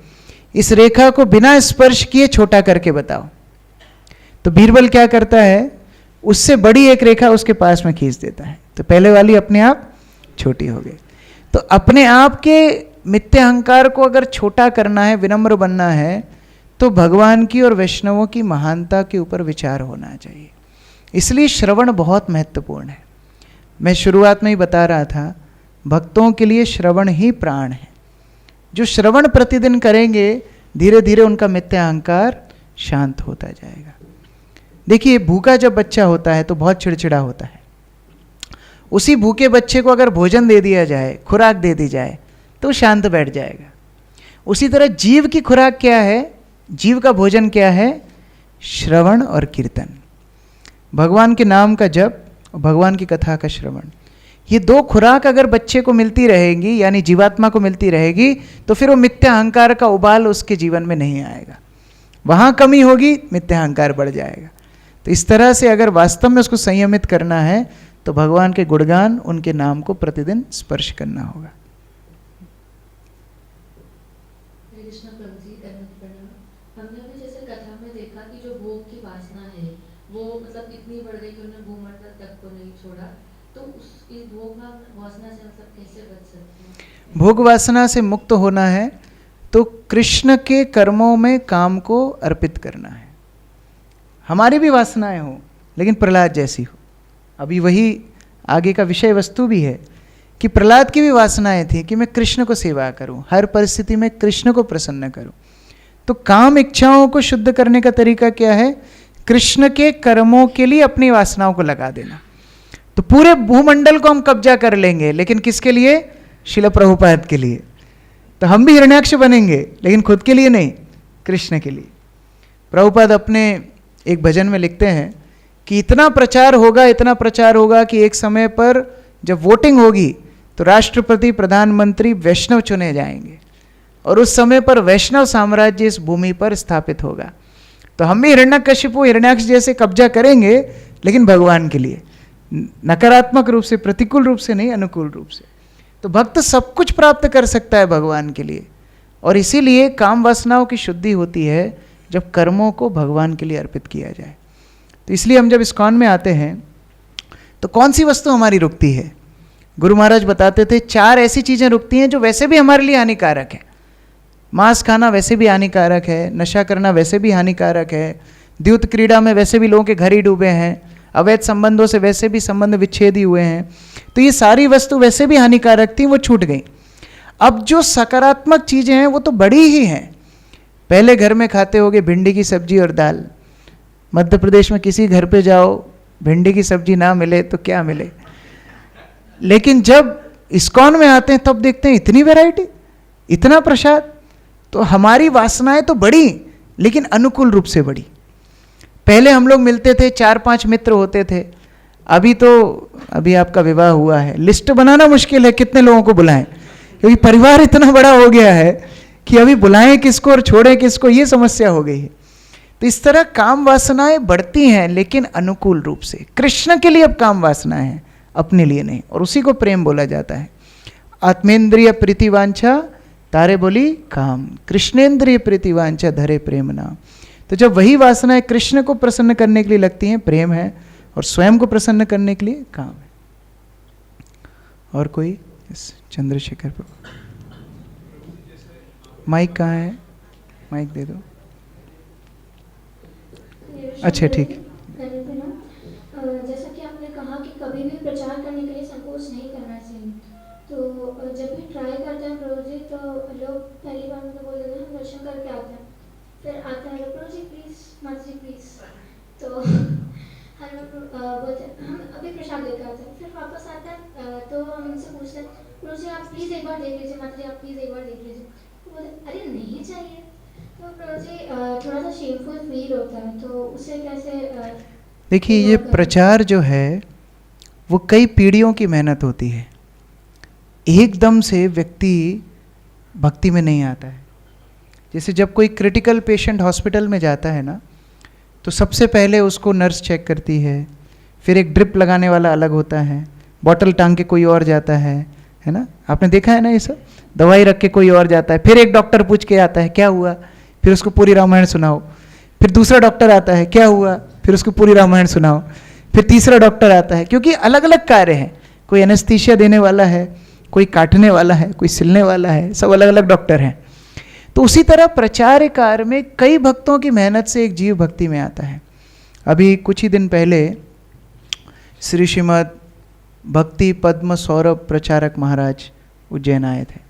इस रेखा को बिना स्पर्श किए छोटा करके बताओ। तो बीरबल क्या करता है, उससे बड़ी एक रेखा उसके पास में खींच देता है। तो पहले वाली अपने आप छोटी हो गई। तो अपने आप के मिथ्या अहंकार को अगर छोटा करना है, विनम्र बनना है, तो भगवान की और वैष्णवों की महानता के ऊपर विचार होना चाहिए। इसलिए श्रवण बहुत महत्वपूर्ण है। मैं शुरुआत में ही बता रहा था, भक्तों के लिए श्रवण ही प्राण है। जो श्रवण प्रतिदिन करेंगे, धीरे धीरे उनका मिथ्या अहंकार शांत होता जाएगा। देखिए, भूखा जब बच्चा होता है तो बहुत चिड़चिड़ा होता है। उसी भूखे बच्चे को अगर भोजन दे दिया जाए, खुराक दे दी जाए, तो शांत बैठ जाएगा। उसी तरह जीव की खुराक क्या है, जीव का भोजन क्या है? श्रवण और कीर्तन, भगवान के नाम का जप, भगवान की कथा का श्रवण। ये दो खुराक अगर बच्चे को मिलती रहेगी, यानी जीवात्मा को मिलती रहेगी, तो फिर वो मिथ्या अहंकार का उबाल उसके जीवन में नहीं आएगा। वहाँ कमी होगी, मिथ्या अहंकार बढ़ जाएगा। तो इस तरह से अगर वास्तव में उसको संयमित करना है तो भगवान के गुणगान, उनके नाम को प्रतिदिन स्पर्श करना होगा। हमने भी जैसे कथा में देखा कि जो भोग की वासना है वो मतलब इतनी बढ़ गई कि उन्हें भूमंडल तक को नहीं छोड़ा। तो इस भोग वासना से मतलब कैसे बच सकते हैं? भोग वासना से मुक्त होना है तो कृष्ण के कर्मों में काम को अर्पित करना है। हमारी भी वासनाएं हो, लेकिन प्रहलाद जैसी हो। अभी वही आगे का विषय वस्तु भी है कि प्रहलाद की भी वासनाएं थी कि मैं कृष्ण को सेवा करूं, हर परिस्थिति में कृष्ण को प्रसन्न करूं। तो काम इच्छाओं को शुद्ध करने का तरीका क्या है? कृष्ण के कर्मों के लिए अपनी वासनाओं को लगा देना। तो पूरे भूमंडल को हम कब्जा कर लेंगे, लेकिन किसके लिए? शिला प्रभुपाद के लिए। तो हम भी हिरण्याक्ष बनेंगे, लेकिन खुद के लिए नहीं, कृष्ण के लिए। प्रभुपाद अपने एक भजन में लिखते हैं कि इतना प्रचार होगा कि एक समय पर जब वोटिंग होगी तो राष्ट्रपति, प्रधानमंत्री वैष्णव चुने जाएंगे, और उस समय पर वैष्णव साम्राज्य इस भूमि पर स्थापित होगा। तो हम भी हिरण्यकशिपु, हिरण्याक्ष जैसे कब्जा करेंगे, लेकिन भगवान के लिए, नकारात्मक रूप से, प्रतिकूल रूप से नहीं, अनुकूल रूप से। तो भक्त सब कुछ प्राप्त कर सकता है भगवान के लिए, और इसीलिए काम वासनाओं की शुद्धि होती है जब कर्मों को भगवान के लिए अर्पित किया जाए। तो इसलिए हम जब इस्कॉन में आते हैं तो कौन सी वस्तु हमारी रुकती है? गुरु महाराज बताते थे 4 ऐसी चीज़ें रुकती हैं जो वैसे भी हमारे लिए हानिकारक है। मांस खाना वैसे भी हानिकारक है, नशा करना वैसे भी हानिकारक है, द्यूत क्रीड़ा में वैसे भी लोगों के घर ही डूबे हैं, अवैध संबंधों से वैसे भी संबंध विच्छेद ही हुए हैं। तो ये सारी वस्तु वैसे भी हानिकारक थी, वो छूट गई। अब जो सकारात्मक चीज़ें हैं वो तो बड़ी ही हैं। पहले घर में खाते होगे भिंडी की सब्जी और दाल, मध्य प्रदेश में किसी घर पे जाओ, भिंडी की सब्जी ना मिले तो क्या मिले। लेकिन जब इस्कॉन में आते हैं तब देखते हैं इतनी वैरायटी, इतना प्रसाद। तो हमारी वासनाएं तो बड़ी, लेकिन अनुकूल रूप से बड़ी। पहले हम लोग मिलते थे, 4-5 मित्र होते थे। अभी आपका विवाह हुआ है, लिस्ट बनाना मुश्किल है कितने लोगों को बुलाएं, क्योंकि परिवार इतना बड़ा हो गया है कि अभी बुलाएं किसको और छोड़ें किसको, ये समस्या हो गई है। तो इस तरह काम वासनाएं बढ़ती हैं, लेकिन अनुकूल रूप से। कृष्ण के लिए अब काम वासनाएं हैं, अपने लिए नहीं, और उसी को प्रेम बोला जाता है। आत्मेंद्रिय प्रीतिवांछा तारे बोली काम, कृष्णेंद्रिय प्रीतिवांछा धरे प्रेम नाम। तो जब वही वासनाएं कृष्ण को प्रसन्न करने के लिए लगती हैं, प्रेम है, और स्वयं को प्रसन्न करने के लिए काम है। और कोई? चंद्रशेखर प्रभु, माइक कहाँ है? माइक दे दो। अच्छा ठीक है। जैसा कि आपने कहा कि कभी भी प्रचार करने के लिए संकोच नहीं करना चाहिए, तो जब भी ट्राई करते हैं प्रभु जी, तो लोग पहली बार मतलब बोल देते हैं हम दर्शन करके आते हैं, फिर आते हैं प्रभु जी प्लीज़, माता जी प्लीज़, तो हम बोलते हैं हम अभी प्रसाद लेकर आते हैं, फिर वापस आते हैं तो हम उनसे पूछते हैं प्रभु जी आप प्लीज़ एक बार देख लीजिए, माता जी आप प्लीज़ एक बार देख लीजिए, तो बोलते अरे नहीं चाहिए। तो प्रभु जी थोड़ा सा शेमफुल फील होता है, तो उसे कैसे? देखिए, ये प्रचार जो है वो कई पीढ़ियों की मेहनत होती है। एकदम से व्यक्ति भक्ति में नहीं आता है। जैसे जब कोई क्रिटिकल पेशेंट हॉस्पिटल में जाता है ना, तो सबसे पहले उसको नर्स चेक करती है, फिर एक ड्रिप लगाने वाला अलग होता है, बॉटल टांग के कोई और जाता है ना, आपने देखा है ना ये सब, दवाई रख के कोई और जाता है, फिर एक डॉक्टर पूछ के आता है क्या हुआ, फिर उसको पूरी रामायण सुनाओ, फिर दूसरा डॉक्टर आता है क्या हुआ, फिर उसको पूरी रामायण सुनाओ, फिर तीसरा डॉक्टर आता है, क्योंकि अलग अलग कार्य हैं। कोई एनेस्थीसिया देने वाला है, कोई काटने वाला है, कोई सिलने वाला है, सब अलग अलग डॉक्टर हैं। तो उसी तरह प्रचार कार्य में कई भक्तों की मेहनत से एक जीव भक्ति में आता है। अभी कुछ ही दिन पहले श्री श्रीमद भक्ति पद्म सौरभ प्रचारक महाराज उज्जैन आए थे।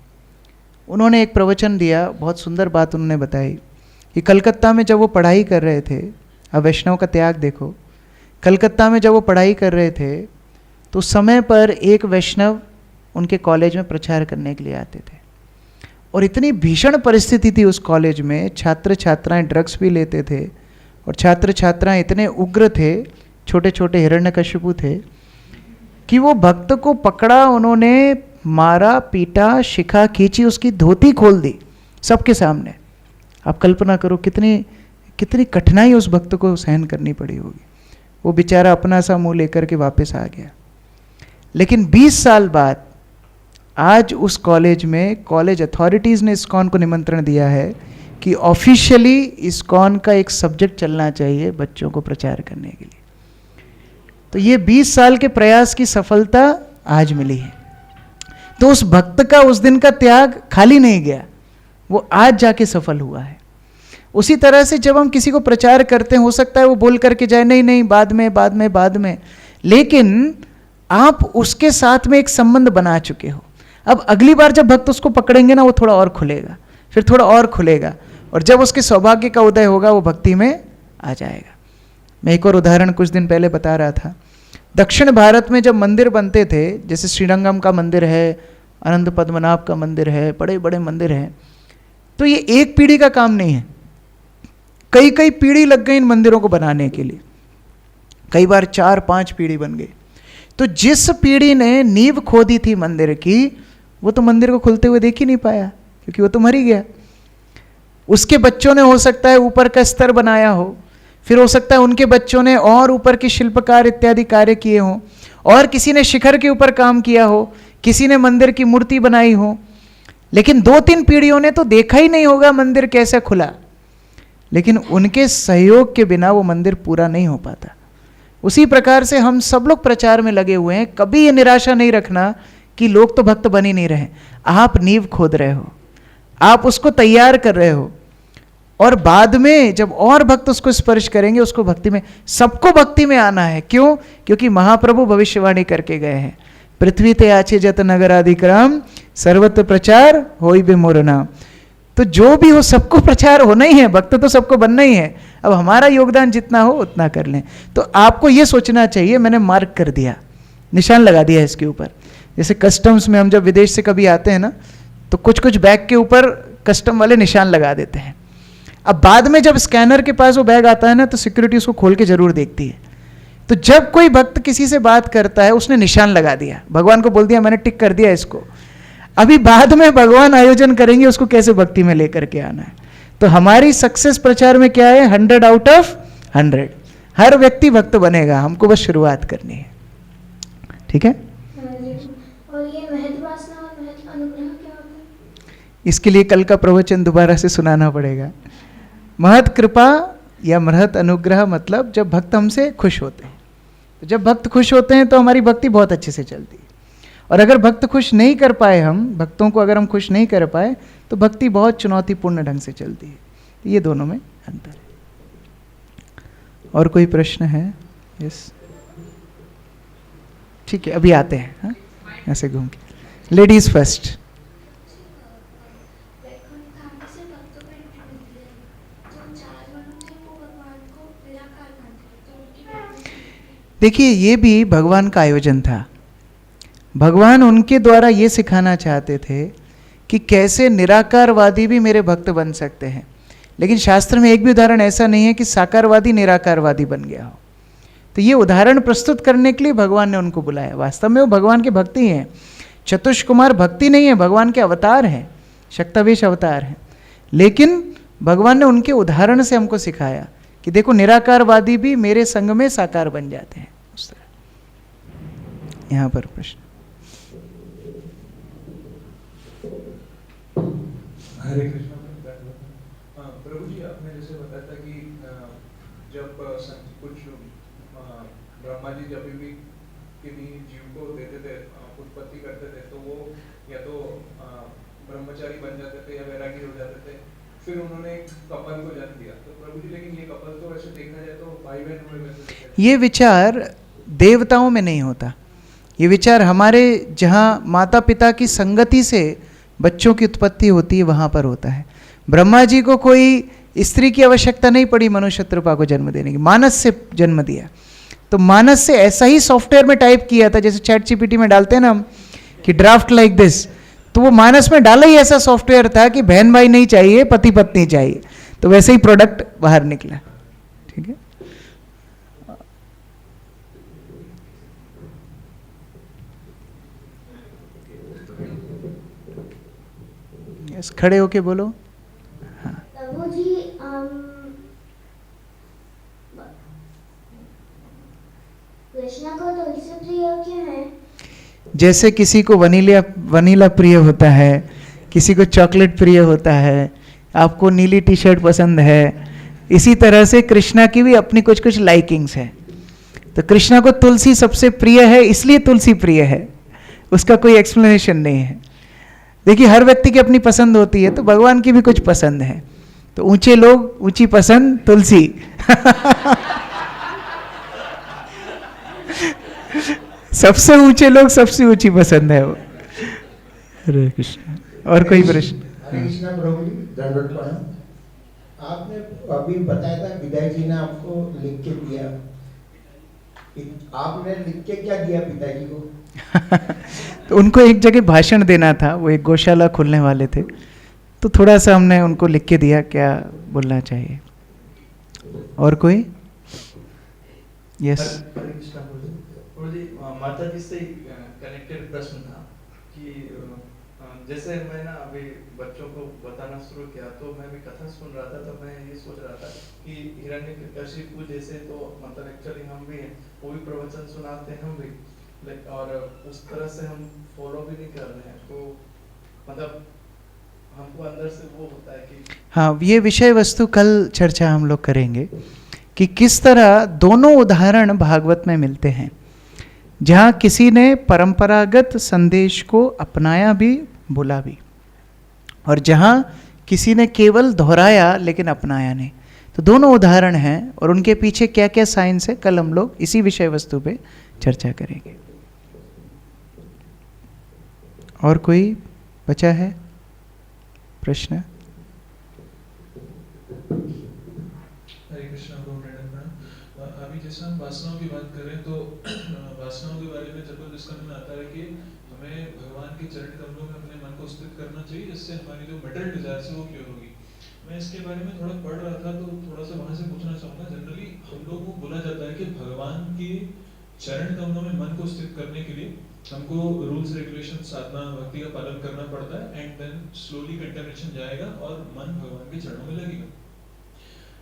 उन्होंने एक प्रवचन दिया, बहुत सुंदर बात उन्होंने बताई कि कलकत्ता में जब वो पढ़ाई कर रहे थे, अब वैष्णव का त्याग देखो, कलकत्ता में जब वो पढ़ाई कर रहे थे तो समय पर एक वैष्णव उनके कॉलेज में प्रचार करने के लिए आते थे, और इतनी भीषण परिस्थिति थी उस कॉलेज में, छात्र छात्राएं ड्रग्स भी लेते थे, और छात्र छात्राएं इतने उग्र थे, छोटे छोटे हिरण्यकशिपु थे, कि वो भक्त को पकड़ा, उन्होंने मारा, पीटा, शिखा खींची, उसकी धोती खोल दी सबके सामने। आप कल्पना करो कितनी कितनी कठिनाई उस भक्त को सहन करनी पड़ी होगी। वो बेचारा अपना सा मुंह लेकर के वापस आ गया। लेकिन 20 साल बाद आज उस कॉलेज में कॉलेज अथॉरिटीज़ ने इस्कॉन को निमंत्रण दिया है कि ऑफिशियली इस्कॉन का एक सब्जेक्ट चलना चाहिए बच्चों को प्रचार करने के लिए। तो ये 20 साल के प्रयास की सफलता आज मिली है। तो उस भक्त का उस दिन का त्याग खाली नहीं गया, वो आज जाके सफल हुआ है। उसी तरह से जब हम किसी को प्रचार करते हैं, हो सकता है वो बोल करके जाए नहीं नहीं बाद में बाद में बाद में, लेकिन आप उसके साथ में एक संबंध बना चुके हो। अब अगली बार जब भक्त उसको पकड़ेंगे ना, वो थोड़ा और खुलेगा, फिर थोड़ा और खुलेगा, और जब उसके सौभाग्य का उदय होगा वो भक्ति में आ जाएगा। मैं एक और उदाहरण कुछ दिन पहले बता रहा था। दक्षिण भारत में जब मंदिर बनते थे, जैसे श्रीरंगम का मंदिर है, अनंत पद्मनाभ का मंदिर है, बड़े बड़े मंदिर हैं, तो ये एक पीढ़ी का काम नहीं है, कई कई पीढ़ी लग गई इन मंदिरों को बनाने के लिए, कई बार 4-5 पीढ़ी बन गई। तो जिस पीढ़ी ने नींव खोदी थी मंदिर की, वो तो मंदिर को खुलते हुए देख ही नहीं पाया, क्योंकि वो तो मर ही गया। उसके बच्चों ने हो सकता है ऊपर का स्तर बनाया हो, फिर हो सकता है उनके बच्चों ने और ऊपर के शिल्पकार इत्यादि कार्य किए हों, और किसी ने शिखर के ऊपर काम किया हो, किसी ने मंदिर की मूर्ति बनाई हो, लेकिन 2-3 पीढ़ियों ने तो देखा ही नहीं होगा मंदिर कैसे खुला। लेकिन उनके सहयोग के बिना वो मंदिर पूरा नहीं हो पाता। उसी प्रकार से हम सब लोग प्रचार में लगे हुए हैं। कभी ये निराशा नहीं रखना कि लोग तो भक्त बन ही नहीं रहे। आप नींव खोद रहे हो, आप उसको तैयार कर रहे हो, और बाद में जब और भक्त उसको स्पर्श करेंगे, उसको भक्ति में, सबको भक्ति में आना है। क्यों? क्योंकि महाप्रभु भविष्यवाणी करके गए हैं, पृथ्वी ते आचे जत नगरादिक्रम सर्वत्र प्रचार होई बे मोर नाम। तो जो भी हो सबको प्रचार होना ही है, भक्त तो सबको बनना ही है। अब हमारा योगदान जितना हो उतना कर लें। तो आपको ये सोचना चाहिए, मैंने मार्क कर दिया, निशान लगा दिया इसके ऊपर। जैसे कस्टम्स में हम जब विदेश से कभी आते हैं ना, तो कुछ कुछ बैग के ऊपर कस्टम वाले निशान लगा देते हैं। अब बाद में जब स्कैनर के पास वो बैग आता है ना, तो सिक्योरिटी उसको खोल के जरूर देखती है। तो जब कोई भक्त किसी से बात करता है, उसने निशान लगा दिया, भगवान को बोल दिया मैंने टिक कर दिया इसको। अभी बाद में भगवान आयोजन करेंगे उसको कैसे भक्ति में लेकर के आना है। तो हमारी सक्सेस प्रचार में क्या है? 100 आउट ऑफ 100। हर व्यक्ति भक्त बनेगा, हमको बस शुरुआत करनी है। ठीक है? और ये महत वासना और महत अनुग्रह क्या होता है? इसके लिए कल का प्रवचन दोबारा से सुनाना पड़ेगा। महत कृपा या महत अनुग्रह मतलब जब भक्त हमसे खुश होते हैं। तो जब भक्त खुश होते हैं तो हमारी भक्ति बहुत अच्छे से चलती है। और अगर भक्त खुश नहीं कर पाए, हम भक्तों को अगर हम खुश नहीं कर पाए, तो भक्ति बहुत चुनौतीपूर्ण ढंग से चलती है। ये दोनों में अंतर है। और कोई प्रश्न है? यस, ठीक है, अभी आते हैं। हाँ, ऐसे घूम के लेडीज फर्स्ट। देखिए, ये भी भगवान का आयोजन था। भगवान उनके द्वारा ये सिखाना चाहते थे कि कैसे निराकारवादी भी मेरे भक्त बन सकते हैं। लेकिन शास्त्र में एक भी उदाहरण ऐसा नहीं है कि साकारवादी निराकारवादी बन गया हो। तो ये उदाहरण प्रस्तुत करने के लिए भगवान ने उनको बुलाया। वास्तव में वो भगवान के भक्ति हैं। चतुष कुमार भक्ति नहीं है, भगवान के अवतार हैं, शक्तावेश अवतार हैं। लेकिन भगवान ने उनके उदाहरण से हमको सिखाया कि देखो, निराकारवादी भी मेरे संग में साकार बन जाते हैं। उस तरह यहाँ पर प्रश्न। हरे कृष्ण। प्रभु जी, आपने जैसे बताया था कि जब कुछ ब्रह्मा जी जब भी किसी जीव को देते थे, उत्पत्ति करते थे, तो वो या तो ब्रह्मचारी बन जाते थे या वैरागी हो जाते थे। फिर उन्होंने कपल को जन्म दिया। तो प्रभु जी, लेकिन ये कपल तो वैसे देखा जाए तो भाई बहन हुए वैसे। ये विचार देवताओं में नहीं होता। ये विचार हमारे जहाँ माता पिता की संगति से बच्चों की उत्पत्ति होती है, वहाँ पर होता है। ब्रह्मा जी को कोई स्त्री की आवश्यकता नहीं पड़ी मनुष्य शत्रुपा को जन्म देने की, मानस से जन्म दिया। तो मानस से ऐसा ही सॉफ्टवेयर में टाइप किया था, जैसे चैट जीपीटी में डालते हैं ना हम कि ड्राफ्ट लाइक दिस, तो वो मानस में डाला ही ऐसा सॉफ्टवेयर था कि बहन भाई नहीं चाहिए, पति पत्नी चाहिए। तो वैसे ही प्रोडक्ट बाहर निकला। ठीक है? यस, खड़े होके बोलो। प्रभु जी, कृष्णा को तुलसी प्रिय क्यों है? जैसे किसी को वनीला प्रिय होता है, किसी को चॉकलेट प्रिय होता है, आपको नीली टी शर्ट पसंद है, इसी तरह से कृष्णा की भी अपनी कुछ कुछ लाइकिंग्स है। तो कृष्णा को तुलसी सबसे प्रिय है, इसलिए तुलसी प्रिय है, उसका कोई एक्सप्लेनेशन नहीं है। देखिए, हर व्यक्ति की अपनी पसंद होती है, तो भगवान की भी कुछ पसंद है। तो ऊंचे लोग ऊंची पसंद तुलसी। सबसे ऊंचे लोग सबसे ऊंची पसंद है वो। हरे कृष्ण। और कोई प्रश्न? हरे कृष्ण प्रभु जी, दंडवत प्रणाम। आपने अभी बताया था विदाई जी ने आपको लिख के दिया, आपने लिख के क्या दिया पिताजी को? तो उनको एक जगह भाषण देना था, वो एक गौशाला खोलने वाले थे, तो थोड़ा सा हमने उनको लिख के दिया क्या बोलना चाहिए। और कोई? यस। माता जी से कनेक्टेड प्रश्न था कि जैसे मैं ना अभी बच्चों को बताना शुरू किया तो मैं भी कथा सुन रहा था, तो मैं ये सोच रहा था कि हिरण्यकशिपु जैसे तो मतलब एक्चुअली हम भी हैं, वो भी प्रवचन सुनाते हैं हम भी, और उस तरह से हम फॉलो भी नहीं कर रहे हैं, तो मतलब हमको अंदर से वो होता है कि हाँ, ये विषय वस्तु कल चर्चा हम लोग करेंगे कि किस तरह दोनों उदाहरण भागवत में मिलते हैं, जहाँ किसी ने परंपरागत संदेश को अपनाया भी बोला भी, और जहाँ किसी ने केवल दोहराया लेकिन अपनाया नहीं। तो दोनों उदाहरण हैं और उनके पीछे क्या क्या साइंस है, कल हम लोग इसी विषय वस्तु पे चर्चा करेंगे। और कोई बचा है प्रश्न? हरे कृष्णा प्रभु। अभी जैसे हम वासनाओं की बात करें तो वासनाओं के बारे में जब डिस्कशन में आता है कि हमें भगवान के चरण कमलों में अपने मन को स्थित करना चाहिए, जिससे हमारी जो मेटल डिजायर है वो क्योर होगी। मैं इसके बारे में थोड़ा पढ़ रहा था, तो थोड़ा सा वहां से पूछना चाहूंगा। जनरली हम लोगों को बोला जाता है कि भगवान के चरण कमलों में मन को स्थित करने के लिए हमको रूल्स रेगुलेशन साधना भक्ति का पालन करना पड़ता है, एंड देन स्लोली कंटेम्पलेशन जाएगा और मन भगवान के चरणों में लगेगा।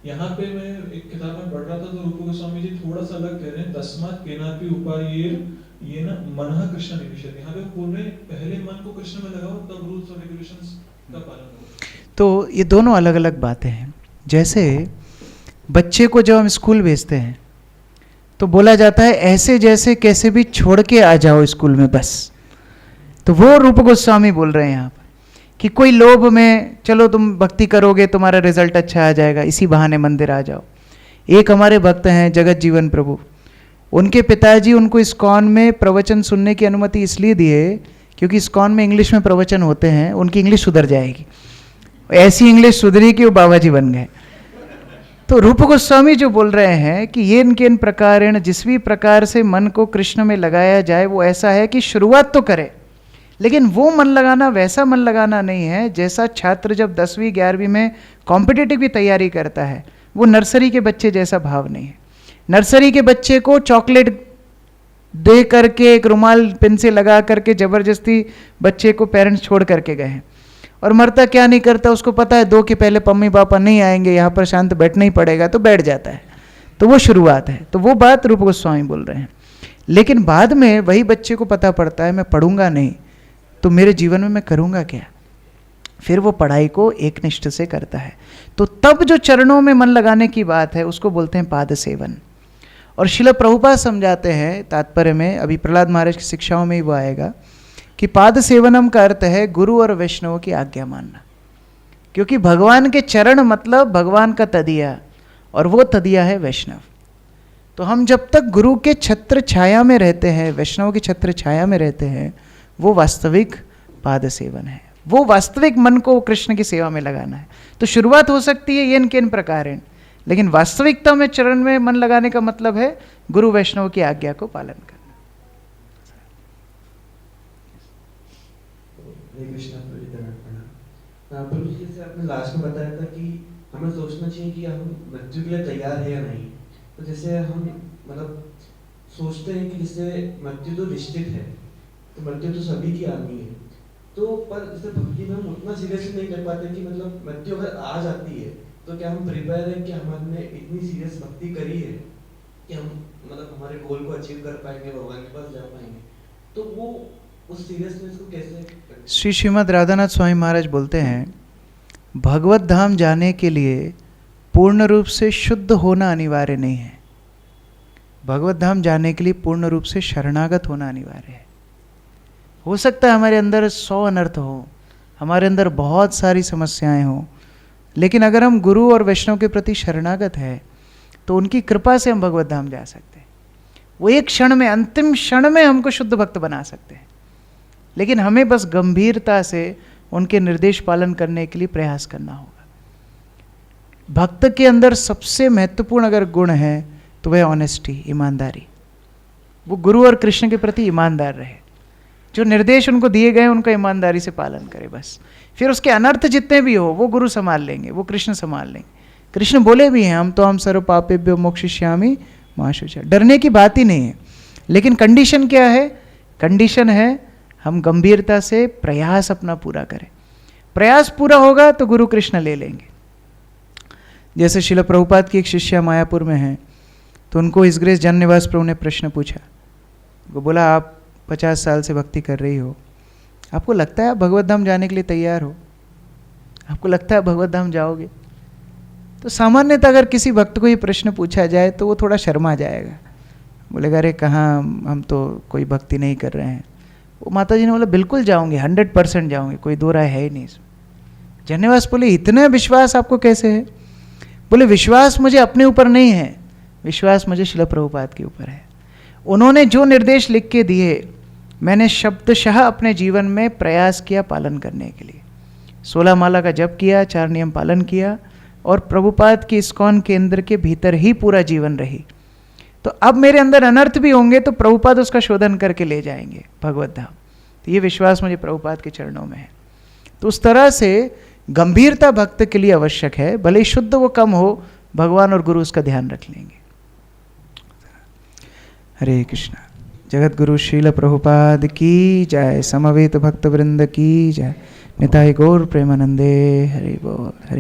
यहाँ पे मैं एक किताब में पढ़ रहा था तो रूप गोस्वामी जी थोड़ा सा अलग कह रहे हैं, तस्मात् केनापि उपायेन येन मनः कृष्ण निविशति। यहाँ पे बोल रहे हैं पहले मन को कृष्ण में लगाओ, तब रूल्स और रेगुलेशंस का पालन करो। तो ये दोनों अलग अलग बातें हैं। जैसे बच्चे को जब हम स्कूल भेजते हैं तो बोला जाता है ऐसे जैसे कैसे भी छोड़ के आ जाओ स्कूल में बस। तो वो रूप गोस्वामी बोल रहे हैं यहाँ पर कि कोई लोभ में चलो तुम भक्ति करोगे तुम्हारा रिजल्ट अच्छा आ जाएगा, इसी बहाने मंदिर आ जाओ। एक हमारे भक्त हैं जगत जीवन प्रभु, उनके पिताजी उनको इस्कॉन में प्रवचन सुनने की अनुमति इसलिए दिए क्योंकि इस्कॉन में इंग्लिश में प्रवचन होते हैं, उनकी इंग्लिश सुधर जाएगी। ऐसी इंग्लिश सुधरी कि वो बाबा जी बन गए। तो रूप गोस्वामी जो बोल रहे हैं कि ये इनके इन प्रकारेण, जिस भी प्रकार से मन को कृष्ण में लगाया जाए वो ऐसा है कि शुरुआत तो करे, लेकिन वो मन लगाना वैसा मन लगाना नहीं है जैसा छात्र जब 10वीं 11वीं में कॉम्पिटिटिव की तैयारी करता है, वो नर्सरी के बच्चे जैसा भाव नहीं है। नर्सरी के बच्चे को चॉकलेट दे करके एक रुमाल पिन से लगा करके जबरदस्ती बच्चे को पेरेंट्स छोड़ करके गए हैं, और मरता क्या नहीं करता, उसको पता है 2 के पहले मम्मी पापा नहीं आएंगे, यहाँ पर शांत बैठना ही पड़ेगा, तो बैठ जाता है। तो वो शुरुआत है। तो वो बात रूप गोस्वामी बोल रहे हैं। लेकिन बाद में वही बच्चे को पता पड़ता है मैं पढ़ूंगा नहीं तो मेरे जीवन में मैं करूंगा क्या, फिर वो पढ़ाई को एकनिष्ठ से करता है। तो तब जो चरणों में मन लगाने की बात है उसको बोलते हैं पाद सेवन। और श्रील प्रभुपाद समझाते हैं तात्पर्य में, अभी प्रहलाद महाराज की शिक्षाओं में ही वो आएगा कि पाद सेवनम का अर्थ है गुरु और वैष्णव की आज्ञा मानना। क्योंकि भगवान के चरण मतलब भगवान का तदिया, और वो तदिया है वैष्णव। तो हम जब तक गुरु के छत्र छाया में रहते हैं, वैष्णव की छत्र छाया में रहते हैं, वो वास्तविक पाद सेवन है। वो वास्तविक मन को कृष्ण की सेवा में लगाना है। तो शुरुआत हो सकती है ये इनके इन प्रकार, लेकिन वास्तविकता में चरण में मन लगाने का मतलब है गुरु वैष्णव की आज्ञा को पालन करना। प्रभु जी, जैसे आपने लास्ट में बताया था कि हमें सोचना चाहिए कि हम मृत्यु के लिए तैयार है या नहीं। तो जैसे हम मतलब सोचते हैं कि जैसे मृत्यु तो निश्चित है, तो मृत्यु तो सभी की आनी है, तो पर जैसे भक्ति में हम उतना सीरियसली नहीं कर पाते कि मतलब मृत्यु अगर आ जाती है तो क्या हम प्रिपेयर है कि हमने इतनी सीरियस भक्ति करी है कि हम मतलब हमारे गोल को अचीव कर पाएंगे, भगवान के पास जा पाएंगे। तो वो उस सीरियसनेस को कैसे? श्री श्रीमद् राधानाथ स्वामी महाराज बोलते हैं भगवत धाम जाने के लिए पूर्ण रूप से शुद्ध होना अनिवार्य नहीं है। भगवत धाम जाने के लिए पूर्ण रूप से शरणागत होना अनिवार्य है। हो सकता है हमारे अंदर 100 अनर्थ हो, हमारे अंदर बहुत सारी समस्याएं हों, लेकिन अगर हम गुरु और वैष्णव के प्रति शरणागत है तो उनकी कृपा से हम भगवत धाम जा सकते हैं। वो एक क्षण में, अंतिम क्षण में हमको शुद्ध भक्त बना सकते हैं, लेकिन हमें बस गंभीरता से उनके निर्देश पालन करने के लिए प्रयास करना होगा। भक्त के अंदर सबसे महत्वपूर्ण अगर गुण है तो वह ऑनेस्टी, ईमानदारी। वो गुरु और कृष्ण के प्रति ईमानदार रहे, जो निर्देश उनको दिए गए उनका ईमानदारी से पालन करे बस। फिर उसके अनर्थ जितने भी हो वो गुरु संभाल लेंगे, वो कृष्ण संभाल लेंगे। कृष्ण बोले भी हैं, हम सर्व पापेभ्यो मोक्षयिष्यामि मा शुचः। डरने की बात ही नहीं है, लेकिन कंडीशन क्या है? कंडीशन है हम गंभीरता से प्रयास अपना पूरा करें। प्रयास पूरा होगा तो गुरु कृष्ण ले लेंगे। जैसे शिला प्रभुपाद की एक शिष्या मायापुर में है, तो उनको हिज ग्रेस जन निवास प्रभु ने प्रश्न पूछा। वो बोला, आप 50 साल से भक्ति कर रही हो, आपको लगता है आप भगवत धाम जाने के लिए तैयार हो? आपको लगता है भगवत धाम जाओगे? तो सामान्यतः अगर किसी भक्त को ये प्रश्न पूछा जाए तो वो थोड़ा शर्मा जाएगा, बोलेगा अरे कहाँ, हम तो कोई भक्ति नहीं कर रहे हैं। वो माता जी ने बोला बिल्कुल जाऊंगे, 100% जाऊंगे, कोई दो राय है ही नहीं। जननिवास बोले इतना विश्वास आपको कैसे है? बोले विश्वास मुझे अपने ऊपर नहीं है, विश्वास मुझे शिला प्रभुपाद के ऊपर है। उन्होंने जो निर्देश लिख के दिए मैंने शब्दशः अपने जीवन में प्रयास किया पालन करने के लिए। 16 माला का जप किया, 4 नियम पालन किया और प्रभुपाद की इस्कॉन केंद्र के भीतर ही पूरा जीवन रही। तो अब मेरे अंदर अनर्थ भी होंगे तो प्रभुपाद उसका शोधन करके ले जाएंगे भगवत धाम। तो ये विश्वास मुझे प्रभुपाद के चरणों में है। तो उस तरह से गंभीरता भक्त के लिए आवश्यक है, भले ही शुद्ध वो कम हो, भगवान और गुरु उसका ध्यान रख लेंगे। हरे कृष्णा। जगत गुरु श्रील प्रभुपाद की जय, समवेत भक्त वृंद की जय, निताई गौर प्रेमानंदे। हरि बोल। हरि